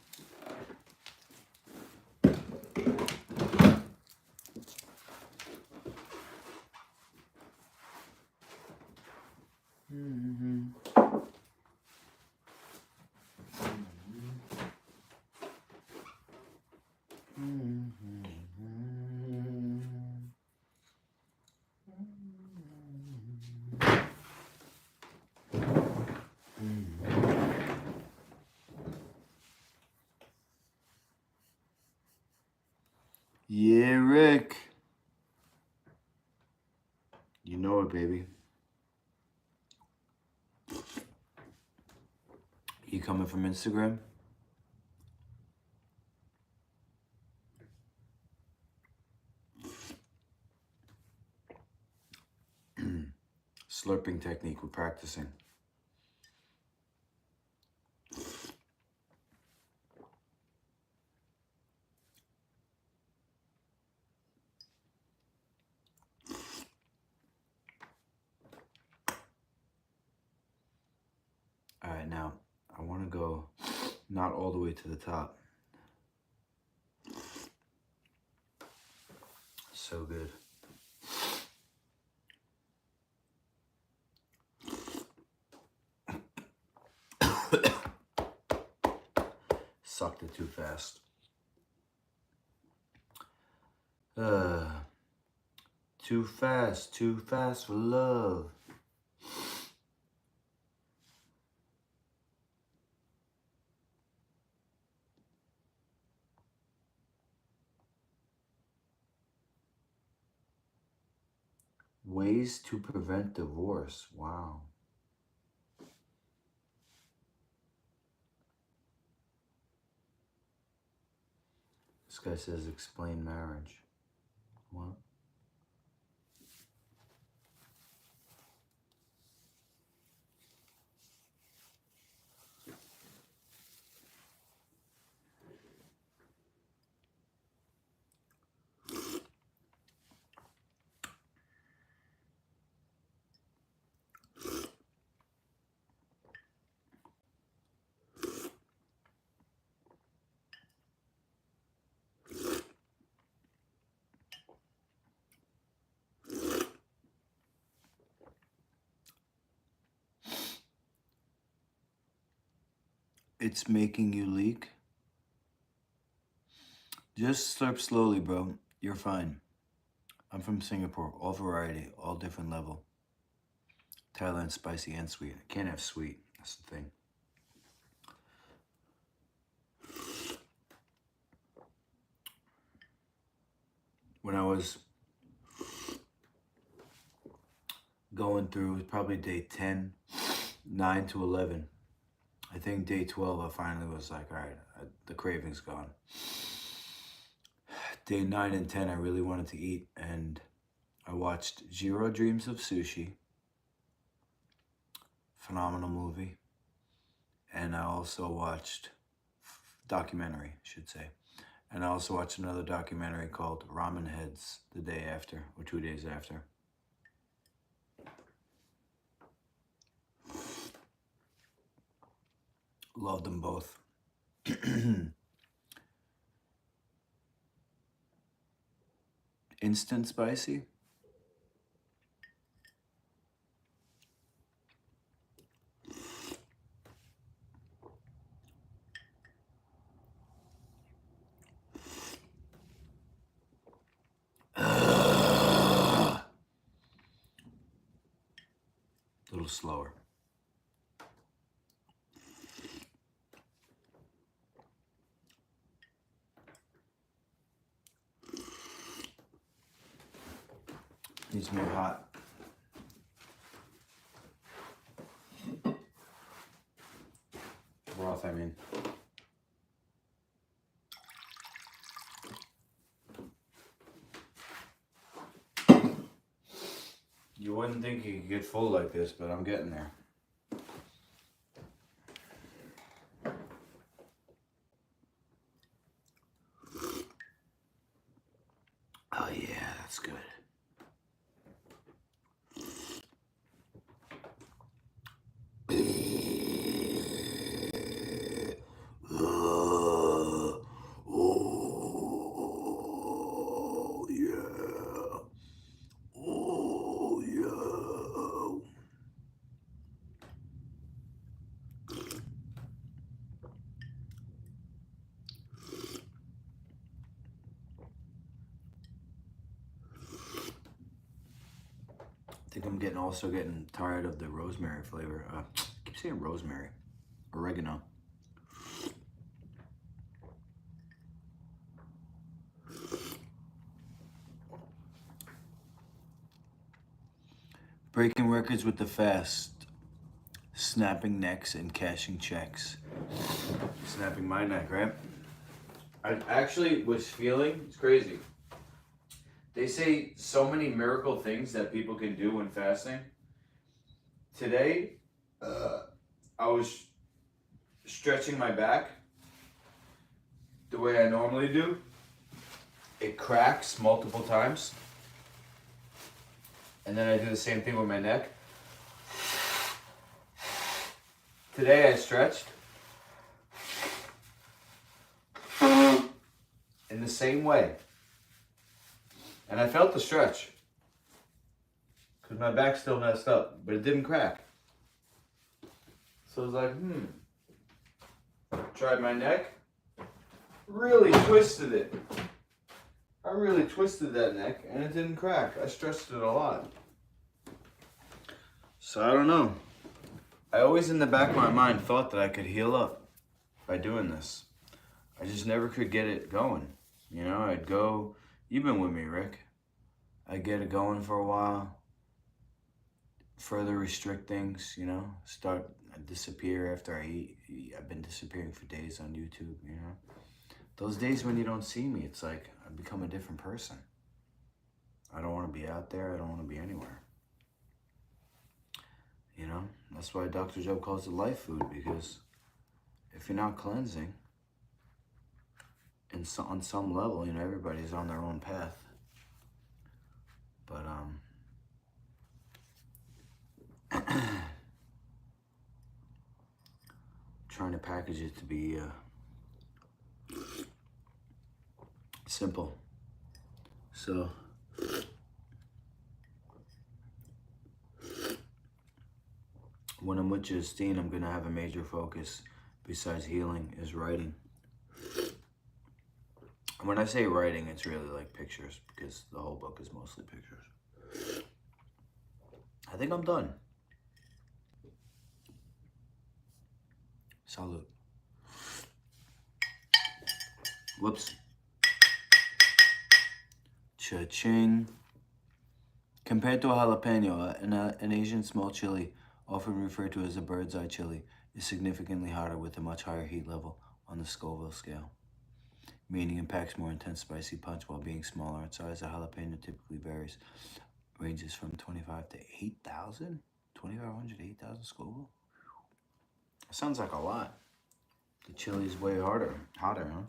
Yeah, Rick. You know it, baby. You coming from Instagram? slurping technique we're practicing. All right, now I want to go not all the way to the top. So good. Sucked it too fast. Too fast for love. Ways to prevent divorce. Wow. This guy says explain marriage. What? It's making you leak. Just slurp slowly, bro. You're fine. I'm from Singapore. All variety, all different level. Thailand, spicy and sweet. I can't have sweet. That's the thing. When I was going through, it was probably day 10, 9 to 11. I think day 12, I finally was like, all right, the craving's gone. Day 9 and 10, I really wanted to eat, and I watched Jiro Dreams of Sushi. Phenomenal movie. And I also watched documentary, I should say. And I also watched another documentary called Ramen Heads the day after, or 2 days after. Loved them both. Instant spicy? A little slower. Needs to be hot. Broth, I mean. You wouldn't think you could get full like this, but I'm getting there. Oh yeah, that's good. Oh yeah. Oh yeah. I think I'm also getting tired of the rosemary flavor. I keep saying rosemary. Oregano. Breaking records with the fast. Snapping necks and cashing checks. Snapping my neck, right? I actually was feeling, it's crazy. They say so many miracle things that people can do when fasting. today, I was stretching my back the way I normally do. It cracks multiple times. And then I do the same thing with my neck. Today I stretched in the same way. And I felt the stretch. Because my back's still messed up, but it didn't crack. So I was like, Tried my neck. Really twisted it. I really twisted that neck and it didn't crack. I stretched it a lot. So I don't know. I always in the back of my mind thought that I could heal up by doing this. I just never could get it going. You know, I'd go, you've been with me, Rick. I'd get it going for a while. Further restrict things, you know, I'd disappear after I eat. I've been disappearing for days on YouTube, you know. Those days when you don't see me, it's like I become a different person. I don't want to be out there. I don't want to be anywhere. You know, that's why Dr. Joe calls it life food, because if you're not cleansing, on some level, you know, everybody's on their own path. But, trying to package it to be simple. So when I'm with Justine, I'm gonna have a major focus besides healing is writing. When I say writing, it's really like pictures, because the whole book is mostly pictures. I think I'm done. Salud. Whoops. Cha-ching. Compared to a jalapeno, an Asian small chili, often referred to as a bird's eye chili, is significantly hotter with a much higher heat level on the Scoville scale, meaning it packs more intense spicy punch while being smaller in size. A jalapeno typically ranges from 25 to 8,000? 2,500 to 8,000 Scoville? That sounds like a lot. The chili's way hotter, huh?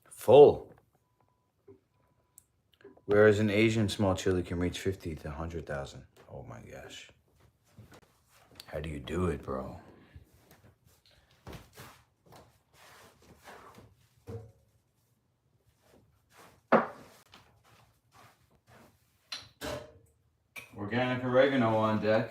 Full. Whereas an Asian small chili can reach 50 to 100,000. Oh my gosh. How do you do it, bro? Organic oregano on deck.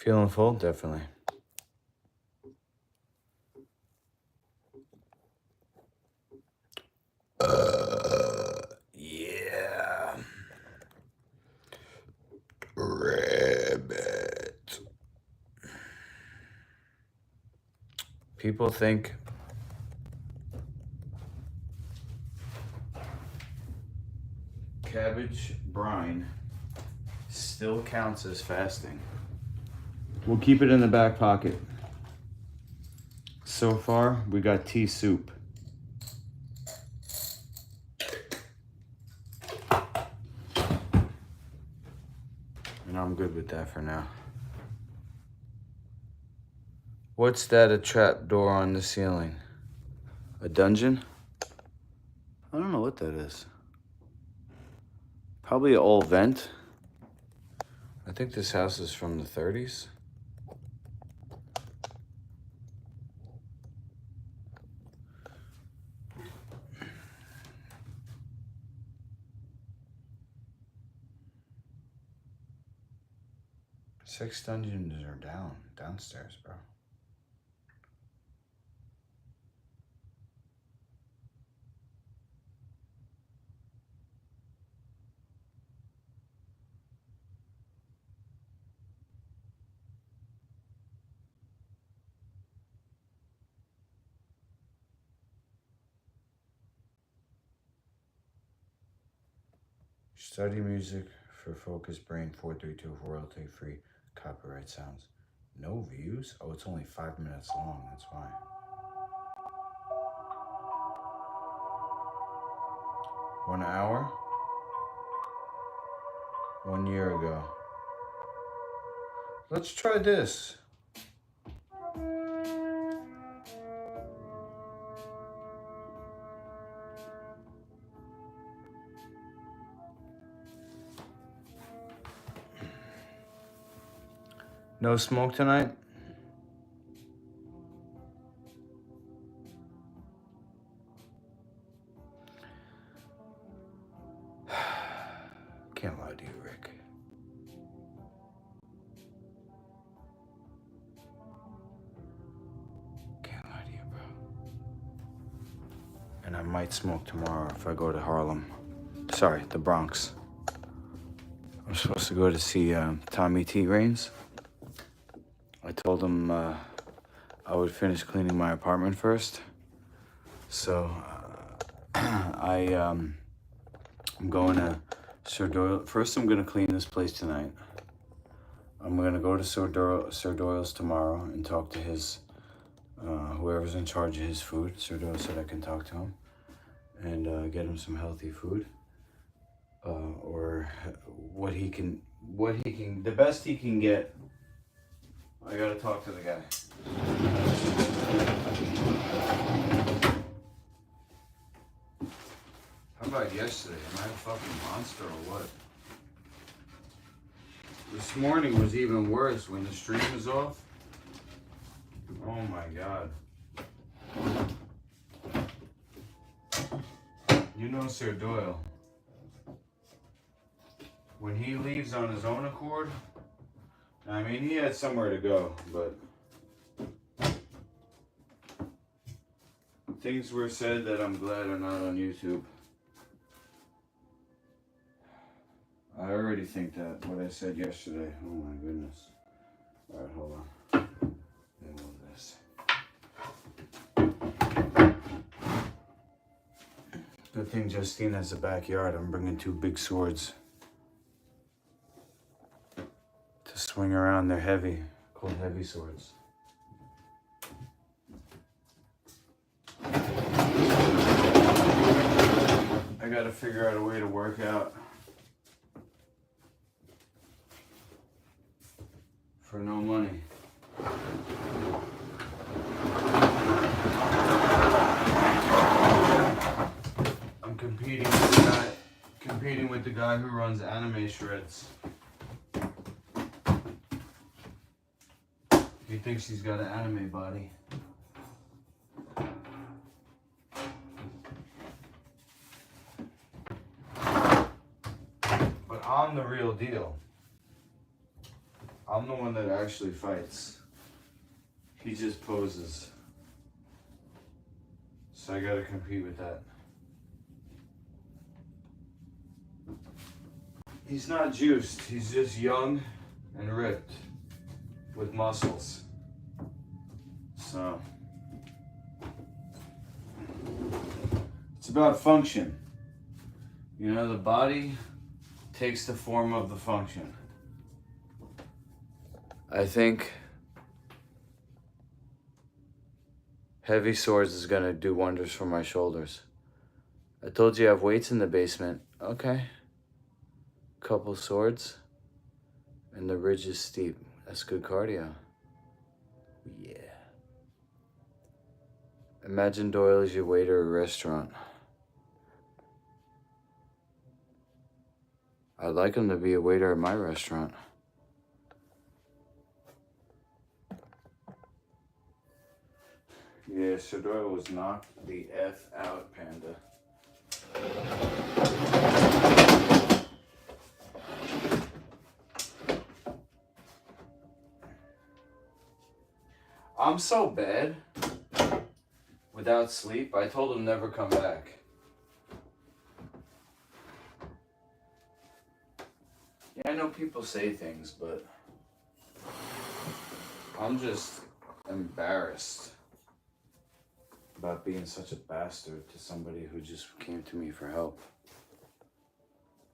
Feeling full? Definitely. Yeah. Rabbit. People think cabbage brine still counts as fasting. We'll keep it in the back pocket. So far, we got tea soup. And I'm good with that for now. What's that, a trap door on the ceiling? A dungeon? I don't know what that is. Probably an old vent. I think this house is from the 30s. Six dungeons are downstairs, bro. Study music for Focus Brain 432 royalty free copyright sounds. No views? Oh, it's only 5 minutes long, that's why. One hour? 1 year ago. Let's try this. No smoke tonight? Can't lie to you, Rick. Can't lie to you, bro. And I might smoke tomorrow if I go to Harlem. Sorry, the Bronx. I'm supposed to go to see Tommy T. Raines. I told him I would finish cleaning my apartment first. So I'm going to Sir Doyle. First, I'm going to clean this place tonight. I'm going to go to Sir Doyle's tomorrow and talk to his, whoever's in charge of his food. Sir Doyle said I can talk to him and get him some healthy food. Or what he can, the best he can get. I gotta talk to the guy. How about yesterday? Am I a fucking monster or what? This morning was even worse when the stream was off. Oh my God. You know Sir Doyle. When he leaves on his own accord, I mean, he had somewhere to go, but things were said that I'm glad are not on YouTube. I already think that, what I said yesterday. Oh my goodness. All right, hold on. Let me move this. Good thing Justine has a backyard. I'm bringing 2 big swords. Swing around, they're heavy, called heavy swords. I gotta figure out a way to work out for no money. I'm competing with the guy who runs Anime Shreds. He thinks he's got an anime body. But I'm the real deal. I'm the one that actually fights. He just poses. So I gotta compete with that. He's not juiced, he's just young and ripped with muscles. So it's about function. You know, the body takes the form of the function. I think heavy swords is gonna do wonders for my shoulders. I told you I have weights in the basement. Okay. Couple swords. And the ridge is steep. That's good cardio. Yeah. Imagine Doyle as your waiter at a restaurant. I'd like him to be a waiter at my restaurant. Yeah, Sir Doyle was knocked the F out, Panda. I'm so bad without sleep, I told him never come back. Yeah, I know people say things, but I'm just embarrassed about being such a bastard to somebody who just came to me for help.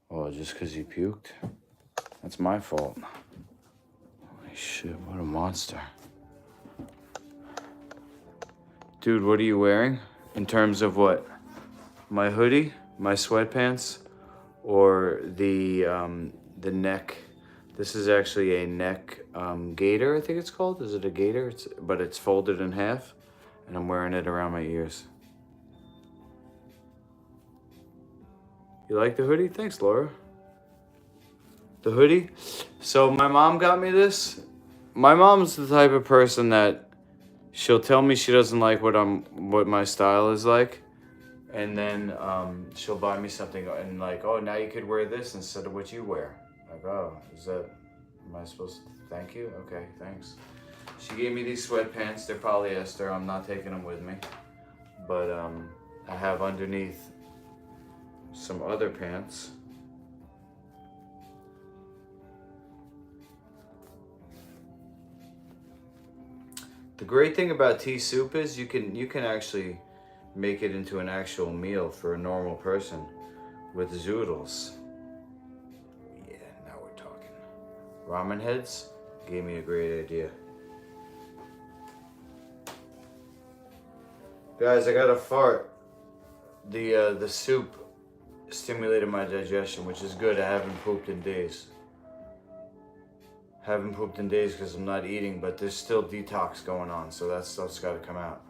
Oh, just because he puked? That's my fault. Holy shit, what a monster. Dude, what are you wearing? In terms of what? My hoodie, my sweatpants, or the neck? This is actually a neck gaiter, I think it's called. Is it a gaiter? But it's folded in half, and I'm wearing it around my ears. You like the hoodie? Thanks, Laura. The hoodie? So my mom got me this. My mom's the type of person that she'll tell me she doesn't like what my style is like, and then she'll buy me something and like, oh, now you could wear this instead of what you wear. Like, oh, am I supposed to thank you? Okay, thanks. She gave me these sweatpants. They're polyester. I'm not taking them with me, but I have underneath some other pants. The great thing about tea soup is you can actually make it into an actual meal for a normal person with zoodles. Yeah, now we're talking. Ramen heads gave me a great idea. Guys, I got a fart. The soup stimulated my digestion, which is good. I haven't pooped in days. Haven't pooped in days because I'm not eating, but there's still detox going on, so that stuff's got to come out.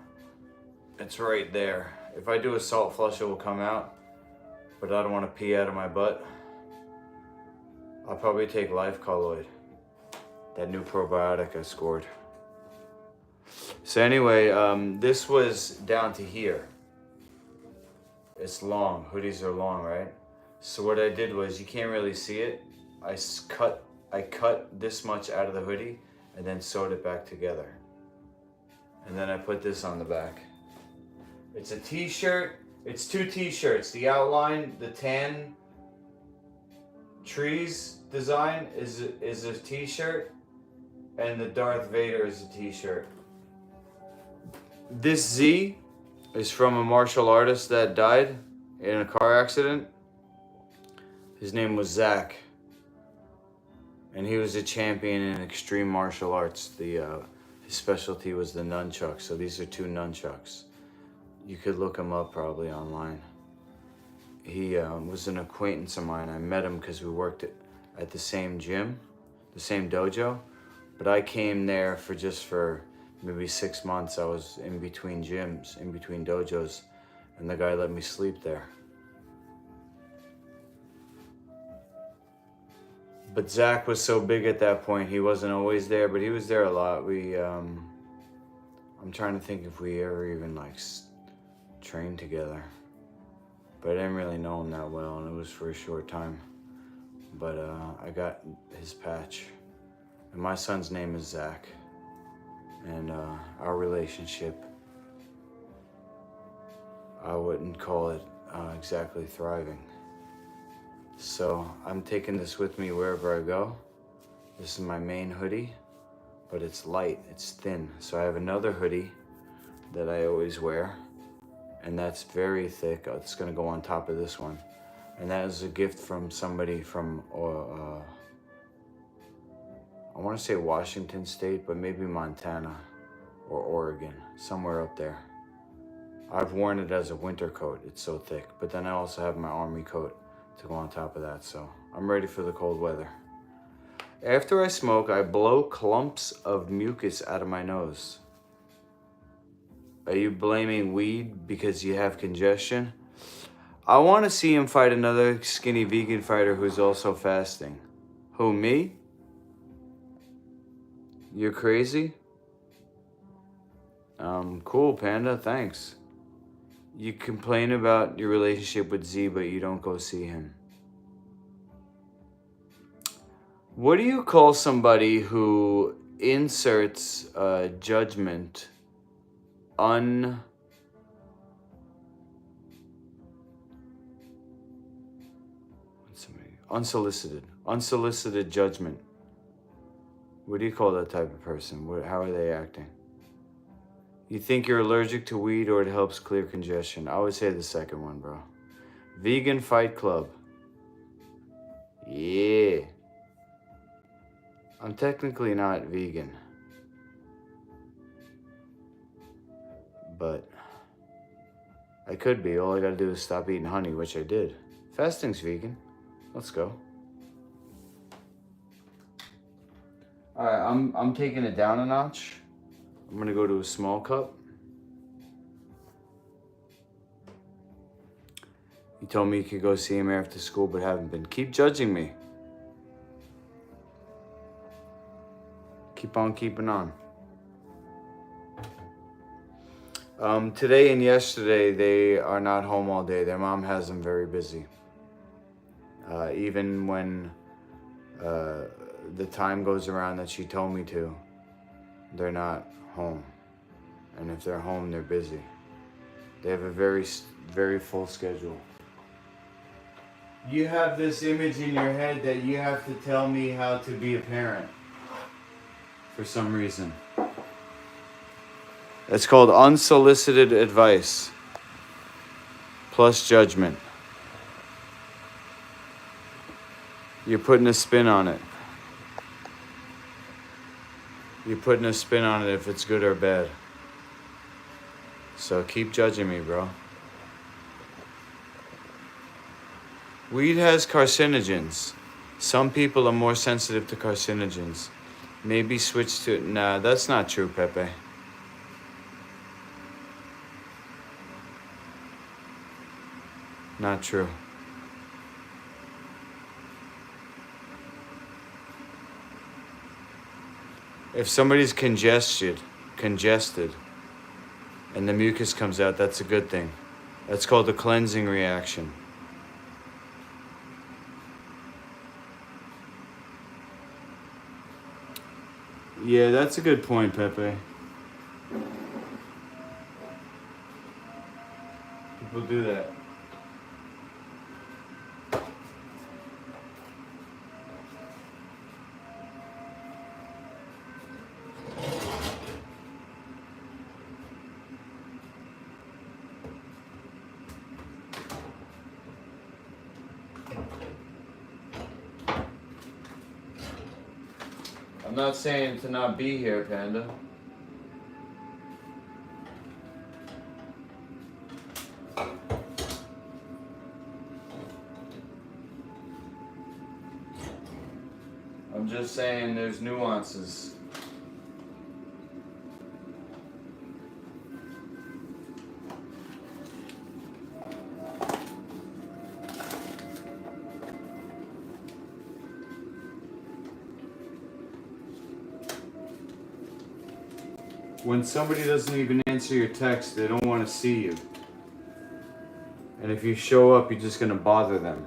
It's right there. If I do a salt flush, it will come out, but I don't want to pee out of my butt. I'll probably take Life Colloid, that new probiotic I scored. So anyway, this was down to here. It's long. Hoodies are long, right? So what I did was, you can't really see it. I cut this much out of the hoodie and then sewed it back together. And then I put this on the back. It's a t-shirt. It's two t-shirts. The outline, the tan trees design is a t-shirt, and the Darth Vader is a t-shirt. This Z is from a martial artist that died in a car accident. His name was Zach. And he was a champion in extreme martial arts. His specialty was the nunchucks. So these are two nunchucks. You could look him up probably online. He was an acquaintance of mine. I met him because we worked at the same gym, the same dojo. But I came there for maybe 6 months. I was in between gyms, in between dojos, and the guy let me sleep there. But Zach was so big at that point, he wasn't always there, but he was there a lot. I'm trying to think if we ever even trained together. But I didn't really know him that well, and it was for a short time. But I got his patch. And my son's name is Zach. And our relationship, I wouldn't call it exactly thriving. So I'm taking this with me wherever I go. This is my main hoodie, but it's light, it's thin. So I have another hoodie that I always wear, and that's very thick. It's gonna go on top of this one. And that is a gift from somebody from, I wanna say Washington State, but maybe Montana or Oregon, somewhere up there. I've worn it as a winter coat, it's so thick. But then I also have my army coat to go on top of that, so I'm ready for the cold weather. After I smoke, I blow clumps of mucus out of my nose. Are you blaming weed because you have congestion? I want to see him fight another skinny vegan fighter who's also fasting. Who, me? You're crazy? Cool, Panda, thanks. You complain about your relationship with Z, but you don't go see him. What do you call somebody who inserts judgment unsolicited judgment? What do you call that type of person? How are they acting? You think you're allergic to weed or it helps clear congestion? I would say the second one, bro. Vegan Fight Club. Yeah. I'm technically not vegan. But I could be. All I gotta do is stop eating honey, which I did. Fasting's vegan. Let's go. Alright, I'm taking it down a notch. I'm gonna go to a small cup. You told me you could go see him after school, but haven't been. Keep judging me. Keep on keeping on. Today and yesterday, they are not home all day. Their mom has them very busy. Even when the time goes around that she told me to, they're not home. And if they're home, they're busy. They have a very, very full schedule. You have this image in your head that you have to tell me how to be a parent. For some reason. It's called unsolicited advice plus judgment. You're putting a spin on it. You're putting a spin on it if it's good or bad. So keep judging me, bro. Weed has carcinogens. Some people are more sensitive to carcinogens. Maybe switch to... Nah, that's not true, Pepe. Not true. If somebody's congested, and the mucus comes out, that's a good thing. That's called a cleansing reaction. Yeah, that's a good point, Pepe. People do that. I'm not saying to not be here, Panda. I'm just saying there's nuances. When somebody doesn't even answer your text, they don't want to see you. And if you show up, you're just going to bother them.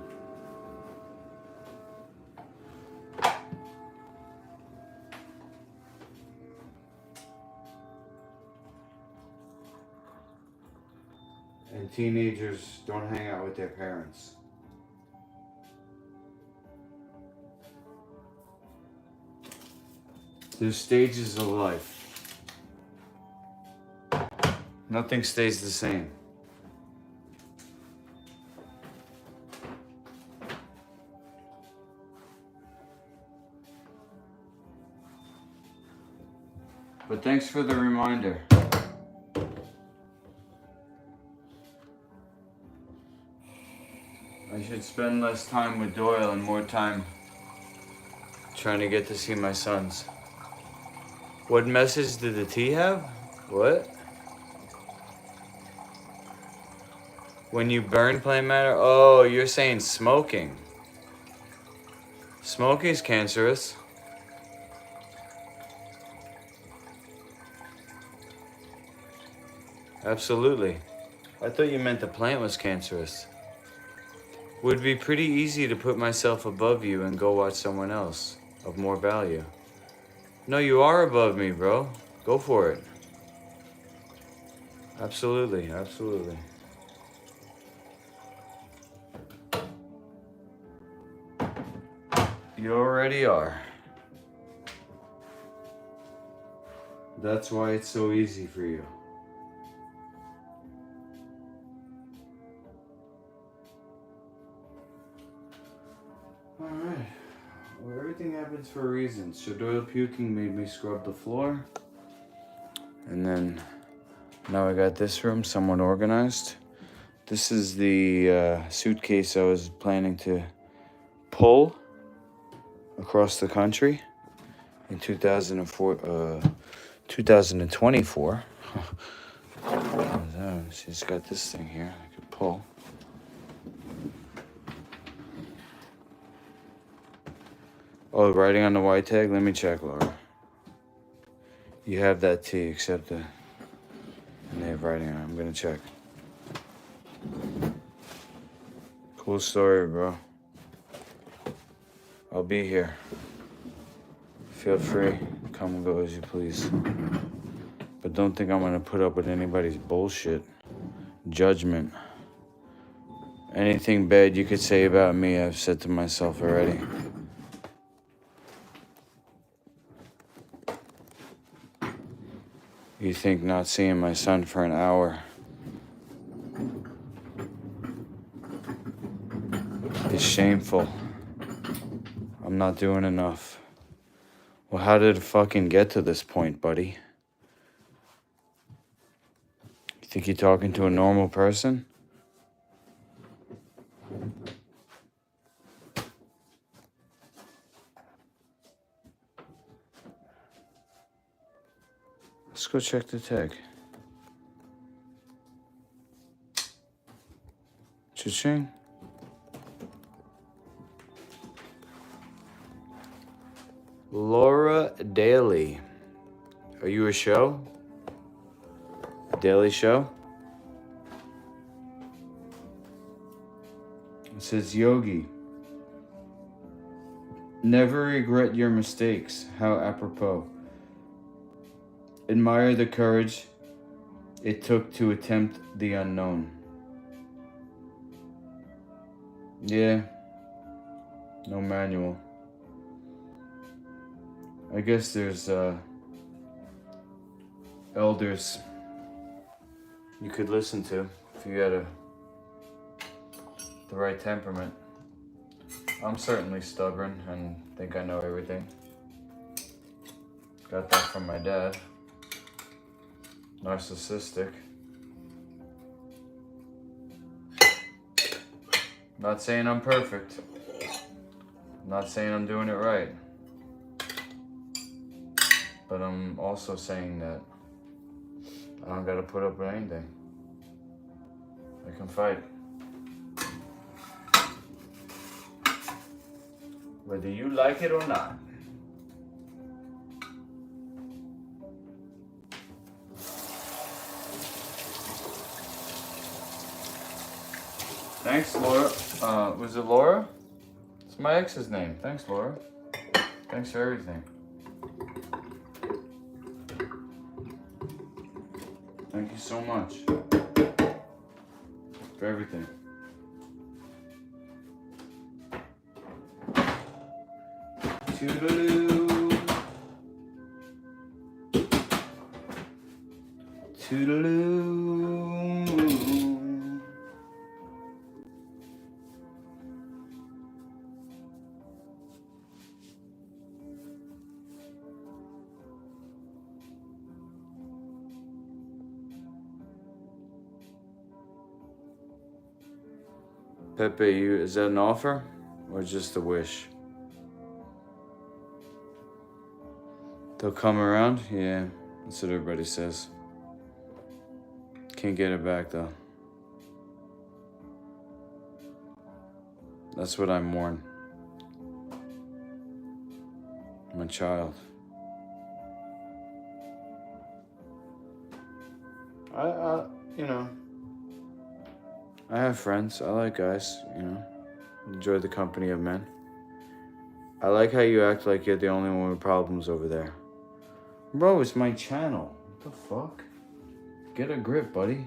teenagers don't hang out with their parents. There's stages of life. Nothing stays the same. But thanks for the reminder. I should spend less time with Doyle and more time trying to get to see my sons. What message did the tea have? What? When you burn plant matter? Oh, you're saying smoking. Smoking is cancerous. Absolutely. I thought you meant the plant was cancerous. Would be pretty easy to put myself above you and go watch someone else of more value. No, you are above me, bro. Go for it. Absolutely, absolutely. You already are. That's why it's so easy for you. Alright. Well, everything happens for a reason. So Doyle puking made me scrub the floor. And then now I got this room somewhat organized. This is the suitcase I was planning to pull across the country in 2024. She's got this thing here I could pull. Oh, writing on the white tag? Let me check, Laura. You have that T, except and they have writing on it. I'm gonna check. Cool story, bro. I'll be here. Feel free. Come and go as you please. But don't think I'm gonna put up with anybody's bullshit. Judgment. Anything bad you could say about me, I've said to myself already. You think not seeing my son for an hour is shameful. I'm not doing enough. Well, how did it fucking get to this point, buddy? You think you're talking to a normal person? Let's go check the tag. Cha-ching. Laura Daly. Are you a show? Daily show? It says Yogi. Never regret your mistakes. How apropos. Admire the courage it took to attempt the unknown. Yeah. No manual. I guess there's elders you could listen to if you had the right temperament. I'm certainly stubborn and think I know everything. Got that from my dad. Narcissistic. Not saying I'm perfect. Not saying I'm doing it right. But I'm also saying that I don't gotta put up with anything. I can fight. Whether you like it or not. Thanks, Laura. Was it Laura? It's my ex's name. Thanks, Laura. Thanks for everything. Thank you so much. For everything. Toodaloo. Toodaloo. Pepe, is that an offer or just a wish? They'll come around? Yeah, that's what everybody says. Can't get it back though. That's what I mourn. My child. I you know, I have friends. I like guys, you know. Enjoy the company of men. I like how you act like you're the only one with problems over there. Bro, it's my channel. What the fuck? Get a grip, buddy.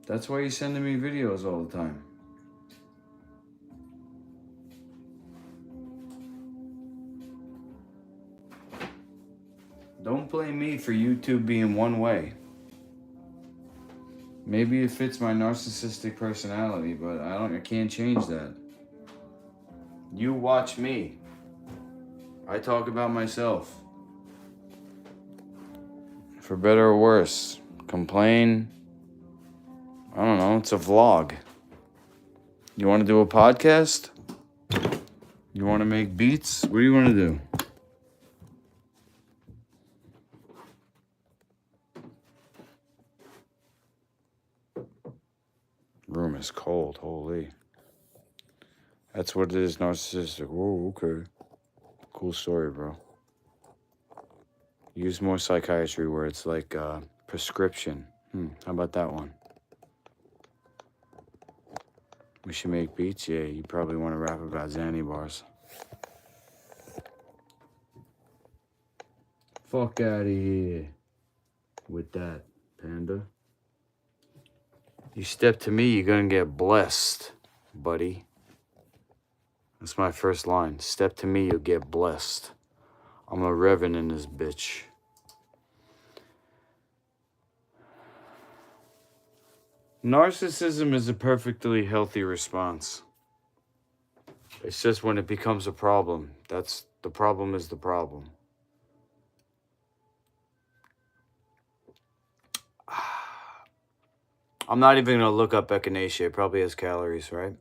That's why you're sending me videos all the time. Don't blame me for YouTube being one way. Maybe it fits my narcissistic personality, but I can't change that. You watch me. I talk about myself. For better or worse. Complain. I don't know, it's a vlog. You want to do a podcast? You want to make beats? What do you want to do? Room is cold, holy. That's what it is, narcissistic. Whoa, okay. Cool story, bro. Use more psychiatry words like prescription. How about that one? We should make beats? Yeah, you probably want to rap about Zanny bars. Fuck out of here with that, Panda. You step to me, you're gonna get blessed, buddy. That's my first line. Step to me, you'll get blessed. I'm a reverend in this bitch. Narcissism is a perfectly healthy response. It's just when it becomes a problem. That's the problem is the problem. I'm not even gonna look up echinacea. It probably has calories, right?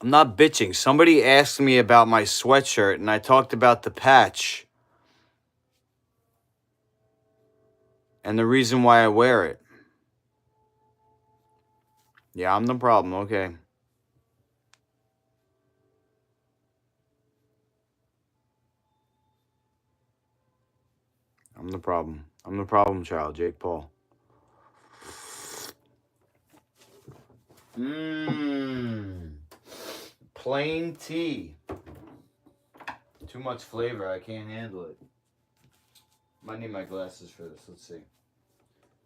I'm not bitching. Somebody asked me about my sweatshirt and I talked about the patch. And the reason why I wear it. Yeah, I'm the problem, okay. I'm the problem. I'm the problem child, Jake Paul. Plain tea. Too much flavor, I can't handle it. Might need my glasses for this, let's see.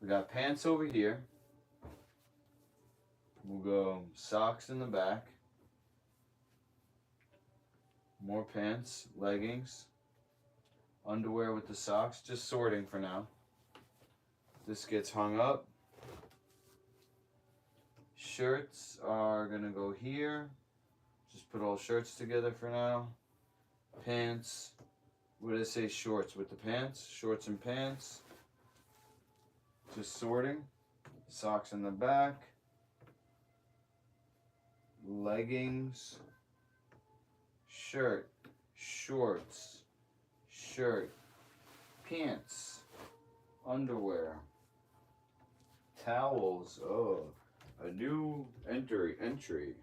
We got pants over here. We'll go socks in the back. More pants, leggings, underwear with the socks, just sorting for now. This gets hung up. Shirts are gonna go here. Just put all shirts together for now. Pants, what did I say, shorts with the pants? Shorts and pants. Just sorting. Socks in the back. Leggings. Shirt. Shorts. Shirt. Pants. Underwear. Towels. Oh, a new entry.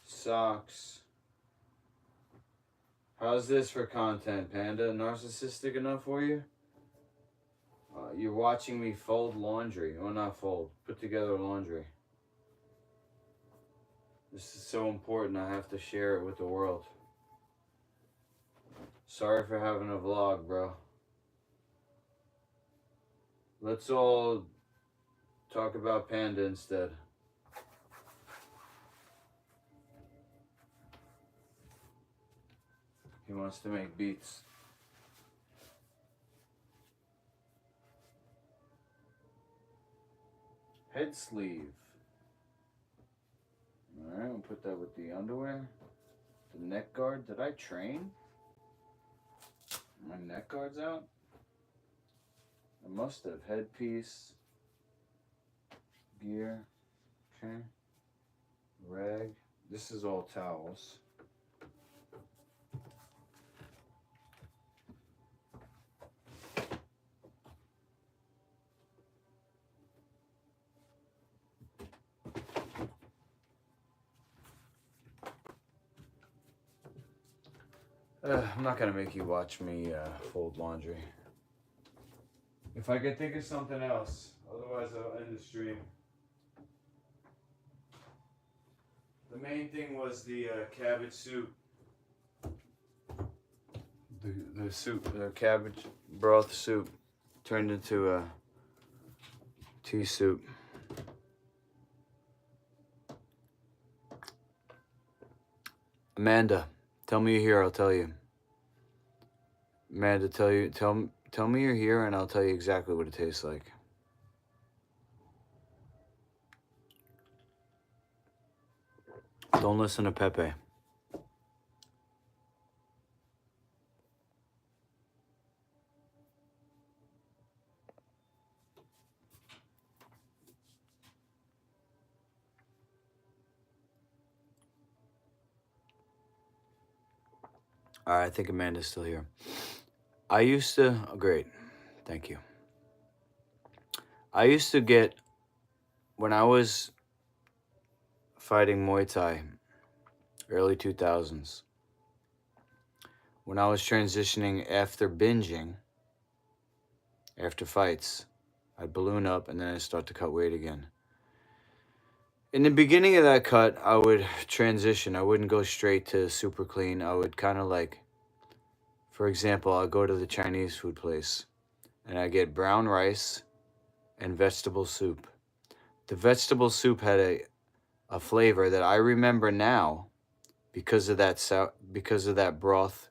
Socks. How's this for content, Panda? Narcissistic enough for you? You're watching me fold laundry. Or not fold. Put together laundry. This is so important. I have to share it with the world. Sorry for having a vlog, bro. Let's all talk about Panda instead. He wants to make beats. Head sleeve. Alright, we'll put that with the underwear. The neck guard. Did I train? My neck guard's out? I must have. Headpiece. Gear. Okay. Rag. This is all towels. I'm not gonna make you watch me fold laundry. If I could think of something else, otherwise I'll end the stream. The main thing was the cabbage soup. The soup, the cabbage broth soup turned into a tea soup. Amanda, tell me you're here, I'll tell you. Amanda, tell me you're here and I'll tell you exactly what it tastes like. Don't listen to Pepe. All right, I think Amanda's still here. I used to, oh, great, thank you. I used to get, when I was fighting Muay Thai, early 2000s, when I was transitioning after binging, after fights, I'd balloon up and then I'd start to cut weight again. In the beginning of that cut, I would transition. I wouldn't go straight to super clean. I would kind of like, for example, I'll go to the Chinese food place and I get brown rice and vegetable soup. The vegetable soup had a flavor that I remember now because of that broth,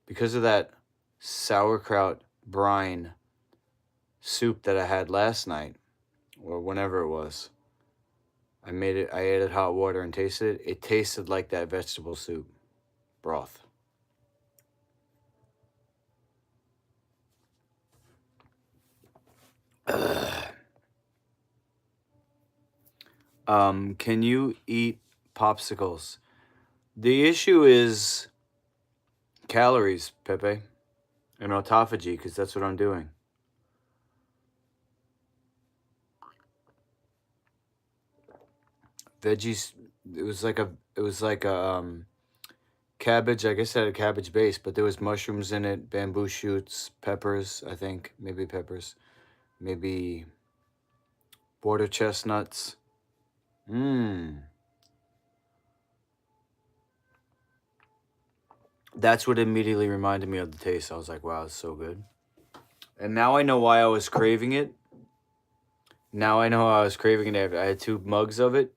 because of that sauerkraut brine soup that I had last night or whenever it was. I added hot water and tasted it. It tasted like that vegetable soup broth. Can you eat popsicles? The issue is calories, Pepe, and autophagy, because that's what I'm doing. Veggies, it was like a cabbage. I guess it had a cabbage base, but there was mushrooms in it, bamboo shoots, peppers, I think, maybe peppers, maybe border chestnuts. That's what immediately reminded me of the taste. I was like, wow, it's so good. And now I know why I was craving it. Now I know I was craving it. I had 2 mugs of it.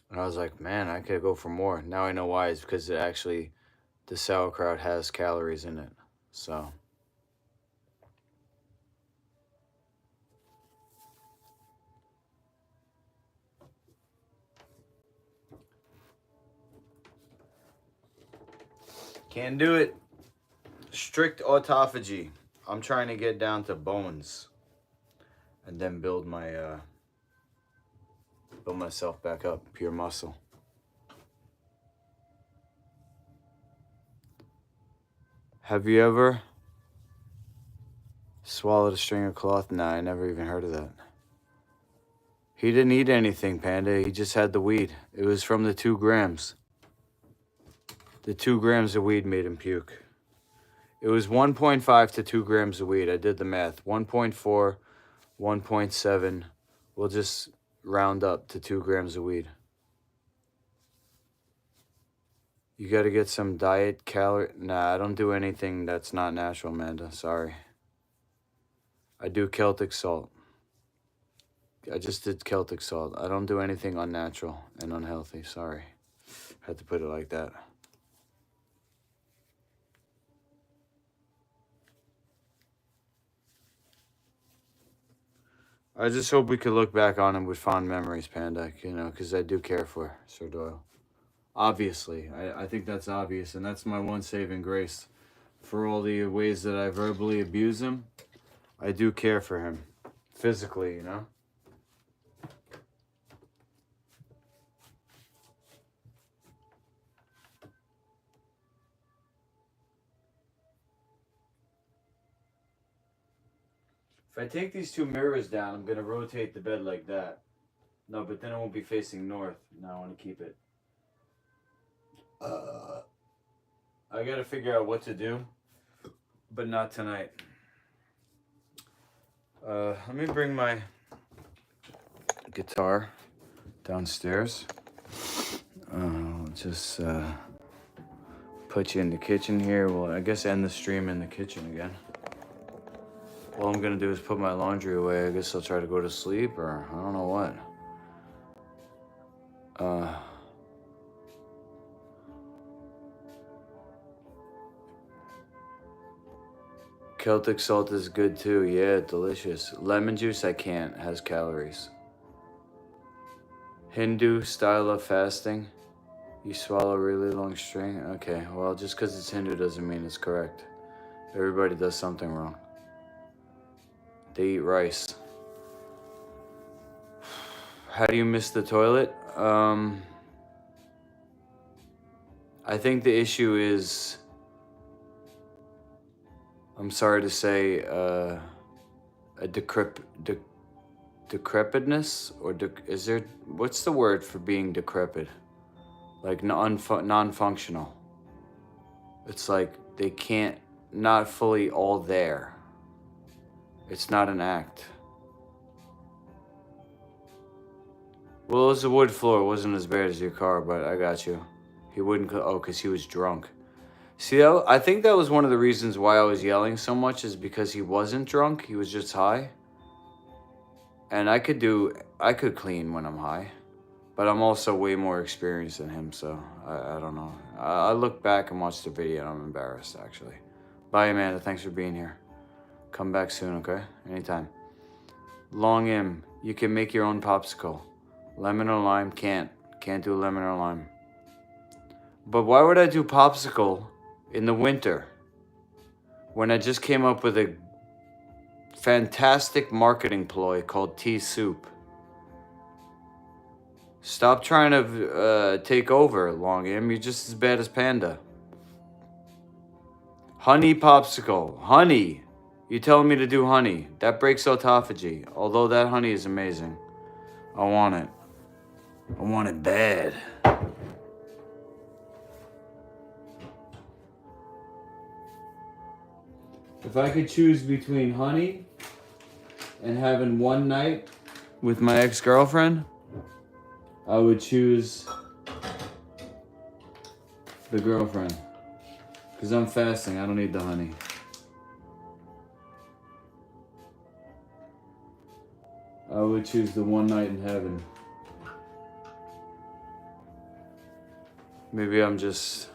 And I was like, man, I could go for more. Now I know why. It's because it actually, the sauerkraut has calories in it. So. Can't do it. Strict autophagy. I'm trying to get down to bones. And then build myself back up. Pure muscle. Have you ever swallowed a string of cloth? Nah, I never even heard of that. He didn't eat anything, Panda. He just had the weed. It was from the 2 grams. The 2 grams of weed made him puke. It was 1.5 to 2 grams of weed. I did the math. 1.4, 1.7. We'll just round up to 2 grams of weed. You gotta get some diet calorie. Nah, I don't do anything that's not natural, Amanda. Sorry. I do Celtic salt. I just did Celtic salt. I don't do anything unnatural and unhealthy. Sorry. Had to put it like that. I just hope we could look back on him with fond memories, Panda, you know, because I do care for Sir Doyle. Obviously. I think that's obvious, and that's my one saving grace. For all the ways that I verbally abuse him, I do care for him. Physically, you know? If I take these two mirrors down, I'm going to rotate the bed like that. No, but then it won't be facing north. No, I want to keep it. I got to figure out what to do, but not tonight. Let me bring my guitar downstairs. Just put you in the kitchen here. Well, I guess end the stream in the kitchen again. All I'm gonna do is put my laundry away. I guess I'll try to go to sleep, or I don't know what. Celtic salt is good too. Yeah, delicious. Lemon juice, I can't. It has calories. Hindu style of fasting. You swallow a really long string. Okay, well, just because it's Hindu doesn't mean it's correct. Everybody does something wrong. They eat rice. How do you miss the toilet? I think the issue is, I'm sorry to say, a decrepitness, or is there, what's the word for being decrepit? Like non-functional. It's like they can't, not fully all there. It's not an act. Well, it was a wood floor. It wasn't as bad as your car, but I got you. He wouldn't, because he was drunk. See, I think that was one of the reasons why I was yelling so much, is because he wasn't drunk. He was just high. And I could clean when I'm high. But I'm also way more experienced than him, so I don't know. I look back and watch the video and I'm embarrassed, actually. Bye, Amanda. Thanks for being here. Come back soon, okay? Anytime. Long M, you can make your own popsicle. Lemon or lime, can't do lemon or lime. But why would I do popsicle in the winter when I just came up with a fantastic marketing ploy called tea soup? Stop trying to take over, Long M. You're just as bad as Panda. Honey popsicle. Honey. You telling me to do honey. That breaks autophagy. Although that honey is amazing. I want it. I want it bad. If I could choose between honey and having one night with my ex-girlfriend, I would choose the girlfriend. Because I'm fasting, I don't need the honey. I would choose the one night in heaven. Maybe I'm just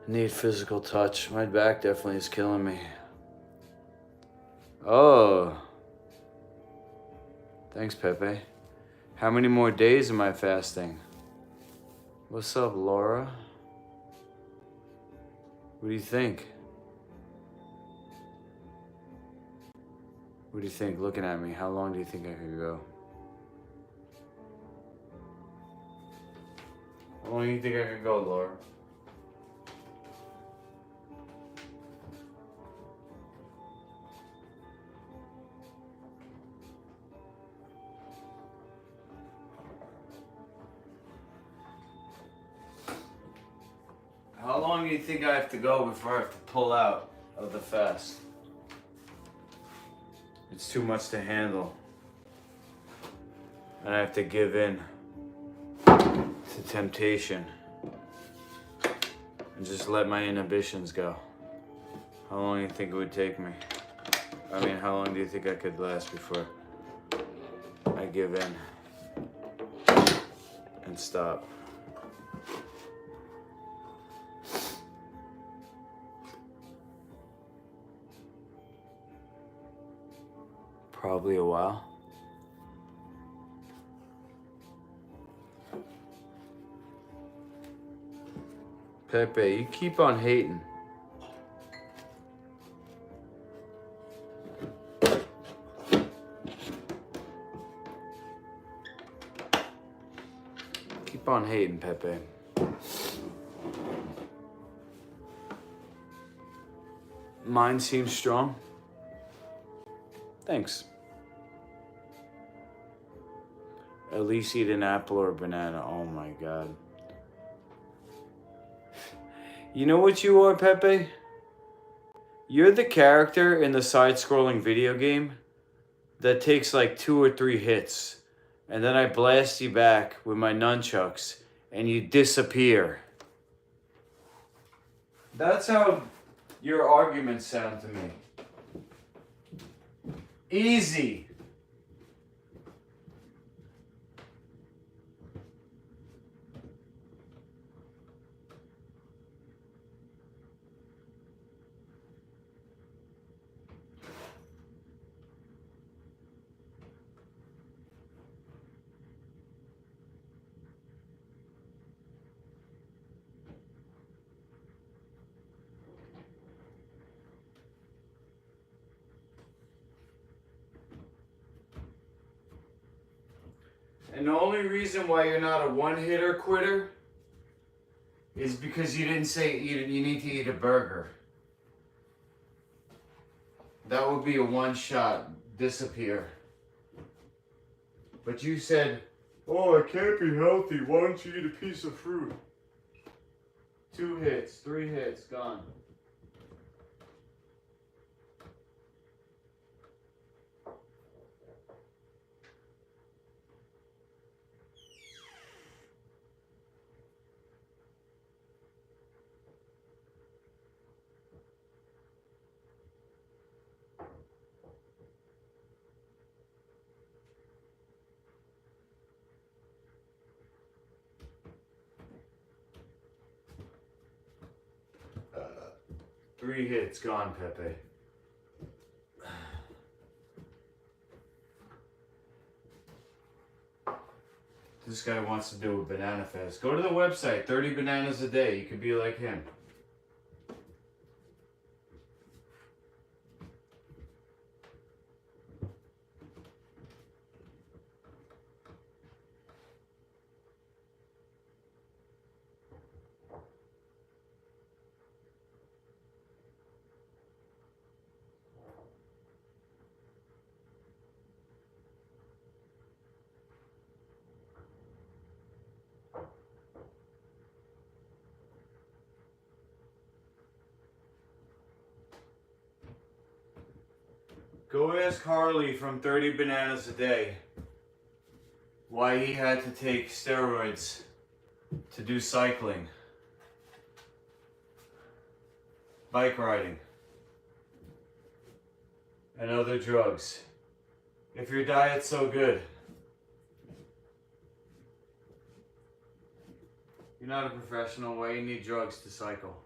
need physical touch. My back definitely is killing me. Oh. Thanks, Pepe. How many more days am I fasting? What's up, Laura? What do you think? What do you think? Looking at me, how long do you think I could go? How long do you think I could go, Laura? How long do you think I have to go before I have to pull out of the fast? It's too much to handle. And I have to give in to temptation and just let my inhibitions go. How long do you think it would take me? I mean, how long do you think I could last before I give in and stop? Probably a while. Pepe, you keep on hating. Keep on hating, Pepe. Mine seems strong. Thanks. At least eat an apple or a banana. Oh my God. You know what you are, Pepe? You're the character in the side-scrolling video game that takes like 2 or 3 hits, and then I blast you back with my nunchucks, and you disappear. That's how your arguments sound to me. Easy. And the only reason why you're not a one-hitter quitter is because you didn't say you need to eat a burger. That would be a one-shot disappear. But you said, oh, I can't be healthy. Why don't you eat a piece of fruit? 2 hits, 3 hits, gone. Three hits, gone, Pepe. This guy wants to do a banana fast. Go to the website, 30 bananas a day. You could be like him. Go ask Harley from 30 Bananas a Day why he had to take steroids to do cycling, bike riding, and other drugs. If your diet's so good, you're not a professional. Why you need drugs to cycle?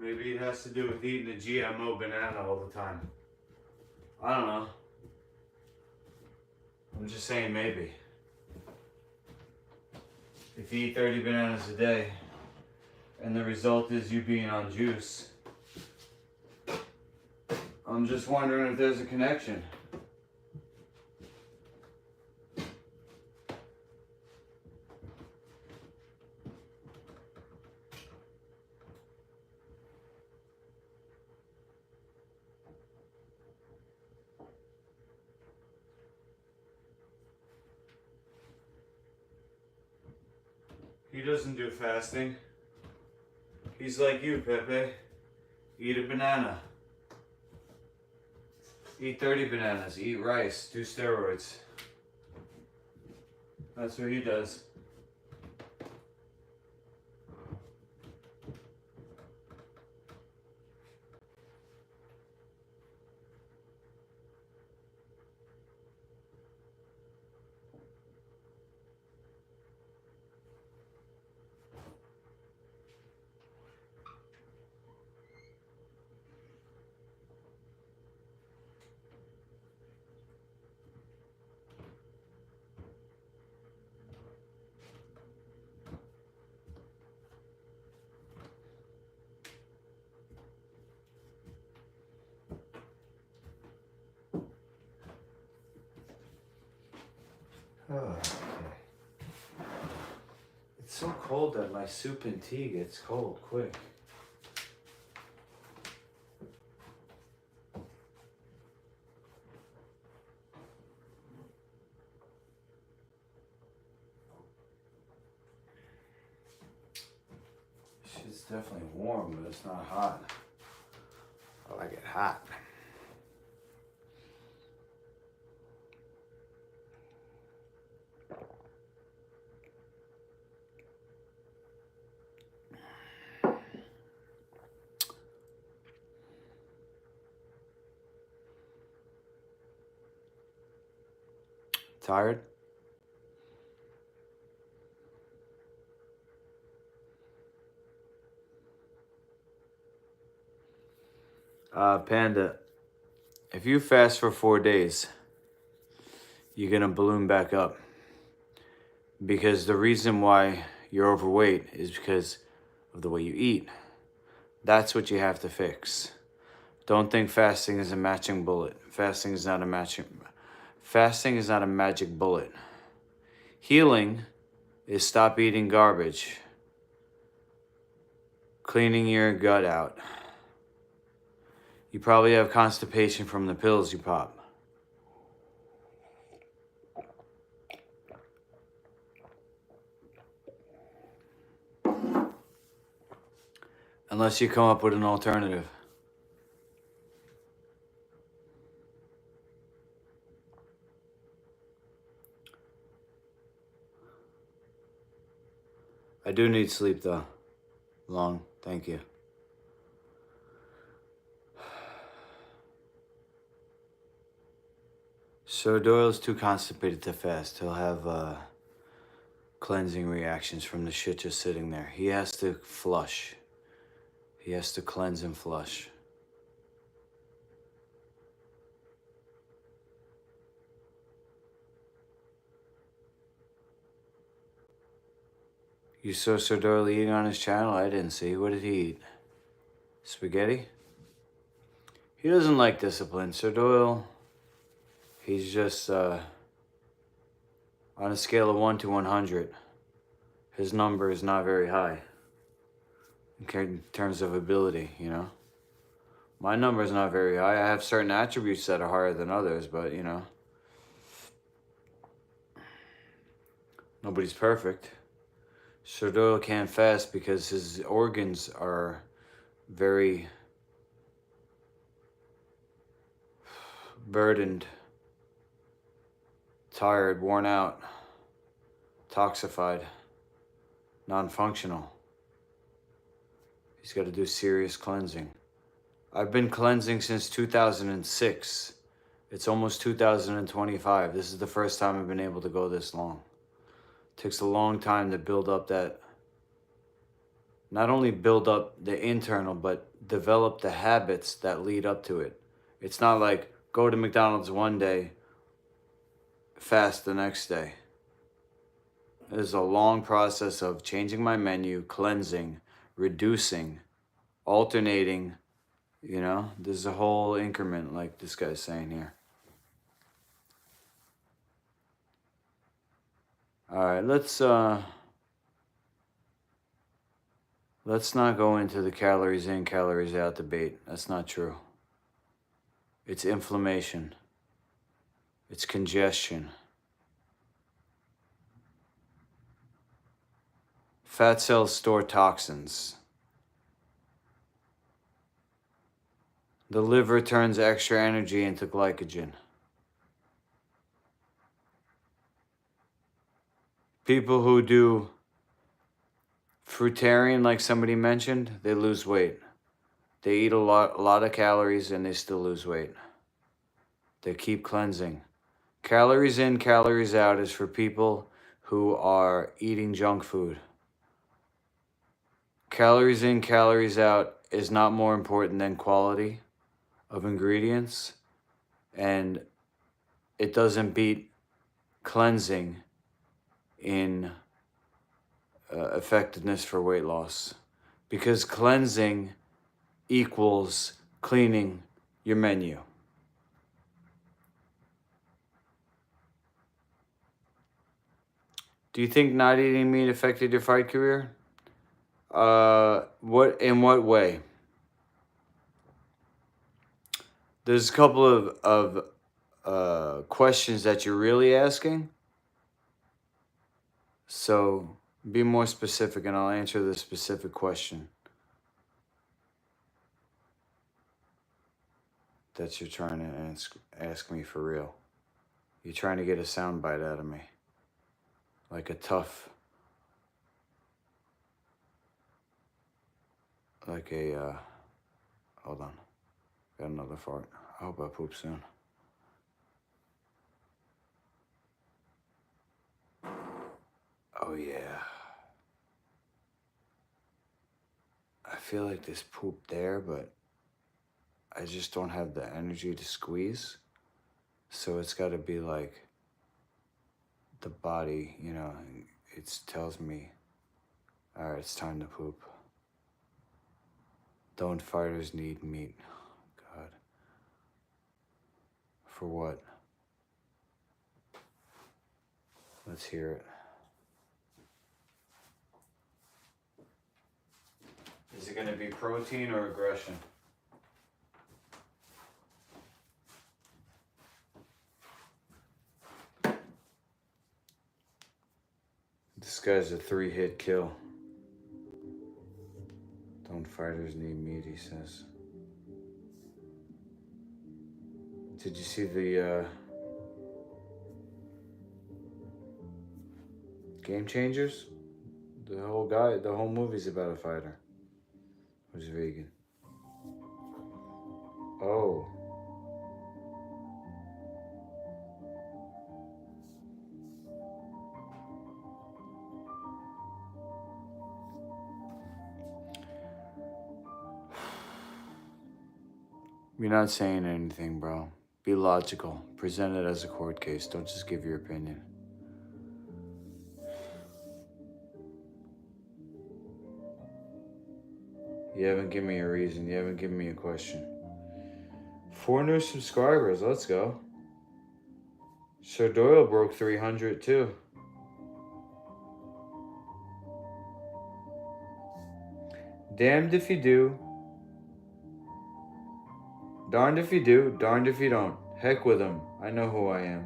Maybe it has to do with eating a GMO banana all the time. I don't know. I'm just saying maybe. If you eat 30 bananas a day, and the result is you being on juice, I'm just wondering if there's a connection. He doesn't do fasting. He's like you, Pepe. Eat a banana. Eat 30 bananas. Eat rice. Do steroids. That's what he does. Oh, okay. It's so cold that my soup and tea gets cold quick. It's definitely warm, but it's not hot. I like it hot. Tired? Panda, if you fast for 4 days, you're gonna balloon back up. Because the reason why you're overweight is because of the way you eat. That's what you have to fix. Don't think fasting is a matching bullet. Fasting is not a magic bullet. Healing is stop eating garbage. Cleaning your gut out. You probably have constipation from the pills you pop. Unless you come up with an alternative. I do need sleep though. Long, thank you. So Doyle's too constipated to fast. He'll have cleansing reactions from the shit just sitting there. He has to flush. He has to cleanse and flush. You saw Sir Doyle eating on his channel? I didn't see. What did he eat? Spaghetti? He doesn't like discipline. Sir Doyle, he's just, on a scale of 1 to 100, his number is not very high. In terms of ability, you know? My number is not very high. I have certain attributes that are higher than others, but, you know. Nobody's perfect. Sir Doyle can't fast because his organs are very burdened, tired, worn out, toxified, non-functional. He's got to do serious cleansing. I've been cleansing since 2006. It's almost 2025. This is the first time I've been able to go this long. It takes a long time to build up that, not only build up the internal, but develop the habits that lead up to it. It's not like go to McDonald's one day, fast the next day. There's a long process of changing my menu, cleansing, reducing, alternating, you know, there's a whole increment like this guy's saying here. All right, let's not go into the calories in, calories out debate. That's not true. It's inflammation. It's congestion. Fat cells store toxins. The liver turns extra energy into glycogen. People who do fruitarian, like somebody mentioned, they lose weight. They eat a lot of calories and they still lose weight. They keep cleansing. Calories in, calories out is for people who are eating junk food. Calories in, calories out is not more important than quality of ingredients, and it doesn't beat cleansing in effectiveness for weight loss, because cleansing equals cleaning your menu. Do you think not eating meat affected your fight career? In what way? There's a couple of questions that you're really asking. So be more specific and I'll answer the specific question that you're trying to ask me for real. You're trying to get a soundbite out of me. Like a tough, hold on. Got another fart. I hope I poop soon. Oh yeah. I feel like there's poop there, but I just don't have the energy to squeeze. So it's got to be like the body, it tells me, all right, it's time to poop. Don't fighters need meat? God. For what? Let's hear it. Is it going to be protein or aggression? This guy's a 3-hit kill. Don't fighters need meat, he says. Did you see the Game Changers? The whole movie's about a fighter who's vegan. Oh. You're not saying anything, bro. Be logical. Present it as a court case. Don't just give your opinion. You haven't given me a reason. You haven't given me a question. 4 new subscribers. Let's go. Sir Doyle broke 300 too. Damned if you do. Darned if you do, darned if you don't. Heck with them. I know who I am.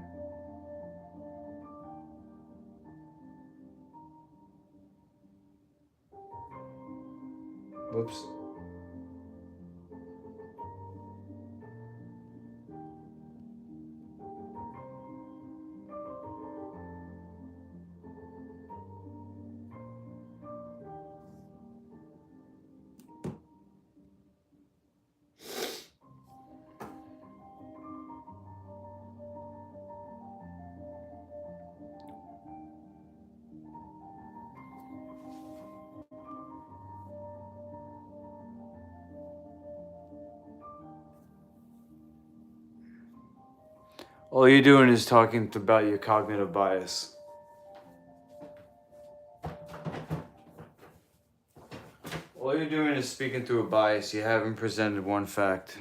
Whoops. All you're doing is talking about your cognitive bias. All you're doing is speaking through a bias. You haven't presented one fact.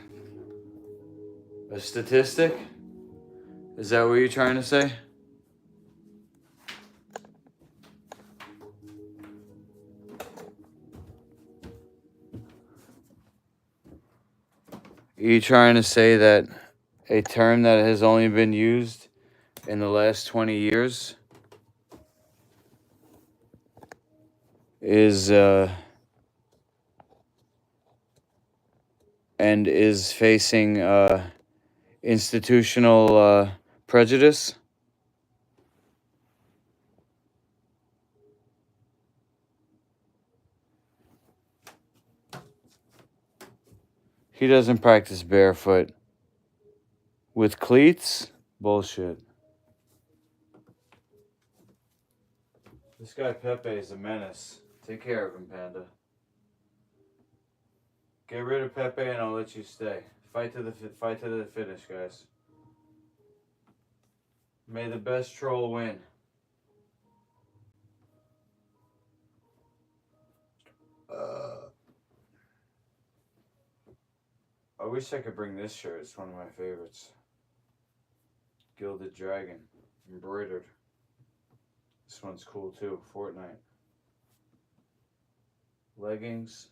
A statistic? Is that what you're trying to say? Are you trying to say that a term that has only been used in the last 20 years is and is facing institutional prejudice. He doesn't practice barefoot. With cleats? Bullshit. This guy Pepe is a menace. Take care of him, Panda. Get rid of Pepe and I'll let you stay. Fight to the finish, guys. May the best troll win. I wish I could bring this shirt. It's one of my favorites. Gilded Dragon. Embroidered. This one's cool too. Fortnite. Leggings.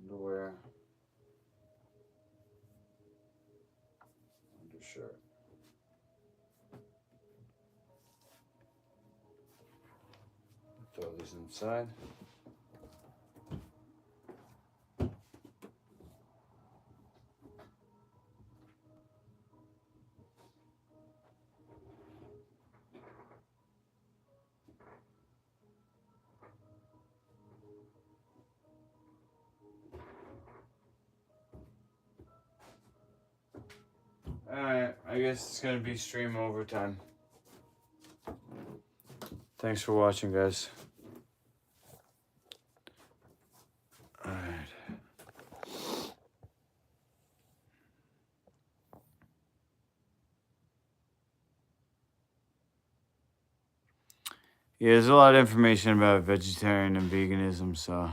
Underwear. Undershirt. Throw these inside. Alright, I guess it's gonna be stream overtime. Thanks for watching, guys. Alright. Yeah, there's a lot of information about vegetarian and veganism, so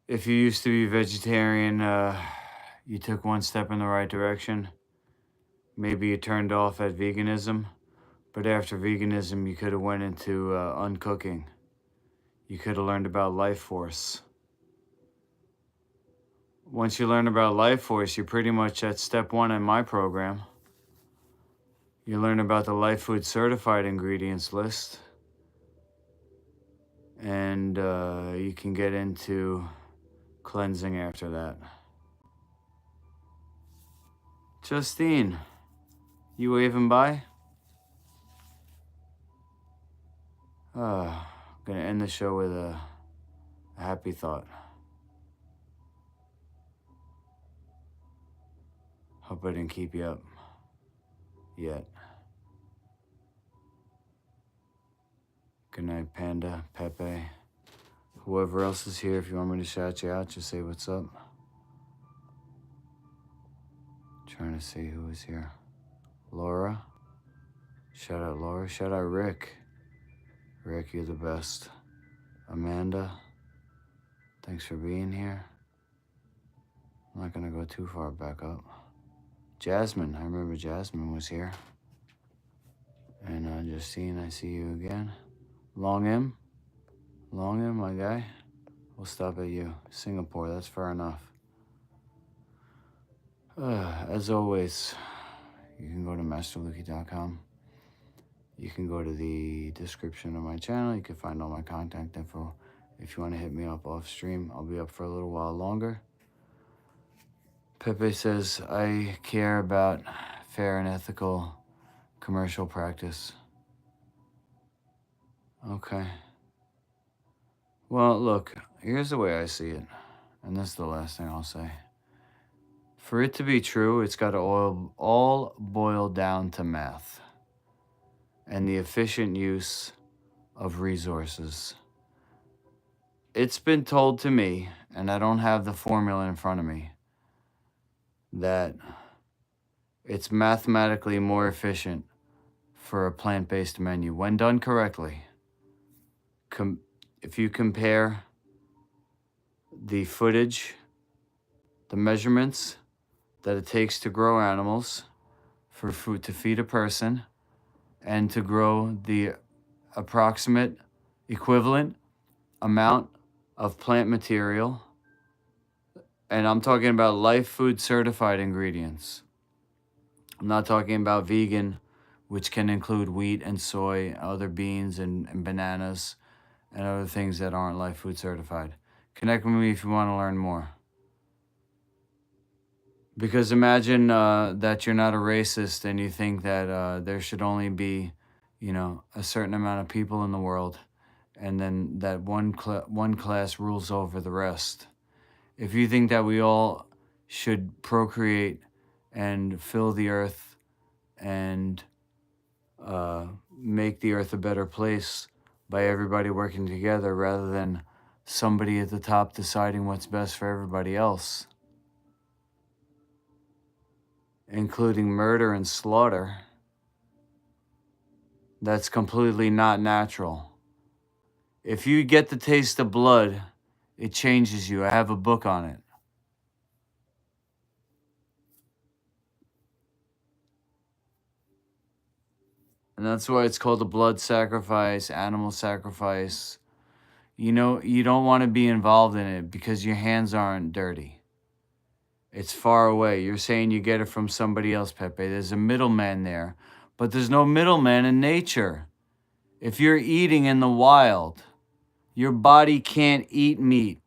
if you used to be vegetarian, you took one step in the right direction. Maybe you turned off at veganism, but after veganism, you could have went into uncooking. You could have learned about life force. Once you learn about life force, you're pretty much at step one in my program. You learn about the Life Food Certified Ingredients list. And you can get into cleansing after that. Justine, you waving by? I'm gonna end the show with a happy thought. Hope I didn't keep you up yet. Good night, Panda, Pepe, whoever else is here. If you want me to shout you out, just say what's up. Trying to see who is here. Laura. Shout out Laura. Shout out Rick. Rick, you're the best. Amanda. Thanks for being here. I'm not gonna go too far back up. Jasmine. I remember Jasmine was here. And Justine, I see you again. Long M, my guy. We'll stop at you. Singapore, that's far enough. As always, you can go to masterluki.com. You can go to the description of my channel. You can find all my contact info. If you want to hit me up off stream, I'll be up for a little while longer. Pepe says, I care about fair and ethical commercial practice. Okay. Well, look, here's the way I see it. And this is the last thing I'll say. For it to be true, it's got to all boil down to math and the efficient use of resources. It's been told to me, and I don't have the formula in front of me, that it's mathematically more efficient for a plant-based menu when done correctly. If you compare the footage, the measurements that it takes to grow animals for food to feed a person and to grow the approximate equivalent amount of plant material, and I'm talking about Life Food Certified ingredients, I'm not talking about vegan, which can include wheat and soy, other beans and bananas, and other things that aren't life food certified. Connect with me if you want to learn more. Because imagine that you're not a racist and you think that there should only be, a certain amount of people in the world, and then that one class rules over the rest. If you think that we all should procreate and fill the earth and make the earth a better place by everybody working together rather than somebody at the top deciding what's best for everybody else, including murder and slaughter, that's completely not natural. If you get the taste of blood, it changes you. I have a book on it. And that's why it's called a blood sacrifice, animal sacrifice. You don't want to be involved in it because your hands aren't dirty. It's far away. You're saying you get it from somebody else, Pepe. There's a middleman there. But there's no middleman in nature. If you're eating in the wild, your body can't eat meat.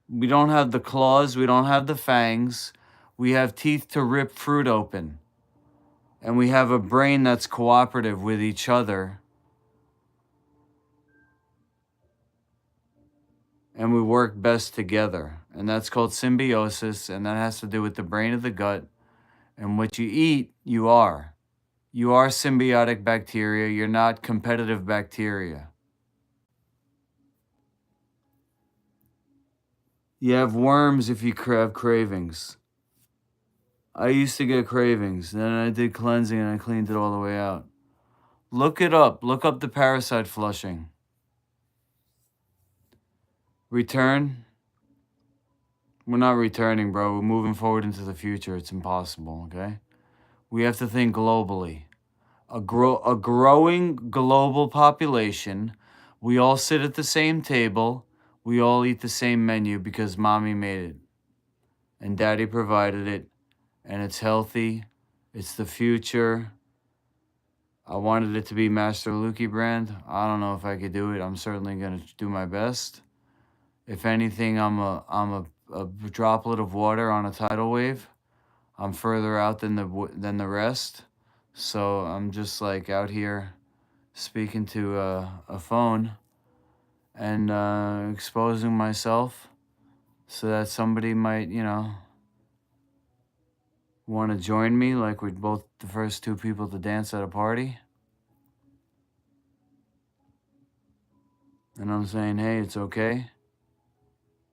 We don't have the claws. We don't have the fangs. We have teeth to rip fruit open. And we have a brain that's cooperative with each other. And we work best together. And that's called symbiosis. And that has to do with the brain of the gut. And what you eat, you are. You are symbiotic bacteria. You're not competitive bacteria. You have worms if you have cravings. I used to get cravings. Then I did cleansing and I cleaned it all the way out. Look it up. Look up the parasite flushing. Return. We're not returning, bro. We're moving forward into the future. It's impossible, okay? We have to think globally. A growing global population. We all sit at the same table. We all eat the same menu because mommy made it. And daddy provided it. And it's healthy. It's the future. I wanted it to be Master Lukey brand. I don't know if I could do it. I'm certainly going to do my best. If anything, I'm a droplet of water on a tidal wave. I'm further out than the rest. So I'm just like out here speaking to a phone and exposing myself so that somebody might, want to join me, like we're both the first two people to dance at a party. And I'm saying, hey, it's okay.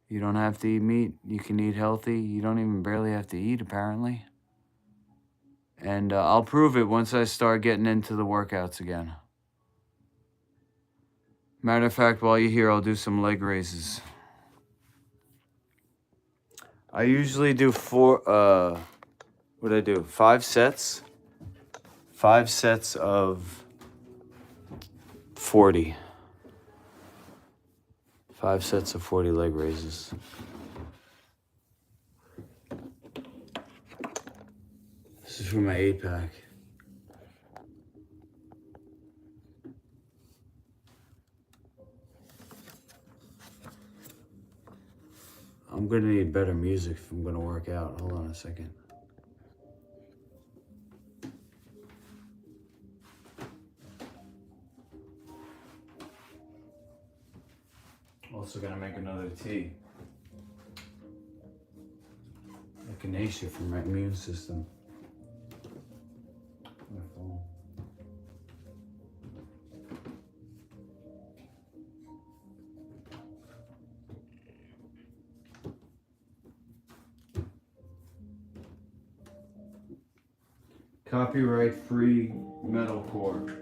You don't have to eat meat. You can eat healthy. You don't even barely have to eat, apparently. And I'll prove it once I start getting into the workouts again. Matter of fact, while you're here, I'll do some leg raises. I usually do 5 sets? 5 sets of 40. 5 sets of 40 leg raises. This is for my 8-pack. I'm gonna need better music if I'm gonna work out. Hold on a second. Also gonna make another tea. Echinacea for my immune system. My phone. Copyright-free metalcore.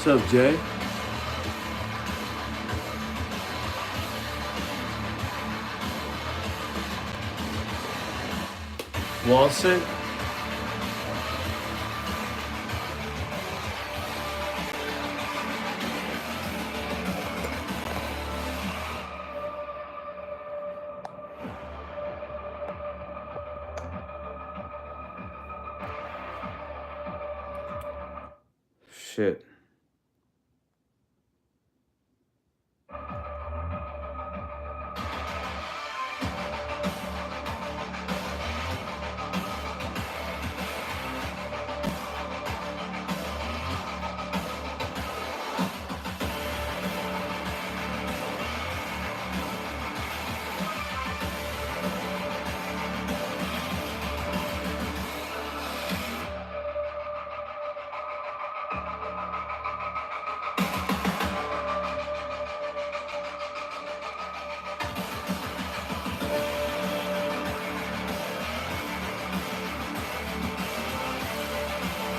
What's up, Jay? Wall sit? Shit.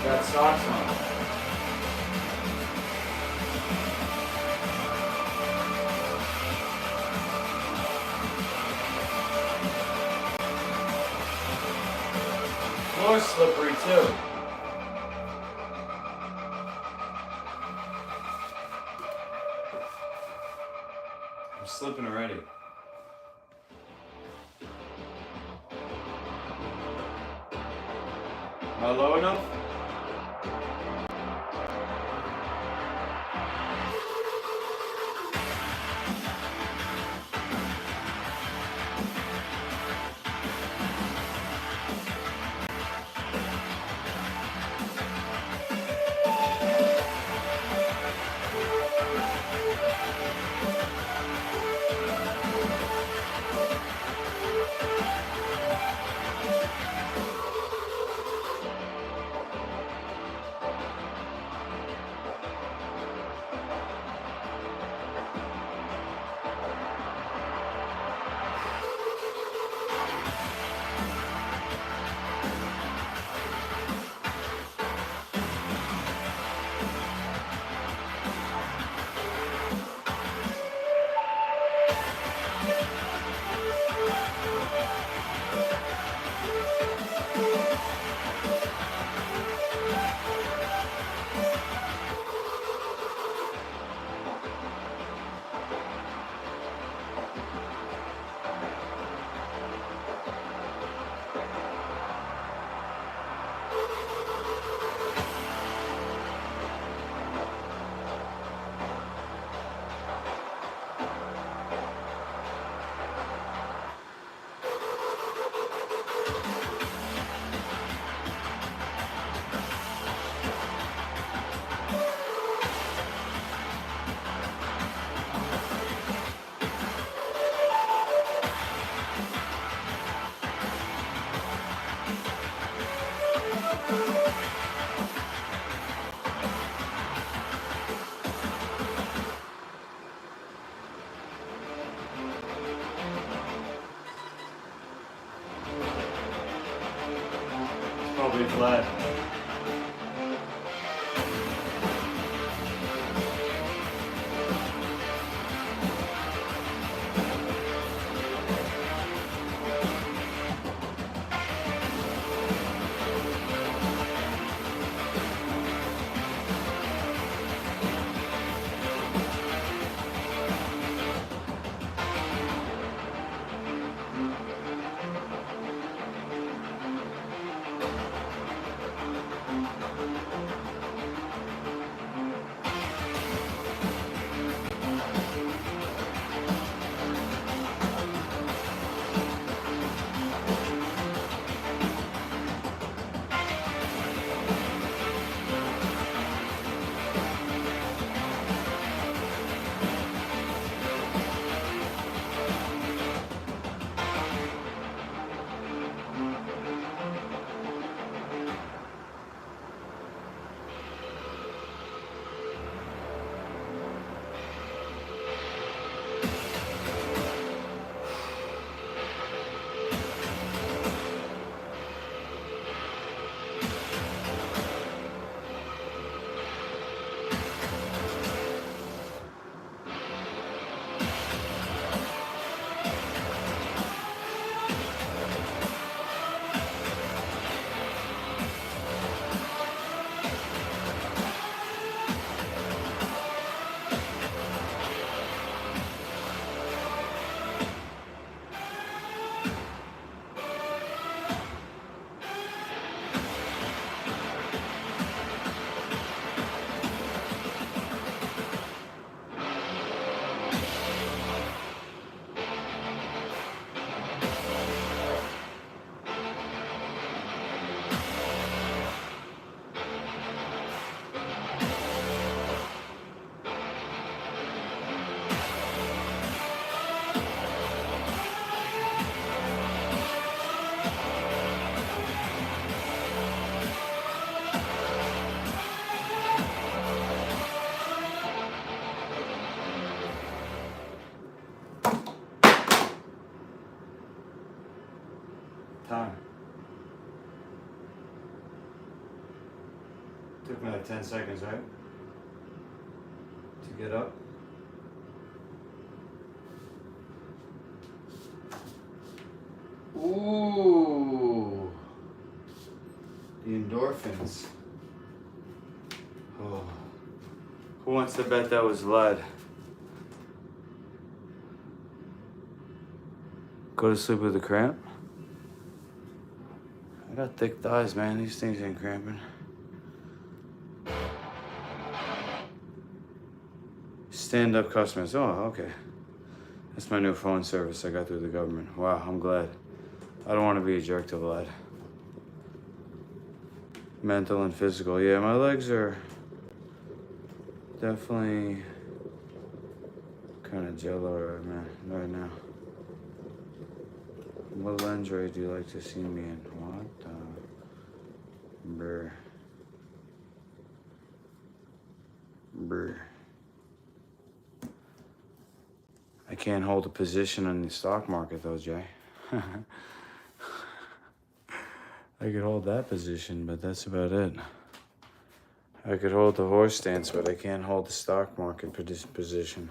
Got socks on. Floor's slippery too. I'm slipping already. Am I low enough? Probably flat. Took me like 10 seconds, right? To get up. Ooh. The endorphins. Oh. Who wants to bet that was lead? Go to sleep with a cramp? I got thick thighs, man. These things ain't cramping. Stand-up customers. Oh, okay. That's my new phone service I got through the government. Wow, I'm glad. I don't want to be a jerk to Vlad. Mental and physical. Yeah, my legs are definitely kind of jello right now. What lingerie do you like to see me in? What the? Brr. Brr. I can't hold a position in the stock market though, Jay. I could hold that position, but that's about it. I could hold the horse stance, but I can't hold the stock market position.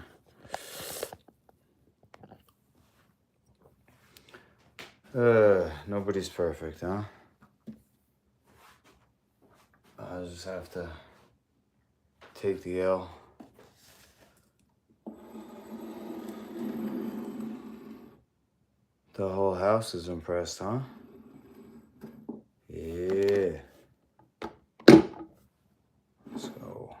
Nobody's perfect, huh? I just have to take the L. The whole house is impressed, huh? Yeah. Let's go.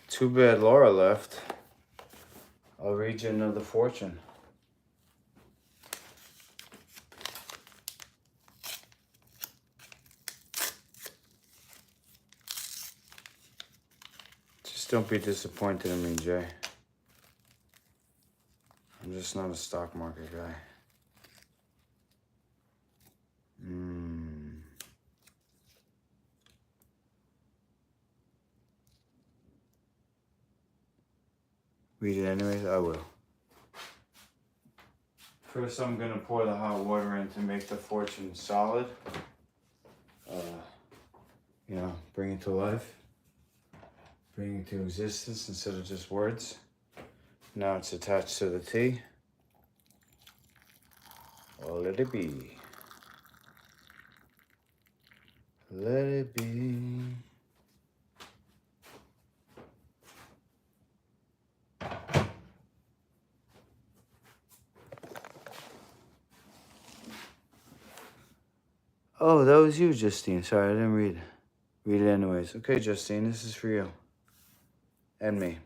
Too bad Laura left. I'll read you another fortune. Just don't be disappointed in me, Jay. I'm just not a stock market guy. Read it anyways? I will. First, I'm gonna pour the hot water in to make the fortune solid. You know, bring it to life. Bring it to existence instead of just words. Now it's attached to the tea. Oh, let it be. Let it be. Oh, that was you, Justine. Sorry, I didn't read. Read it anyways. Okay, Justine, this is for you. And me.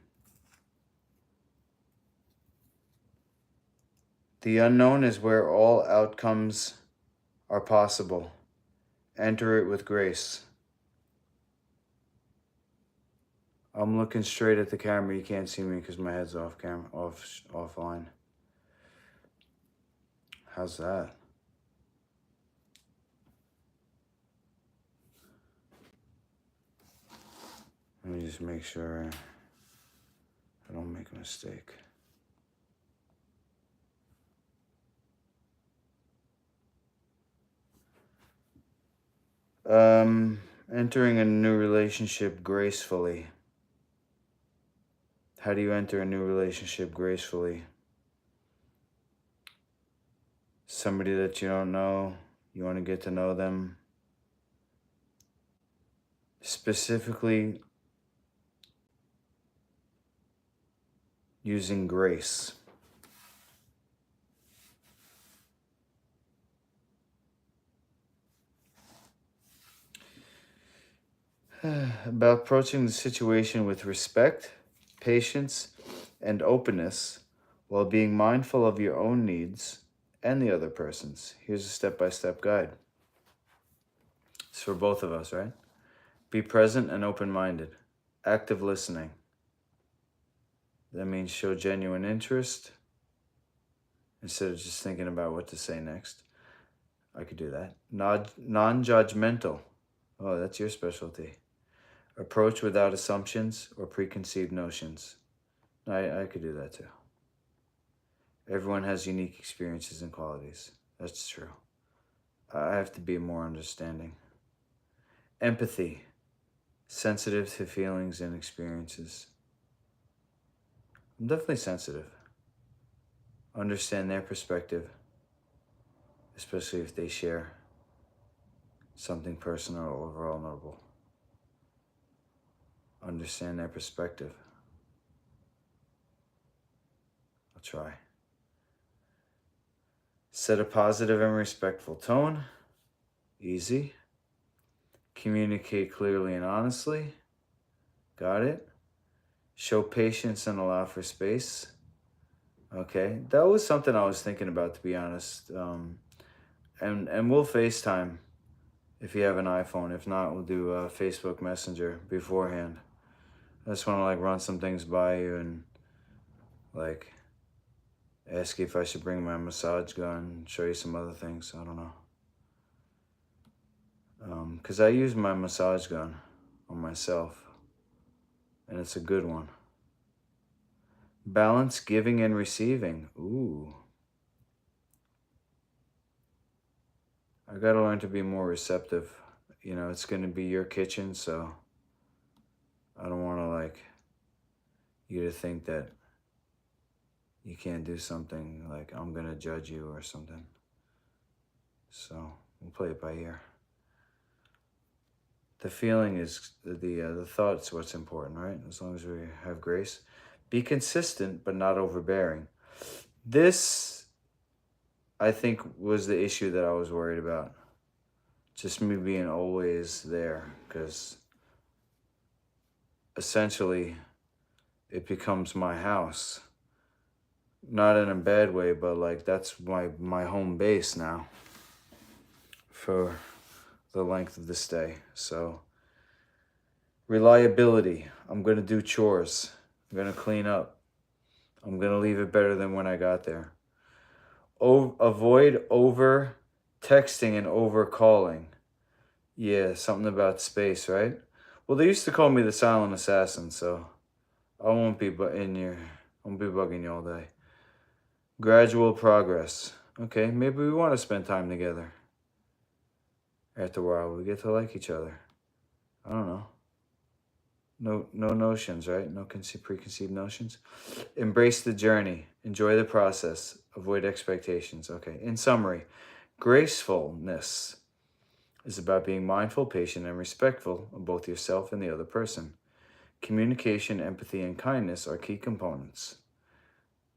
The unknown is where all outcomes are possible. Enter it with grace. I'm looking straight at the camera. You can't see me because my head's off camera, offline. How's that? Let me just make sure I don't make a mistake. Entering a new relationship gracefully. How do you enter a new relationship gracefully? Somebody that you don't know, you want to get to know them. Specifically, using grace. About approaching the situation with respect, patience, and openness while being mindful of your own needs and the other person's. Here's a step-by-step guide. It's for both of us, right? Be present and open-minded. Active listening. That means show genuine interest instead of just thinking about what to say next. I could do that. Non-judgmental. Oh, that's your specialty. Approach without assumptions or preconceived notions. I could do that too. Everyone has unique experiences and qualities. That's true. I have to be more understanding. Empathy, sensitive to feelings and experiences. I'm definitely sensitive. Understand their perspective, especially if they share something personal or vulnerable. Understand their perspective. I'll try. Set a positive and respectful tone. Easy. Communicate clearly and honestly. Got it. Show patience and allow for space. Okay, that was something I was thinking about, to be honest. And we'll FaceTime if you have an iPhone. If not, we'll do Facebook Messenger beforehand. I just want to like run some things by you and like ask you if I should bring my massage gun, show you some other things. I don't know. Because I use my massage gun on myself, and it's a good one. Balance giving and receiving. Ooh. I gotta learn to be more receptive. You know, it's gonna be your kitchen, so I don't want to like you to think that you can't do something, like I'm gonna judge you or something. So we'll play it by ear. The feeling is the thought's what's important, right? As long as we have grace. Be consistent, but not overbearing. This, I think, was the issue that I was worried about. Just me being always there, because essentially it becomes my house. Not in a bad way, but like that's my home base now for the length of the stay. So reliability. I'm going to do chores. I'm going to clean up. I'm going to leave it better than when I got there. Avoid over texting and over calling. Yeah, something about space, right? Well, they used to call me the silent assassin, so I won't be bugging you all day. Gradual progress. Okay, maybe we want to spend time together. After a while, we get to like each other. I don't know. No notions, right? No preconceived notions. Embrace the journey. Enjoy the process. Avoid expectations. Okay, in summary, gracefulness is about being mindful, patient, and respectful of both yourself and the other person. Communication, empathy, and kindness are key components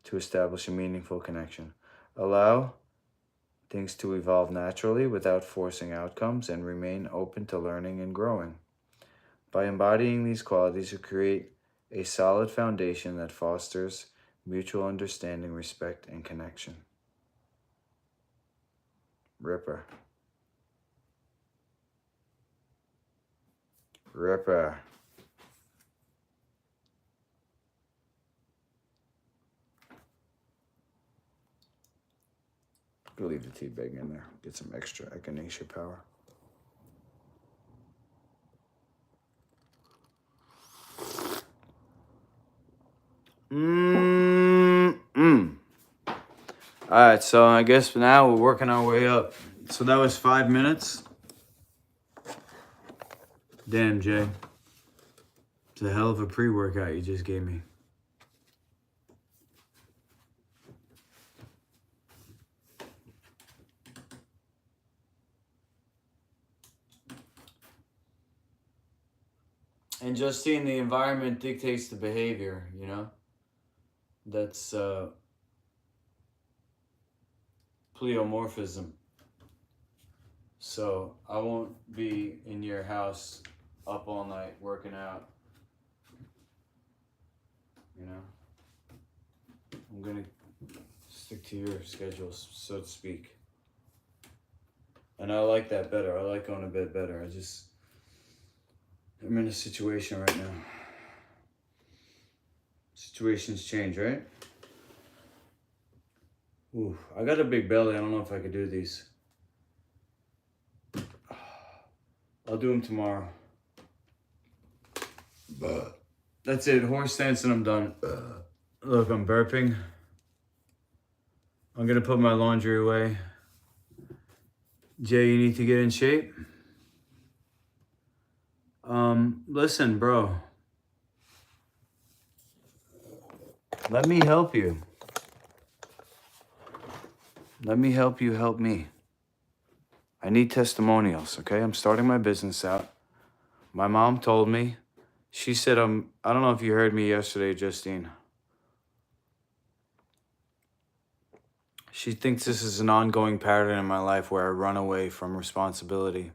to establish a meaningful connection. Allow things to evolve naturally without forcing outcomes, and remain open to learning and growing. By embodying these qualities, you create a solid foundation that fosters mutual understanding, respect, and connection. Ripper. I'll leave the tea bag in there. Get some extra echinacea power. Alright, so I guess now we're working our way up. So that was 5 minutes. Damn, Jay. It's a hell of a pre-workout you just gave me. And just seeing the environment dictates the behavior, you know? That's pleomorphism. So I won't be in your house up all night working out. You know? I'm gonna stick to your schedule, so to speak. And I like that better. I like going to bed better. I'm in a situation right now. Situations change, right? Ooh, I got a big belly. I don't know if I could do these. I'll do them tomorrow. That's it. Horse stance and I'm done. Look, I'm burping. I'm gonna put my laundry away. Jay, you need to get in shape. Listen, bro. Let me help you. Let me help you help me. I need testimonials, okay? I'm starting my business out. My mom told me, she said, I don't know if you heard me yesterday, Justine. She thinks this is an ongoing pattern in my life where I run away from responsibility.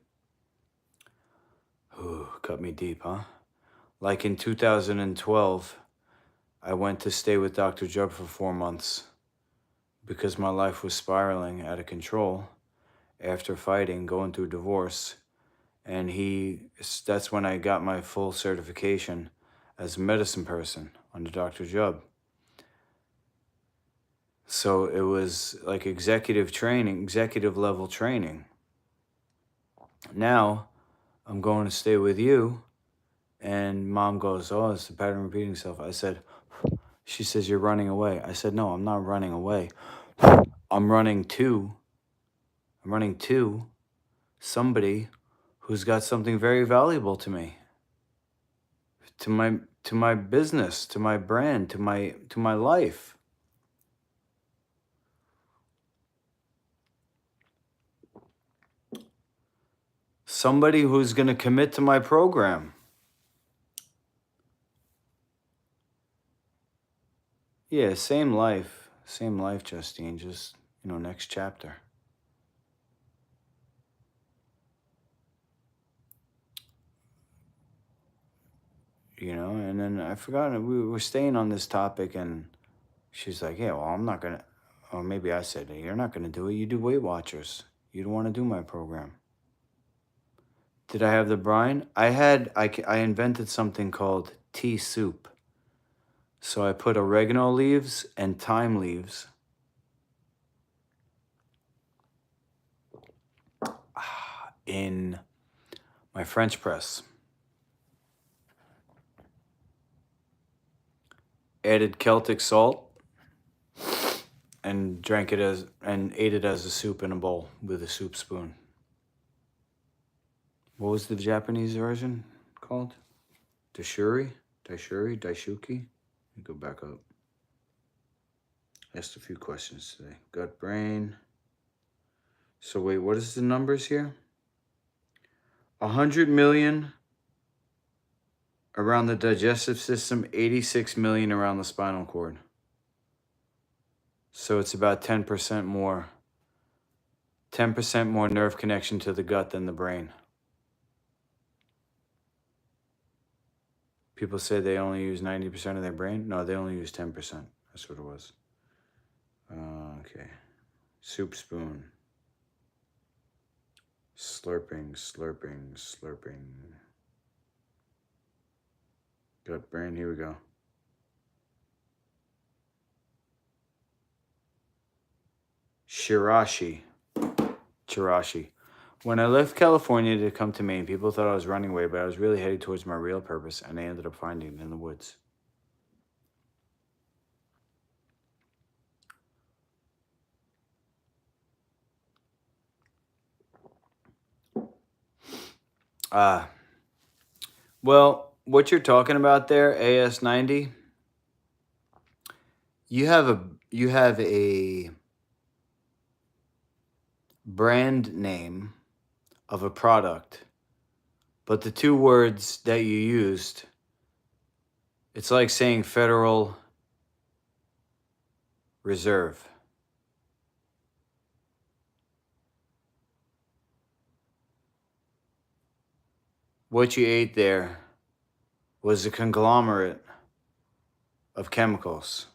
Ooh, cut me deep, huh? Like in 2012, I went to stay with Dr. Jubb for 4 months because my life was spiraling out of control after fighting, going through divorce. And that's when I got my full certification as a medicine person under Dr. Jubb. So it was like executive level training. Now I'm going to stay with you. And mom goes, oh, it's the pattern repeating itself. She says, you're running away. I said, no, I'm not running away. I'm running to somebody who's got something very valuable to me, to my business, to my brand, to my life. Somebody who's going to commit to my program. Yeah, same life, Justine, just, next chapter. And then I forgot, we were staying on this topic, and she's like, yeah, well, I'm not going to, or maybe I said, you're not going to do it. You do Weight Watchers. You don't want to do my program. Did I have the brine? I invented something called tea soup. So I put oregano leaves and thyme leaves in my French press. Added Celtic salt and ate it as a soup in a bowl with a soup spoon. What was the Japanese version called? Daishuki? Let me go back up. Asked a few questions today. Gut brain. So wait, what is the numbers here? 100 million around the digestive system, 86 million around the spinal cord. So it's about 10% more. 10% more nerve connection to the gut than the brain. People say they only use 90% of their brain. No, they only use 10%. That's what it was. Okay. Soup spoon. Slurping. Gut brain, here we go. Chirashi. When I left California to come to Maine, people thought I was running away, but I was really headed towards my real purpose, and they ended up finding it in the woods. Well, what you're talking about there, AS90, you have a brand name of a product, but the two words that you used, it's like saying Federal Reserve. What you ate there was a conglomerate of chemicals,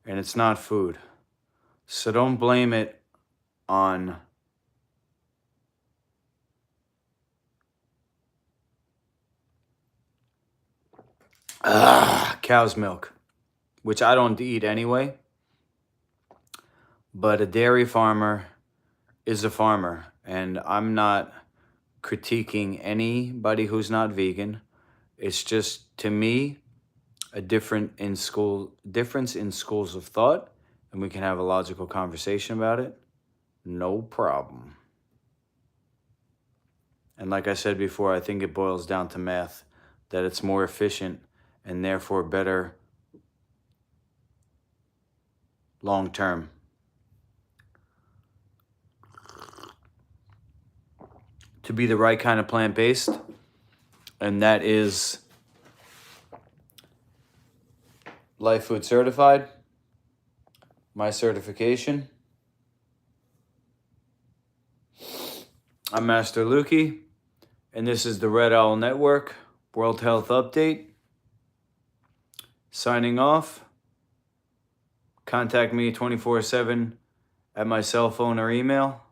and it's not food. So don't blame it on cow's milk, which I don't eat anyway. But a dairy farmer is a farmer, and I'm not critiquing anybody who's not vegan. It's just, to me, a difference in schools of thought, and we can have a logical conversation about it. No problem. And like I said before, I think it boils down to math, that it's more efficient and therefore better long term. To be the right kind of plant-based, and that is Life Food Certified, my certification. I'm Master Lukey, and this is the Red Owl Network World Health Update. Signing off. Contact me 24/7 at my cell phone or email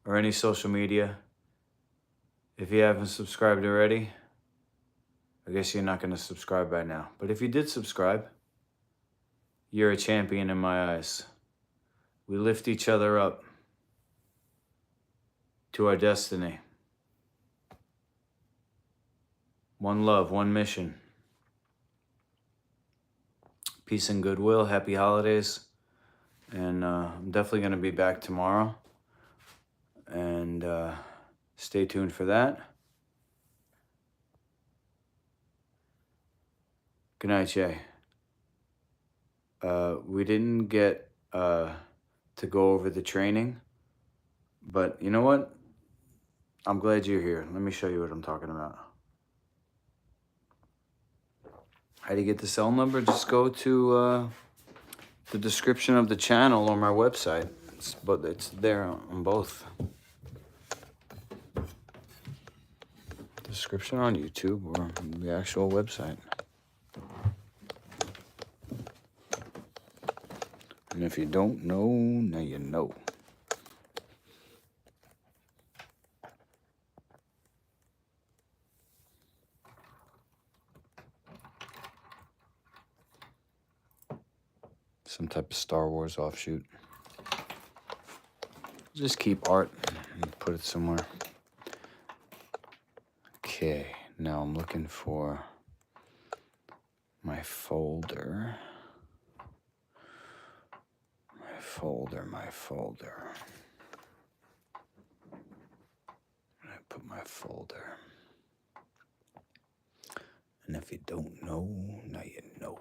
or any social media. If you haven't subscribed already, I guess you're not going to subscribe by now. But if you did subscribe, you're a champion in my eyes. We lift each other up to our destiny. One love, one mission. Peace and goodwill. Happy holidays. And I'm definitely going to be back tomorrow. And stay tuned for that. Good night, Jay. We didn't get to go over the training. But you know what? I'm glad you're here. Let me show you what I'm talking about. How do you get the cell number? Just go to the description of the channel or my website. It's there on both. Description on YouTube or the actual website. And if you don't know, now you know. Some type of Star Wars offshoot. Just keep art and put it somewhere. Okay, now I'm looking for my folder. My folder. I put my folder. And if you don't know, now you know.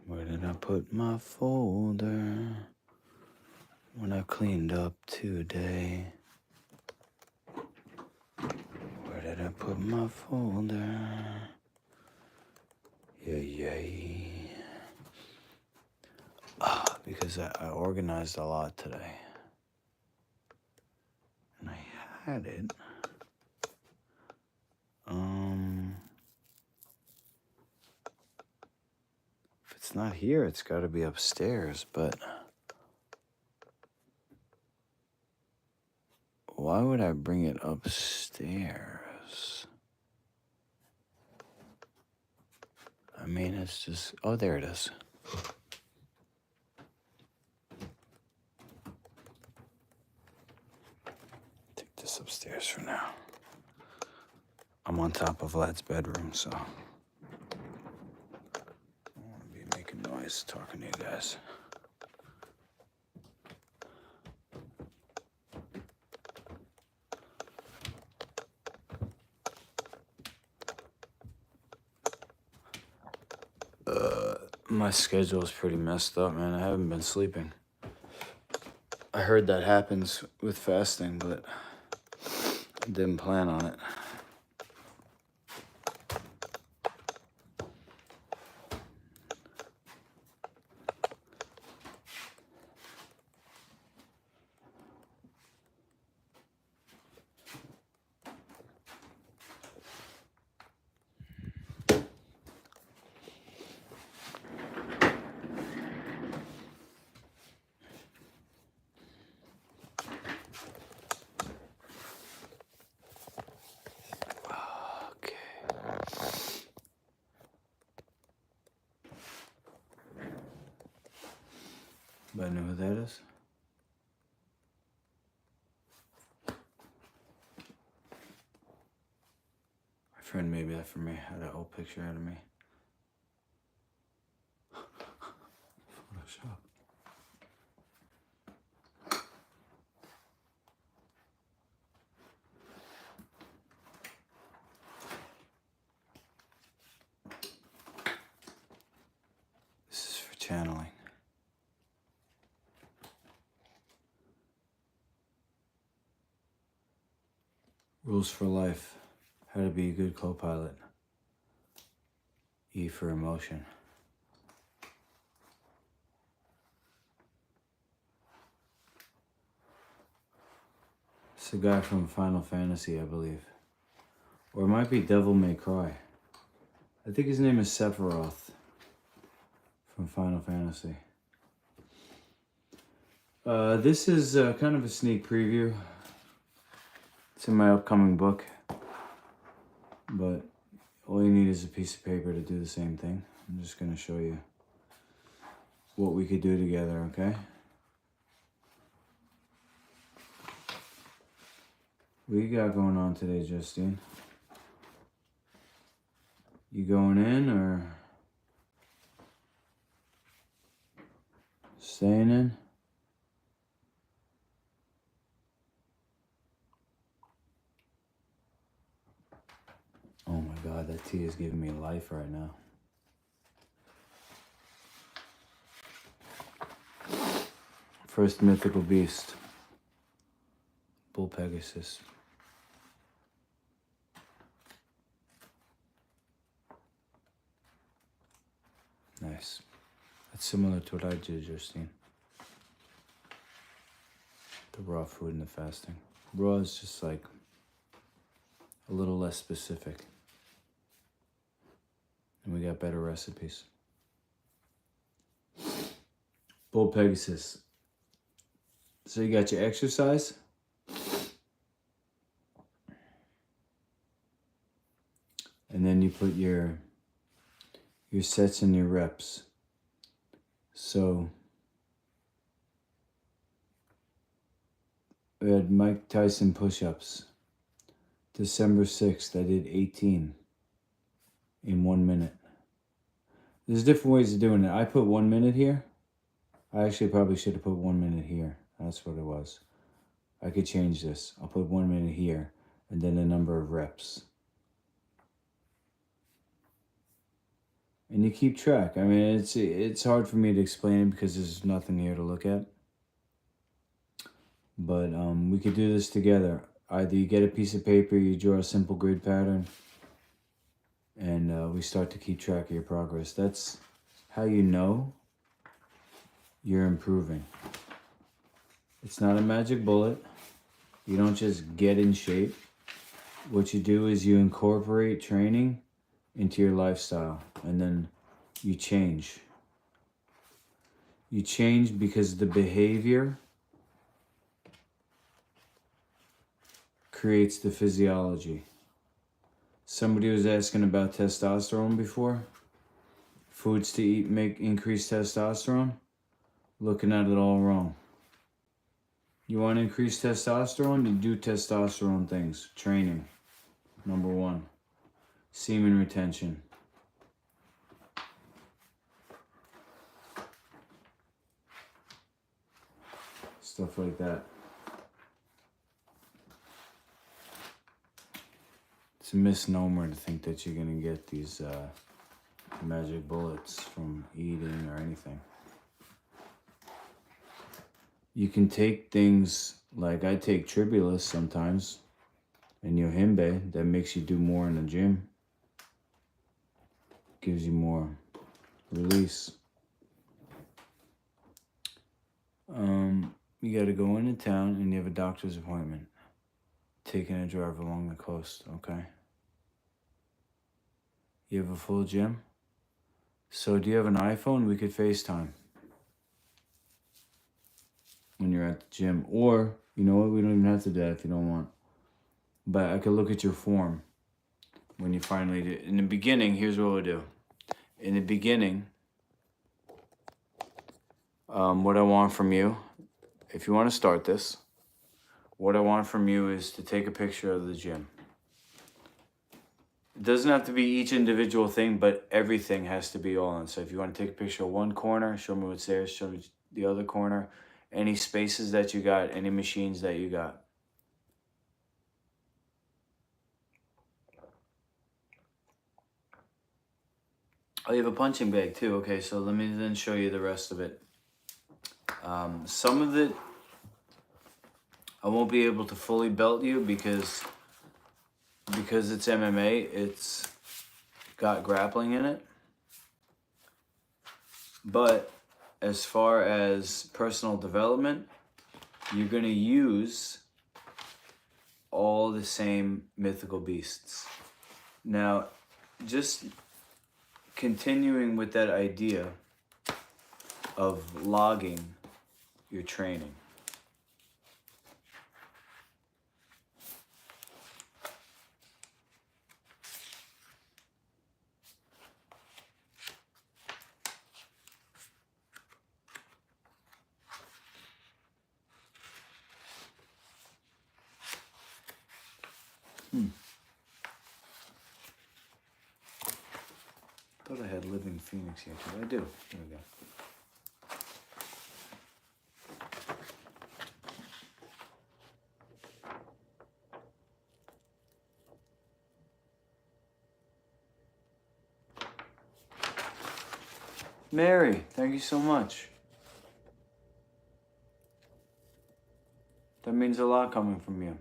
Where did I put my folder when I cleaned up today? Where did I put my folder? Yay. Because I organized a lot today. And I had it. If it's not here, it's got to be upstairs, but why would I bring it upstairs? I mean, it's just, oh, there it is. Take this upstairs for now. I'm on top of Vlad's bedroom, so I don't want to be making noise talking to you guys. My schedule is pretty messed up, man. I haven't been sleeping. I heard that happens with fasting, but I didn't plan on it. Anybody know who that is? My friend made that for me. Had an old picture out of me. Photoshop. channeling. Rules for life. How to be a good co-pilot. E for emotion. It's a guy from Final Fantasy, I believe. Or it might be Devil May Cry. I think his name is Sephiroth from Final Fantasy. This is kind of a sneak preview. It's in my upcoming book. But all you need is a piece of paper to do the same thing. I'm just going to show you what we could do together, okay? What you got going on today, Justine? You going in or staying in? Oh my God, that tea is giving me life right now. First mythical beast. Bull Pegasus. Nice. That's similar to what I did, Justine. The raw food and the fasting. Raw is just like a little less specific. And we got better recipes. Bull Pegasus. So you got your exercise. And then you put your sets and your reps. So we had Mike Tyson push-ups. December 6th, I did 18 in 1 minute. There's different ways of doing it. I put 1 minute here. I actually probably should have put 1 minute here. That's what it was. I could change this. I'll put 1 minute here and then the number of reps. And you keep track. I mean, it's hard for me to explain it because there's nothing here to look at. But we could do this together. Either you get a piece of paper, you draw a simple grid pattern, and we start to keep track of your progress. That's how you know you're improving. It's not a magic bullet. You don't just get in shape. What you do is you incorporate training into your lifestyle, and then you change. You change because the behavior creates the physiology. Somebody was asking about testosterone before. Foods to eat make increase testosterone. Looking at it all wrong. You want to increase testosterone? You do testosterone things. Training. Number 1. Semen retention. Stuff like that. It's a misnomer to think that you're going to get these magic bullets from eating or anything. You can take things like I take Tribulus sometimes and Yohimbe. That makes you do more in the gym. Gives you more release. You got to go into town and you have a doctor's appointment. Taking a drive along the coast, okay? You have a full gym? So do you have an iPhone? We could FaceTime when you're at the gym. Or, you know what, we don't even have to do that if you don't want. But I could look at your form when you finally do. In the beginning, here's what we'll do. In the beginning, what I want from you, if you want to start this, what I want from you is to take a picture of the gym. It doesn't have to be each individual thing, but everything has to be all in. So if you want to take a picture of one corner, show me what's there, show me the other corner, any spaces that you got, any machines that you got. Oh, you have a punching bag too. Okay, so let me then show you the rest of it. Some of it I won't be able to fully belt you because it's MMA. It's got grappling in it. But as far as personal development, you're going to use all the same mythical beasts. Now, just continuing with that idea of logging your training. Thought I had Living Phoenix here too. I do. Here we go. Mary, thank you so much. That means a lot coming from you.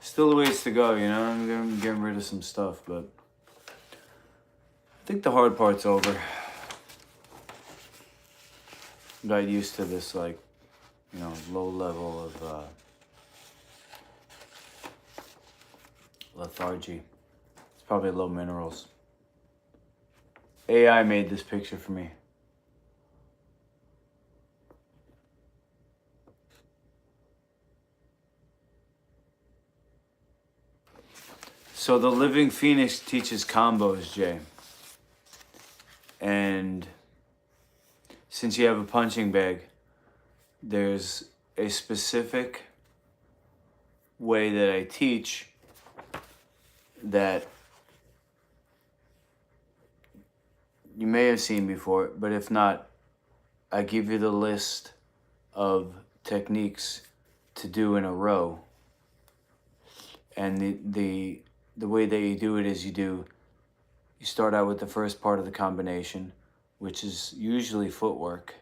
Still a ways to go, you know? I'm getting rid of some stuff, but I think the hard part's over. Got used to this, like, you know, low level of lethargy. It's probably low minerals. AI made this picture for me. So the Living Phoenix teaches combos, Jay. And since you have a punching bag, there's a specific way that I teach that you may have seen before, but if not, I give you the list of techniques to do in a row. And the way that you do it is you start out with the first part of the combination, which is usually footwork,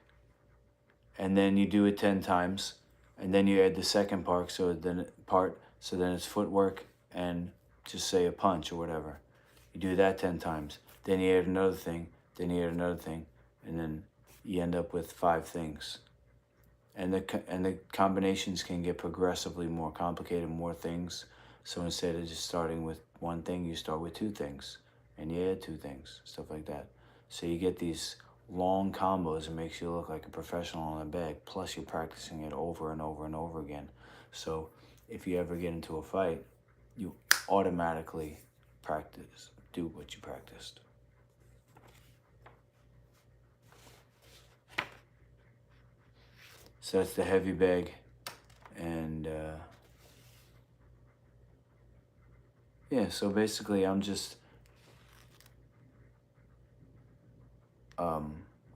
and then you do it 10 times, and then you add the second part, so then it's footwork and just say a punch or whatever. You do that 10 times, then you add another thing, then you add another thing, and then you end up with 5 things. And the combinations can get progressively more complicated, more things. So instead of just starting with one thing, you start with 2 things, and you add 2 things, stuff like that. So you get these long combos. It makes you look like a professional on a bag, plus you're practicing it over and over and over again. So if you ever get into a fight, you automatically do what you practiced. So that's the heavy bag, and yeah, so basically I'm just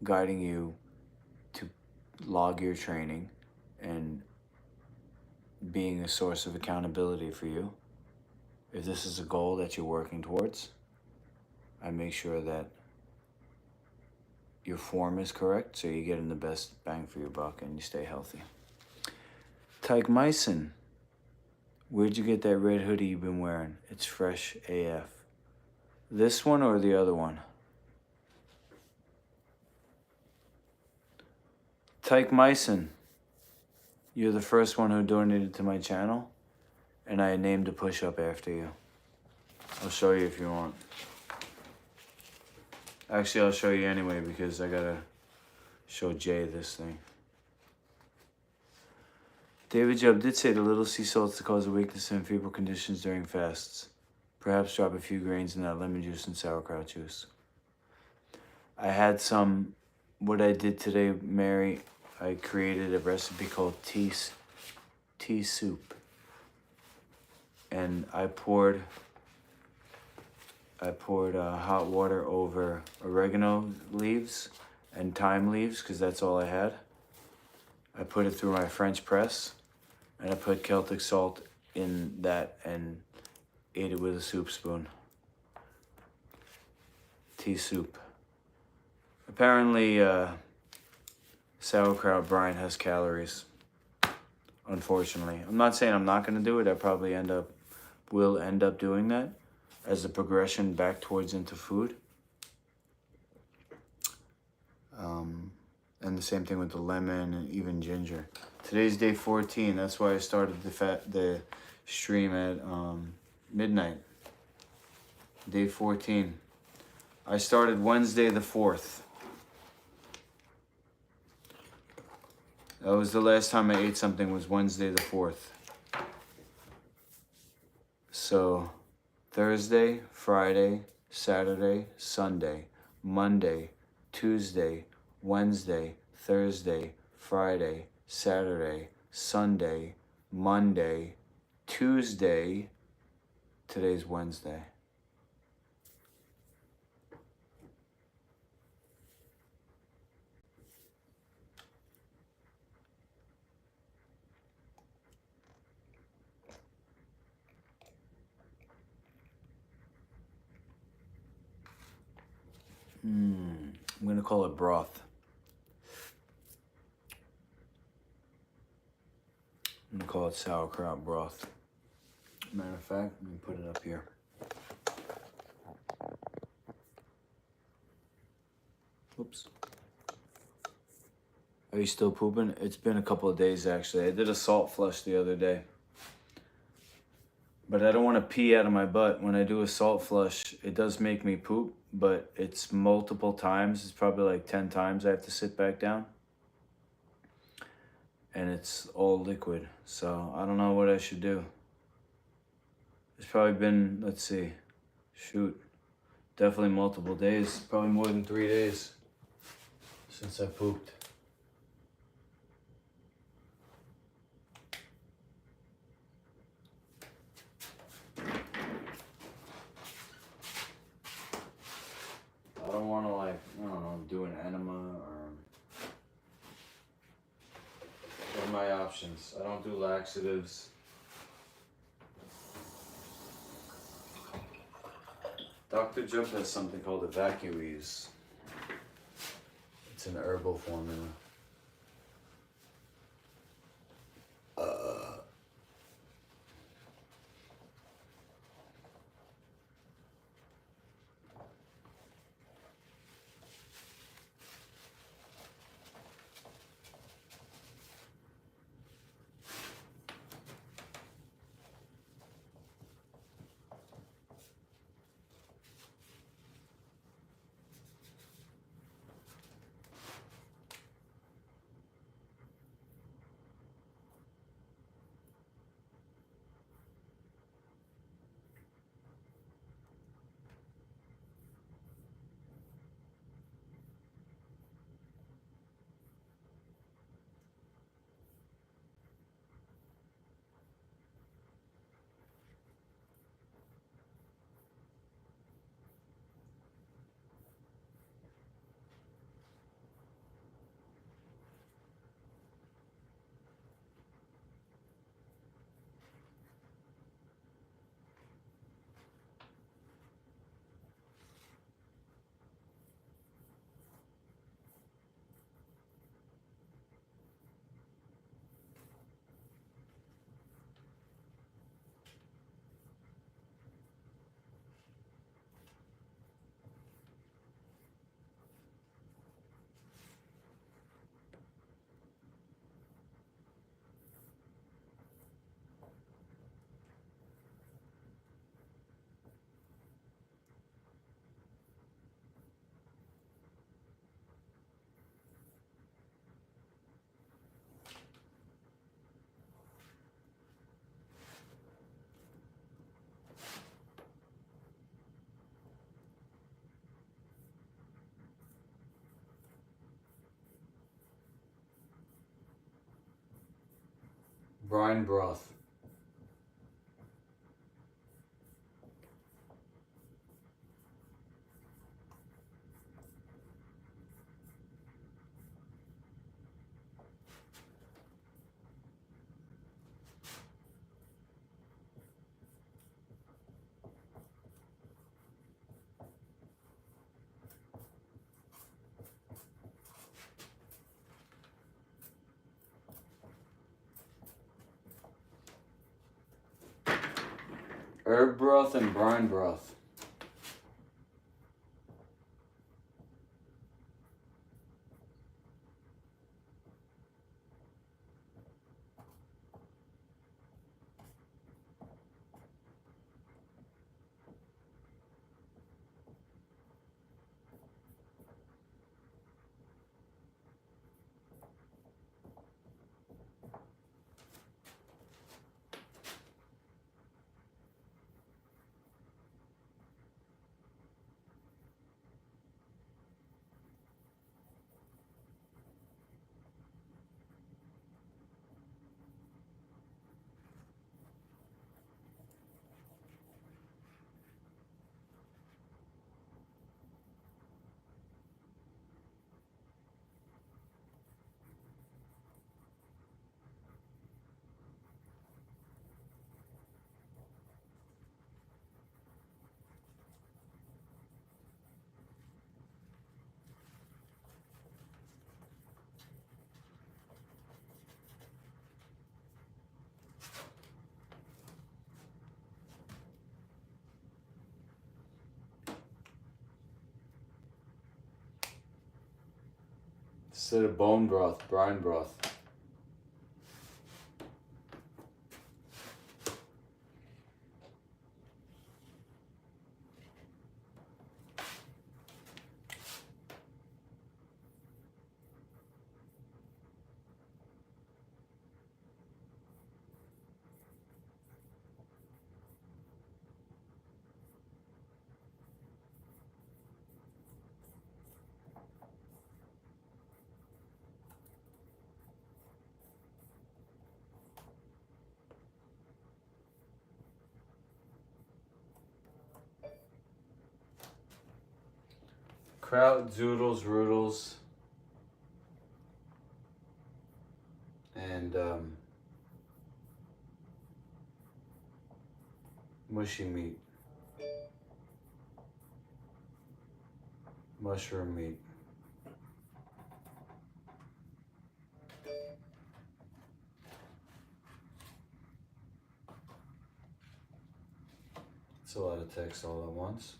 guiding you to log your training and being a source of accountability for you. If this is a goal that you're working towards, I make sure that your form is correct so you're getting the best bang for your buck and you stay healthy. Tyke Myson, where'd you get that red hoodie you've been wearing? It's fresh AF. This one or the other one? Tyke Myson, you're the first one who donated to my channel, and I named a push-up after you. I'll show you if you want. Actually, I'll show you anyway because I gotta show Jay this thing. David Jubb did say the little sea salts to cause a weakness in febrile conditions during fasts. Perhaps drop a few grains in that lemon juice and sauerkraut juice. I had some, what I did today, Mary, I created a recipe called tea soup. And I poured hot water over oregano leaves and thyme leaves because that's all I had. I put it through my French press and I put Celtic salt in that and ate it with a soup spoon. tea soup. Apparently, sauerkraut brine has calories. Unfortunately, I'm not saying I'm not going to do it. I probably will end up doing that as a progression back towards into food. And the same thing with the lemon and even ginger. Today's day 14. That's why I started the stream at midnight. Day 14. I started Wednesday the 4th. That was the last time I ate something, was Wednesday the 4th. So Thursday, Friday, Saturday, Sunday, Monday, Tuesday, Wednesday, Thursday, Friday, Saturday, Sunday, Monday, Tuesday. Today's Wednesday. I'm going to call it broth. I'm going to call it sauerkraut broth. Matter of fact, let me put it up here. Oops. Are you still pooping? It's been a couple of days, actually. I did a salt flush the other day. But I don't want to pee out of my butt. When I do a salt flush, it does make me poop, but it's multiple times. It's probably like 10 times I have to sit back down. And it's all liquid. So I don't know what I should do. It's probably been, let's see, definitely multiple days. Probably more than 3 days since I pooped. I don't want to, like, I don't know, do an enema or... What are my options? I don't do laxatives. Dr. Jump has something called evacuease. It's an herbal formula. Brine broth. herb broth and brine broth. Instead of bone broth, brine broth. Kraut, zoodles, roodles, and mushy meat, mushroom meat. It's a lot of text all at once.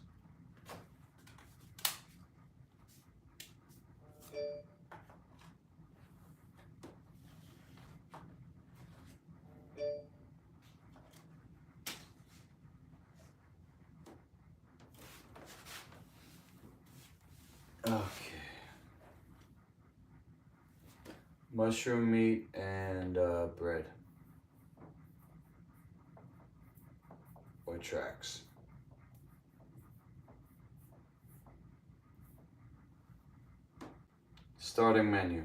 Okay. Mushroom meat and bread. Or tracks. Starting menu.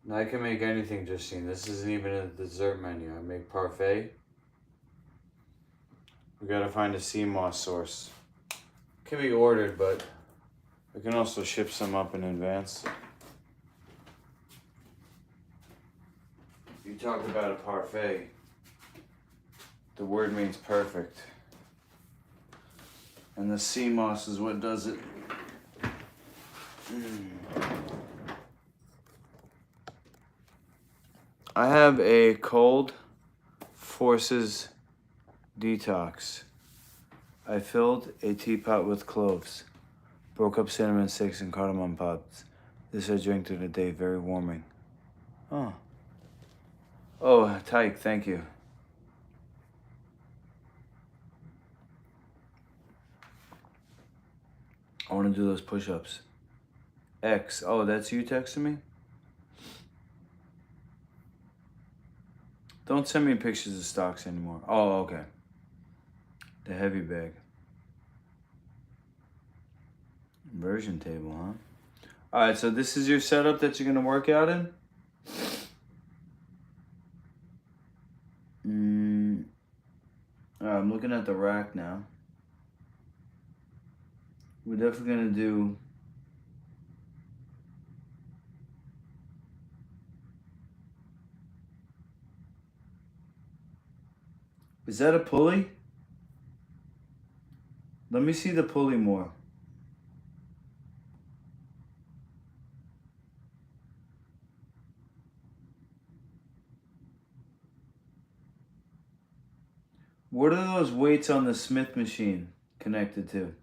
Now I can make anything, Justine. This isn't even a dessert menu. I make parfait. We gotta find a sea moss source. Can be ordered, but I can also ship some up in advance. You talk about a parfait. The word means perfect. And the sea moss is what does it. I have a cold forces detox. I filled a teapot with cloves, broke up cinnamon sticks and cardamom pods. This I drink through the day, very warming. Oh. Oh, Tyke, thank you. I want to do those push-ups. X. Oh, that's you texting me? Don't send me pictures of stocks anymore. Oh, okay. The heavy bag. Inversion table, huh? All right, so this is your setup that you're gonna work out in? All right, I'm looking at the rack now. We're definitely gonna do Is that a pulley? Let me see the pulley more. What are those weights on the Smith machine connected to?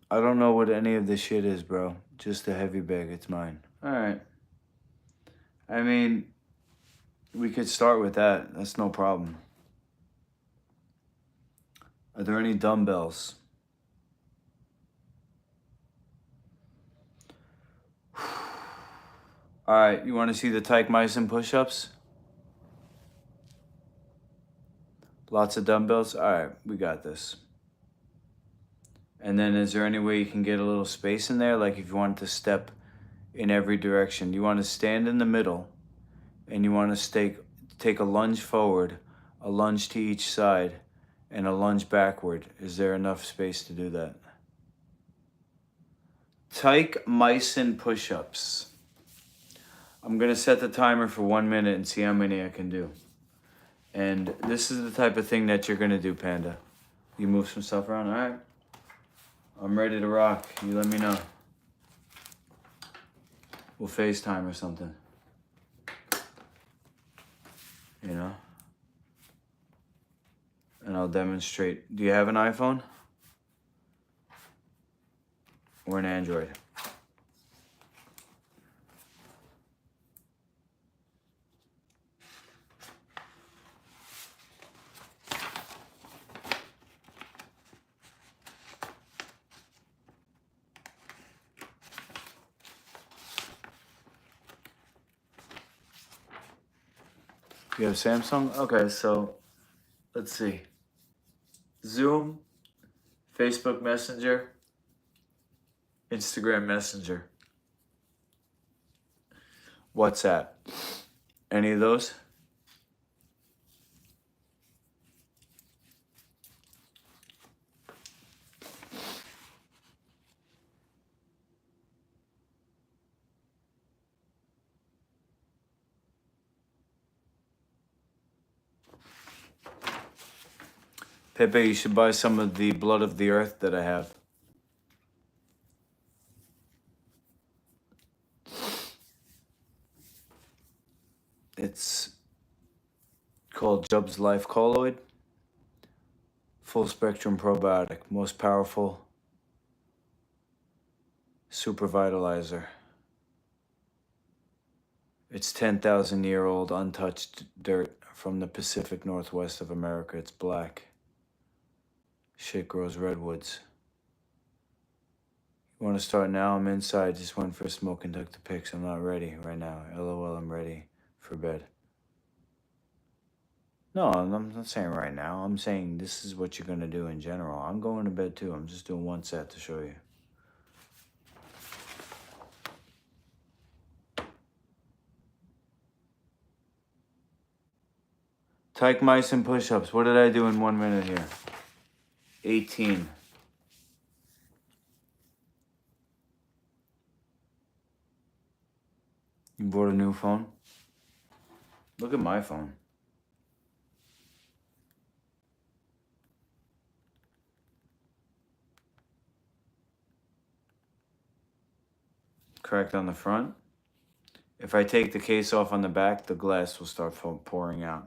I don't know what any of this shit is, bro. Just a heavy bag. It's mine. All right. I mean, we could start with that. That's no problem. Are there any dumbbells? All right. You want to see the Tyke Myson push-ups? Lots of dumbbells? All right. We got this. And then is there any way you can get a little space in there? Like if you wanted to step in every direction. You want to stand in the middle and you want to take a lunge forward, a lunge to each side, and a lunge backward. Is there enough space to do that? Tyke Myson push-ups. I'm going to set the timer for 1 minute and see how many I can do. And this is the type of thing that you're going to do, Panda. You move some stuff around? All right. I'm ready to rock. You let me know. We'll FaceTime or something. You know? And I'll demonstrate. Do you have an iPhone? Or an Android? You have Samsung? Okay, so let's see. Zoom, Facebook Messenger, Instagram Messenger, WhatsApp. Any of those? Pepe, you should buy some of the blood of the earth that I have. It's called Jub's Life Colloid. Full spectrum probiotic. Most powerful super vitalizer. It's 10,000-year-old untouched dirt from the Pacific Northwest of America. It's black. Shit grows redwoods. You want to start now? I'm inside. Just went for a smoke and took the pics. I'm not ready right now. LOL, I'm ready for bed. No, I'm not saying right now. I'm saying this is what you're going to do in general. I'm going to bed too. I'm just doing one set to show you. Tyke Myson push-ups. What did I do in 1 minute here? 18. You bought a new phone? Look at my phone. Cracked on the front. If I take the case off on the back, the glass will start pouring out.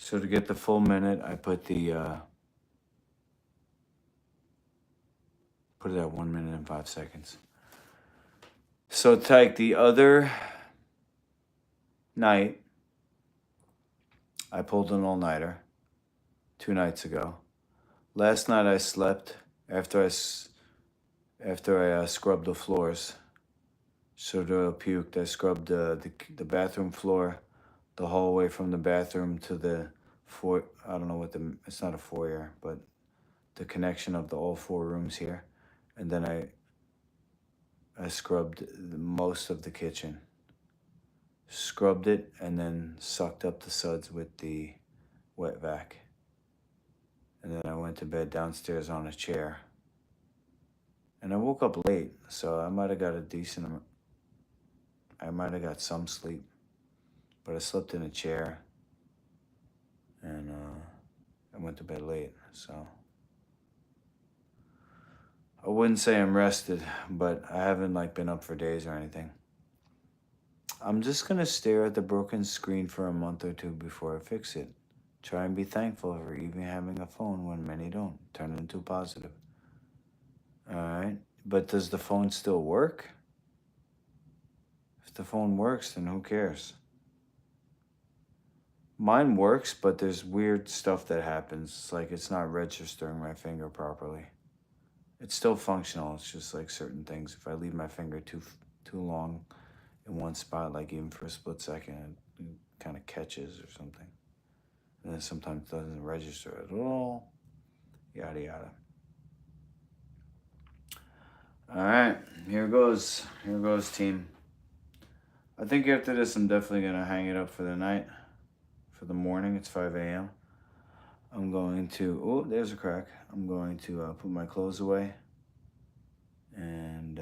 So to get the full minute, I put the, put it at 1 minute and 5 seconds. So Tyke, the other night, I pulled an all-nighter 2 nights ago. Last night I slept after I scrubbed the floors. So I puked. I scrubbed the bathroom floor, the hallway from the bathroom to the I don't know what it's not a foyer, but the connection of the all 4 rooms here. And then I scrubbed most of the kitchen. Scrubbed it and then sucked up the suds with the wet vac. And then I went to bed downstairs on a chair. And I woke up late, so I might have got I might have got some sleep. But I slept in a chair. And I went to bed late, so I wouldn't say I'm rested, but I haven't like been up for days or anything. I'm just gonna stare at the broken screen for a month or 2 before I fix it. Try and be thankful for even having a phone when many don't. Turn it into positive. Alright, but does the phone still work? If the phone works, then who cares? Mine works, but there's weird stuff that happens. It's like it's not registering my finger properly. It's still functional. It's just like certain things. If I leave my finger too long in one spot, like even for a split second, it kind of catches or something. And then sometimes it doesn't register at all. Yada yada. All right, here goes. Here goes, team. I think after this, I'm definitely gonna hang it up for the night. For the morning, it's 5 a.m. I'm going to, oh, there's a crack. I'm going to put my clothes away. And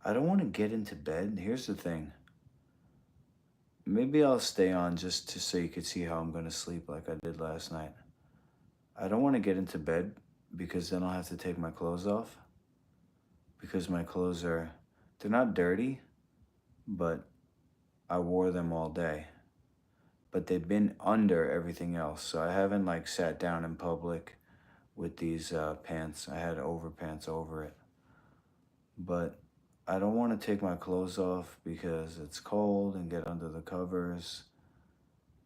I don't want to get into bed. Here's the thing. Maybe I'll stay on just so you could see how I'm going to sleep like I did last night. I don't want to get into bed because then I'll have to take my clothes off. Because my clothes they're not dirty, but I wore them all day. But they've been under everything else. So I haven't like sat down in public with these pants. I had overpants over it. But I don't want to take my clothes off because it's cold and get under the covers.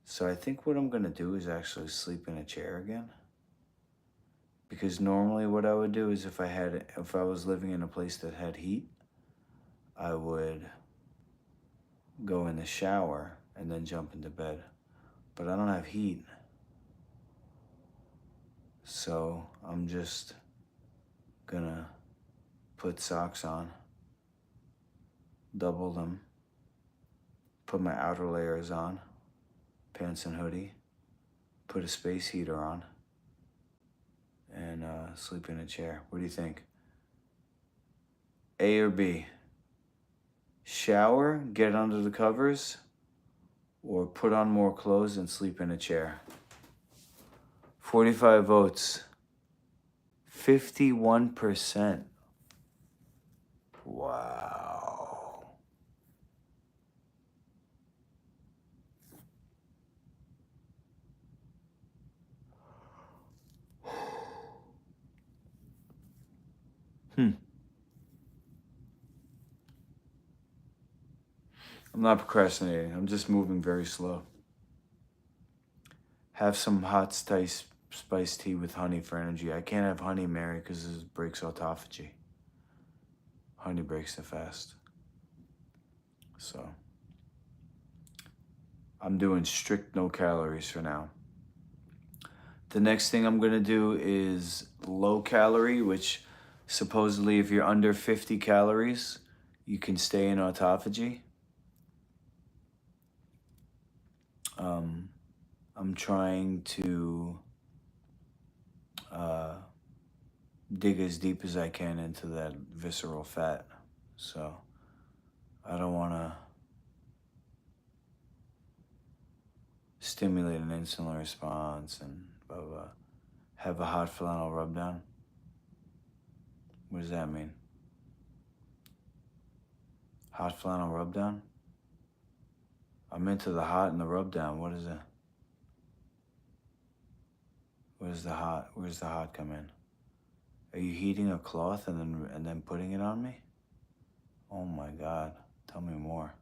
So I think what I'm going to do is actually sleep in a chair again. Because normally what I would do is if I was living in a place that had heat, I would go in the shower and then jump into bed. But I don't have heat. So I'm just gonna put socks on, double them, put my outer layers on, pants and hoodie, put a space heater on, and sleep in a chair. What do you think? A or B? Shower, get under the covers, or put on more clothes and sleep in a chair? 45 votes. 51%. Wow. I'm not procrastinating. I'm just moving very slow. Have some hot spiced tea with honey for energy. I can't have honey, Mary, because it breaks autophagy. Honey breaks it fast. So I'm doing strict no calories for now. The next thing I'm going to do is low calorie, which supposedly if you're under 50 calories, you can stay in autophagy. I'm trying to dig as deep as I can into that visceral fat. So I don't want to stimulate an insulin response and blah, blah, blah. Have a hot flannel rub down. What does that mean? Hot flannel rub down? I'm into the hot and the rub down. What is it? Where's the hot? Where's the hot come in? Are you heating a cloth and then putting it on me? Oh my God, tell me more.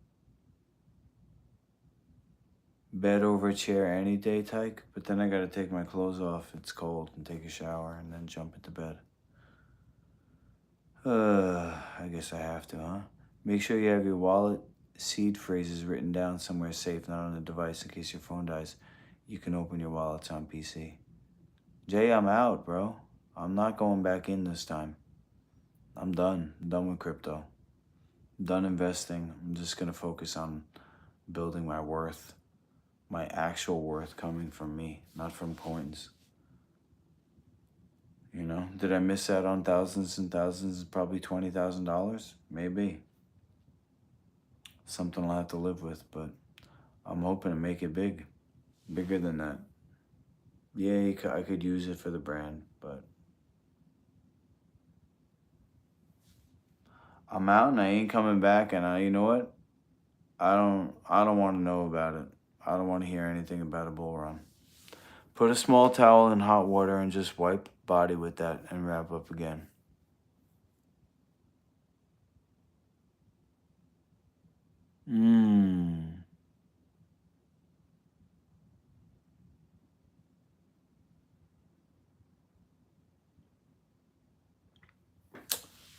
Bed over chair any day, Tyke, but then I gotta take my clothes off. It's cold and take a shower and then jump into bed. I guess I have to, huh? Make sure you have your wallet seed phrases written down somewhere safe, not on a device in case your phone dies. You can open your wallets on PC. Jay, I'm out, bro. I'm not going back in this time. I'm done. I'm done with crypto. I'm done investing. I'm just going to focus on building my worth. My actual worth coming from me, not from coins. You know, did I miss out on thousands and thousands, probably $20,000? Maybe. Something I'll have to live with, but I'm hoping to make it big. Bigger than that. Yeah, I could use it for the brand, but I'm out and I ain't coming back, and you know what? I don't want to know about it. I don't want to hear anything about a bull run. Put a small towel in hot water and just wipe body with that and wrap up again.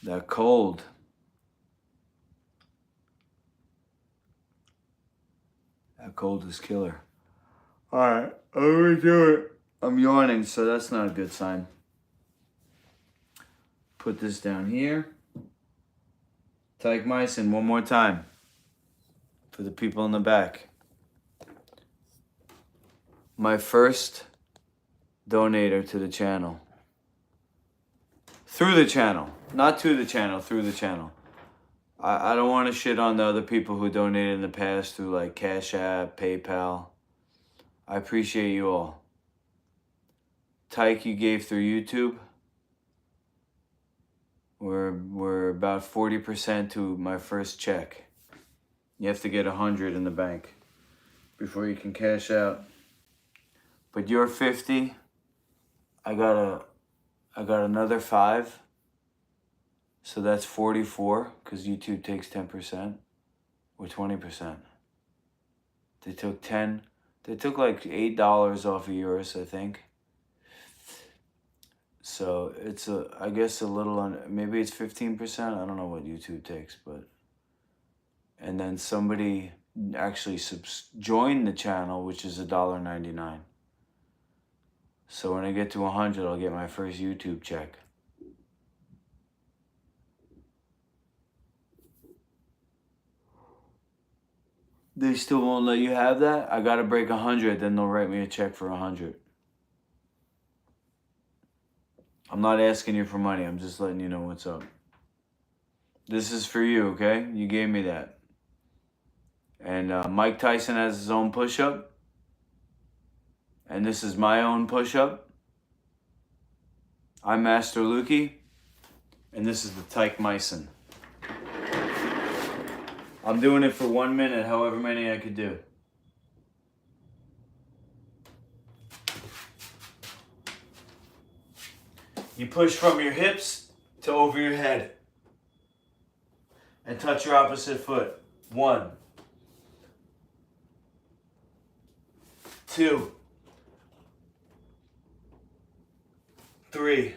That cold. That cold is killer. Alright, I'm gonna do it. I'm yawning, so that's not a good sign. Put this down here. Teigmeissen one more time. For the people in the back. My first donator to the channel. Through the channel. Not to the channel, through the channel. I don't want to shit on the other people who donated in the past through like Cash App, PayPal. I appreciate you all. Tyke you gave through YouTube. We're about 40% to my first check. You have to get 100 in the bank before you can cash out. But you're 50. I got another 5. So that's 44, because YouTube takes 10% or 20%. They took 10. They took like $8 off of yours, I think. So it's I guess a little maybe it's 15%. I don't know what YouTube takes, but. And then somebody actually joined the channel, which is $1.99. So when I get to 100, I'll get my first YouTube check. They still won't let you have that? I gotta break 100, then they'll write me a check for 100. I'm not asking you for money, I'm just letting you know what's up. This is for you, okay? You gave me that. And Mike Tyson has his own push-up. And this is my own push-up. I'm Master Lukey. And this is the Teigmeissen. I'm doing it for 1 minute, however many I could do. You push from your hips to over your head. And touch your opposite foot. 1. 2. 3.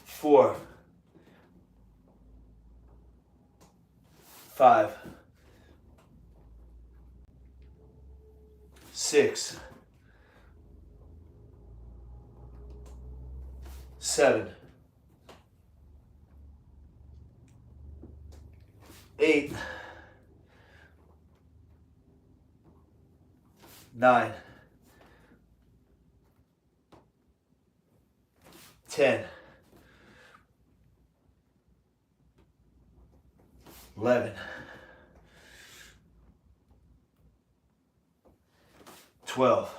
4. 5. 6. 7. 8. 9. 10. 11. 12.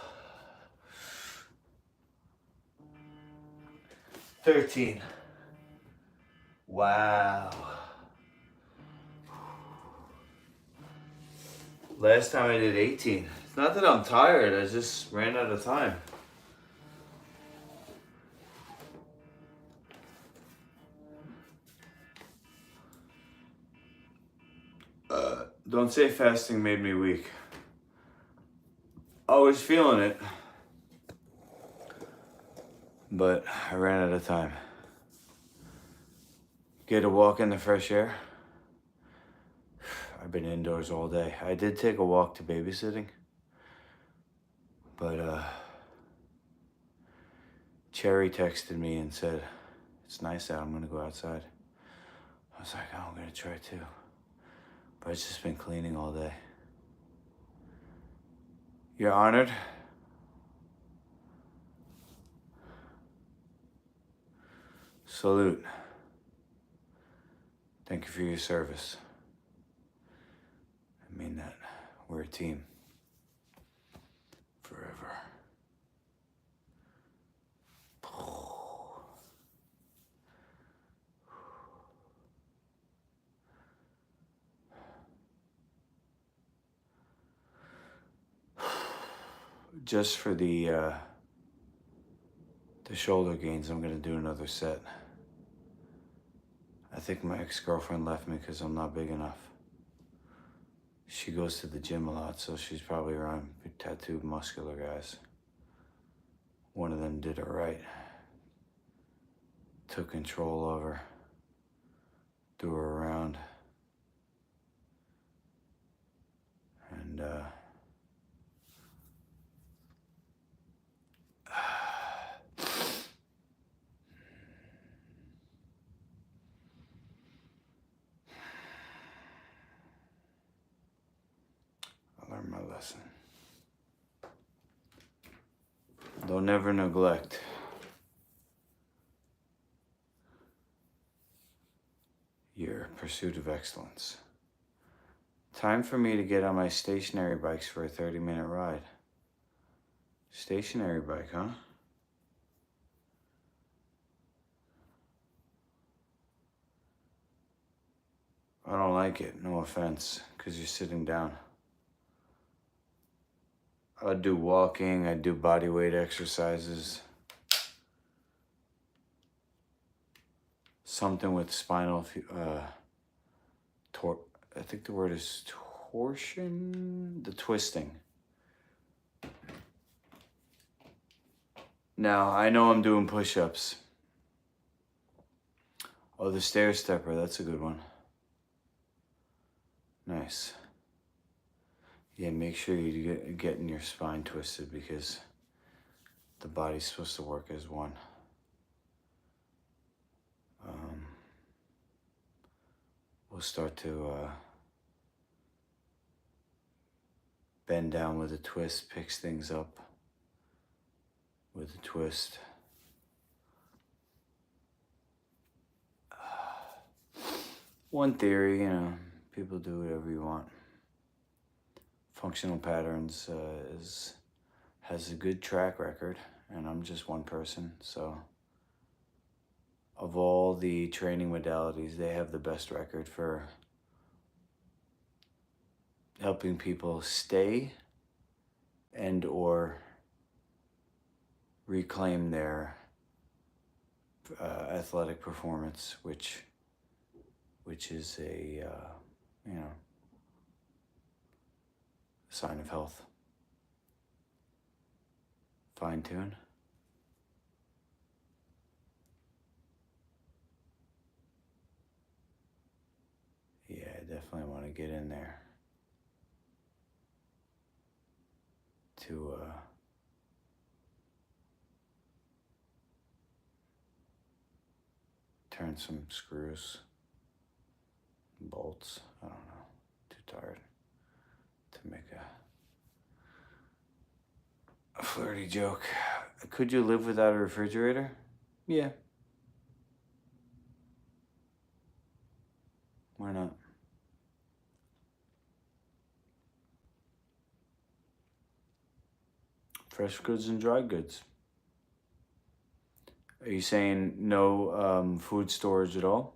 13. Wow. Last time I did 18. It's not that I'm tired, I just ran out of time. Don't say fasting made me weak. I was feeling it, but I ran out of time. Get a walk in the fresh air. I've been indoors all day. I did take a walk to babysitting, but Cherry texted me and said, it's nice out, I'm gonna go outside. I was like, oh, I'm gonna try too. But it's just been cleaning all day. You're honored. Salute. Thank you for your service. I mean that. We're a team. Forever. Just for the shoulder gains, I'm gonna do another set. I think my ex-girlfriend left me because I'm not big enough. She goes to the gym a lot, so she's probably around big tattooed muscular guys. One of them did it right. Took control of her. Threw her around. And I learned my lesson. Don't ever neglect your pursuit of excellence. Time for me to get on my stationary bikes for a 30-minute ride. Stationary bike, huh? I don't like it, no offense, because you're sitting down. I'd do walking, I'd do body weight exercises. Something with spinal, I think the word is torsion, the twisting. Now, I know I'm doing push-ups. Oh, the stair stepper, that's a good one. Nice. Yeah, make sure you getting your spine twisted because the body's supposed to work as one. We'll start to bend down with a twist, picks things up with a twist. One theory, you know, people do whatever you want. Functional Patterns has a good track record, and I'm just one person, so of all the training modalities, they have the best record for helping people stay and or reclaim their athletic performance, which is a you know, sign of health. Fine tune. Yeah, I definitely want to get in there to turn some screws, bolts. I don't know. Too tired to make a flirty joke. Could you live without a refrigerator? Yeah. Why not? Fresh goods and dry goods. Are you saying no food storage at all?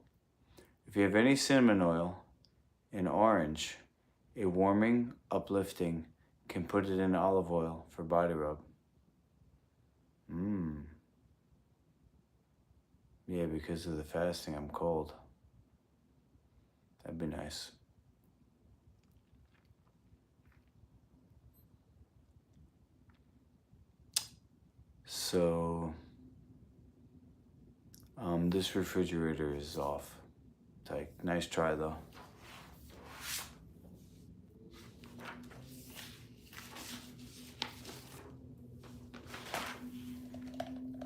If you have any cinnamon oil and orange, a warming, uplifting, can put it in olive oil for body rub. Yeah, because of the fasting, I'm cold. That'd be nice. So, this refrigerator is off. Like, nice try though.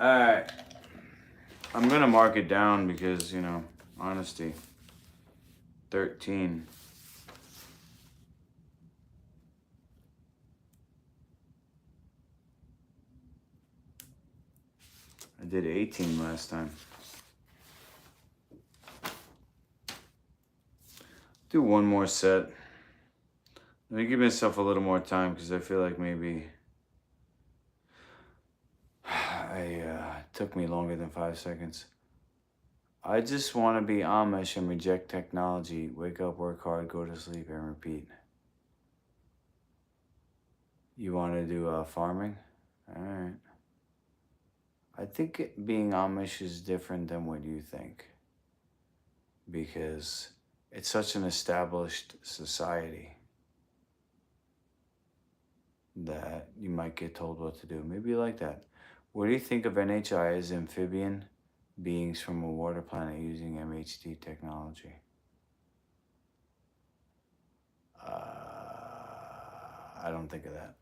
Alright. I'm gonna mark it down because, honesty. 13. I did 18 last time. Do one more set. Let me give myself a little more time because I feel like maybe took me longer than 5 seconds. I just want to be Amish and reject technology. Wake up, work hard, go to sleep, and repeat. You want to do farming? All right. I think being Amish is different than what you think. Because it's such an established society that you might get told what to do. Maybe you like that. What do you think of NHI as amphibian beings from a water planet using MHD technology? I don't think of that.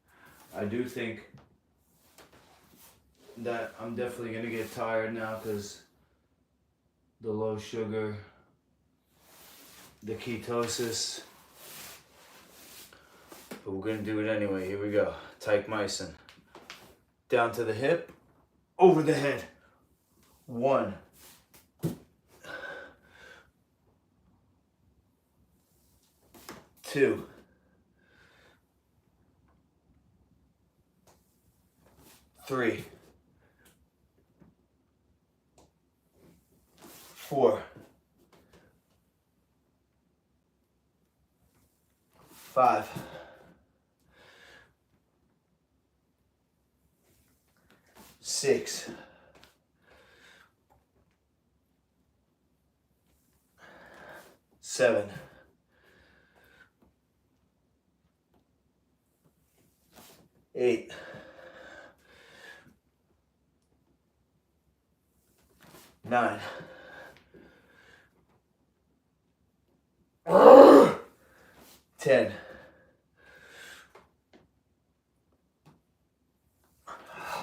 I do think that I'm definitely going to get tired now because the low sugar, the ketosis. But we're going to do it anyway. Here we go. Tyke Mycin. Down to the hip, over the head. 1. 2. 3. 4. 5. 6. 7. 8. 9. 10.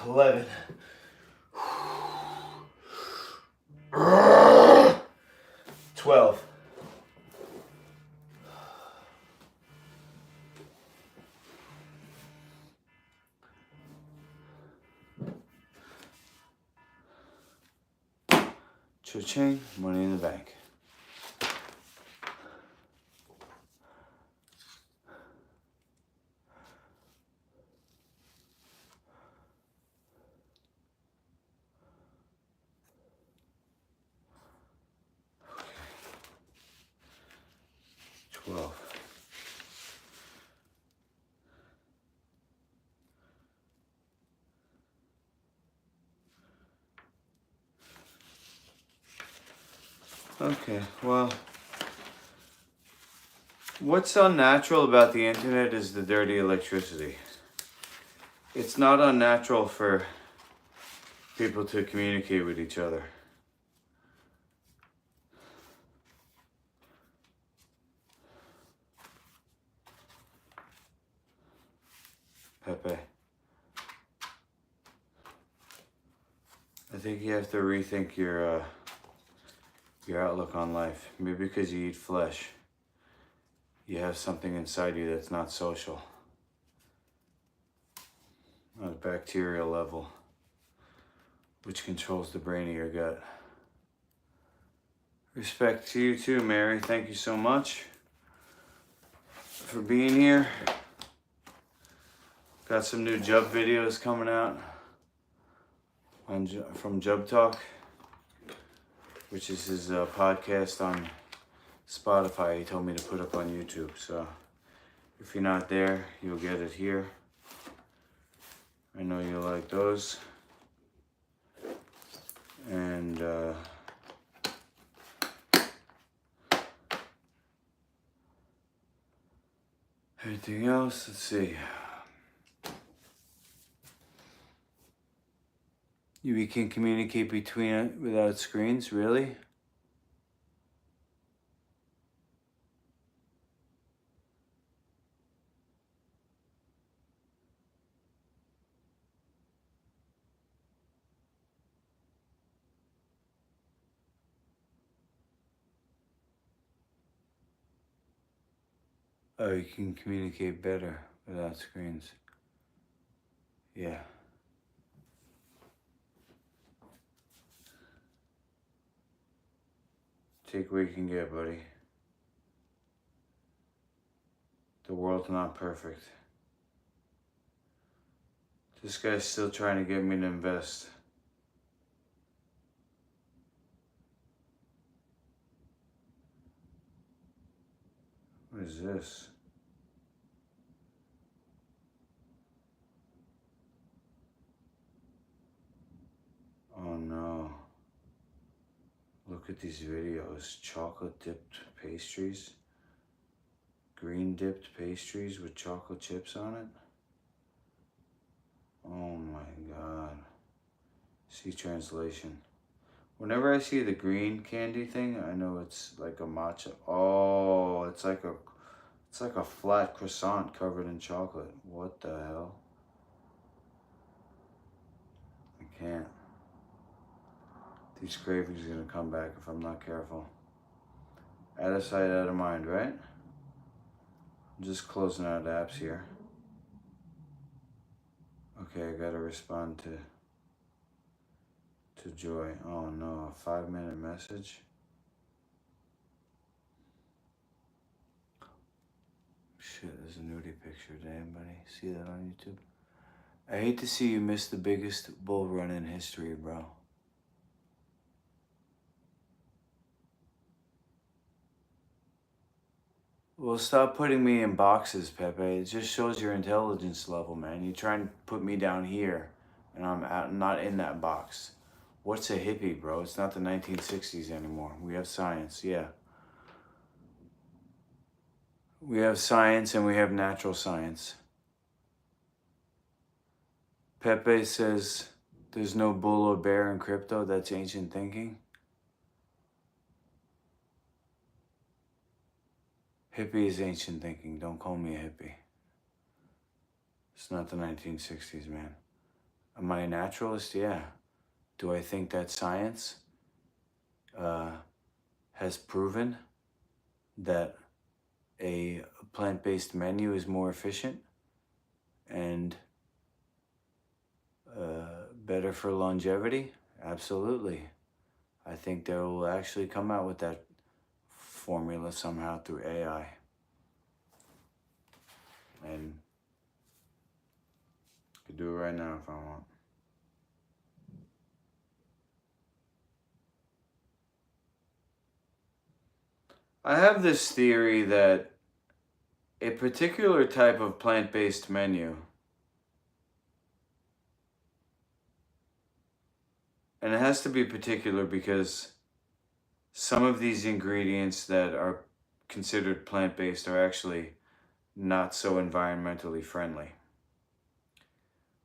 11. 12. 'Cha-ching, money in the bank. Okay, well, what's unnatural about the internet is the dirty electricity. It's not unnatural for people to communicate with each other. Pepe. I think you have to rethink your outlook on life. Maybe because you eat flesh, you have something inside you that's not social. On a bacterial level, which controls the brain of your gut. Respect to you too, Mary. Thank you so much for being here. Got some new Jub videos coming out from Jub Talk, which is his podcast on Spotify. He told me to put up on YouTube. So if you're not there, you'll get it here. I know you'll like those. And anything else? Let's see. We can communicate between without screens, really? Oh, you can communicate better without screens. Yeah. Take what you can get, buddy. The world's not perfect. This guy's still trying to get me to invest. What is this? Oh no. Look at these videos. Chocolate dipped pastries. Green dipped pastries with chocolate chips on it. Oh my god. See translation. Whenever I see the green candy thing, I know it's like a matcha. Oh, it's like a flat croissant covered in chocolate. What the hell? I can't. These cravings are gonna come back if I'm not careful. Out of sight, out of mind, right? I'm just closing out apps here. Okay, I gotta respond to Joy. Oh no, a 5-minute message. Shit, there's a nudie picture. Did anybody see that on YouTube? I hate to see you miss the biggest bull run in history, bro. Well, stop putting me in boxes, Pepe. It just shows your intelligence level, man. You try and put me down here, and I'm not in that box. What's a hippie, bro? It's not the 1960s anymore. We have science, yeah. We have science and we have natural science. Pepe says there's no bull or bear in crypto. That's ancient thinking. Hippie is ancient thinking. Don't call me a hippie. It's not the 1960s, man. Am I a naturalist? Yeah. Do I think that science has proven that a plant-based menu is more efficient and better for longevity? Absolutely. I think they will actually come out with that formula somehow through AI. And I could do it right now if I want. I have this theory that a particular type of plant-based menu, and it has to be particular because some of these ingredients that are considered plant-based are actually not so environmentally friendly.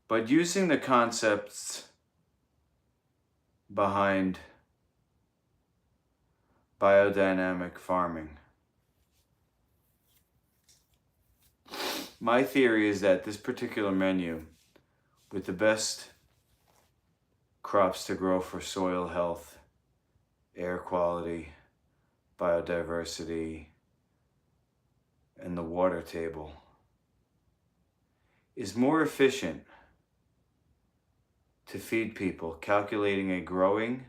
But using the concepts behind biodynamic farming, my theory is that this particular menu, with the best crops to grow for soil health, air quality, biodiversity, and the water table, is more efficient to feed people, calculating a growing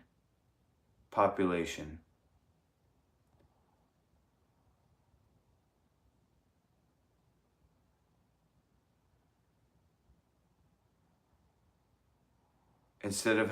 population instead of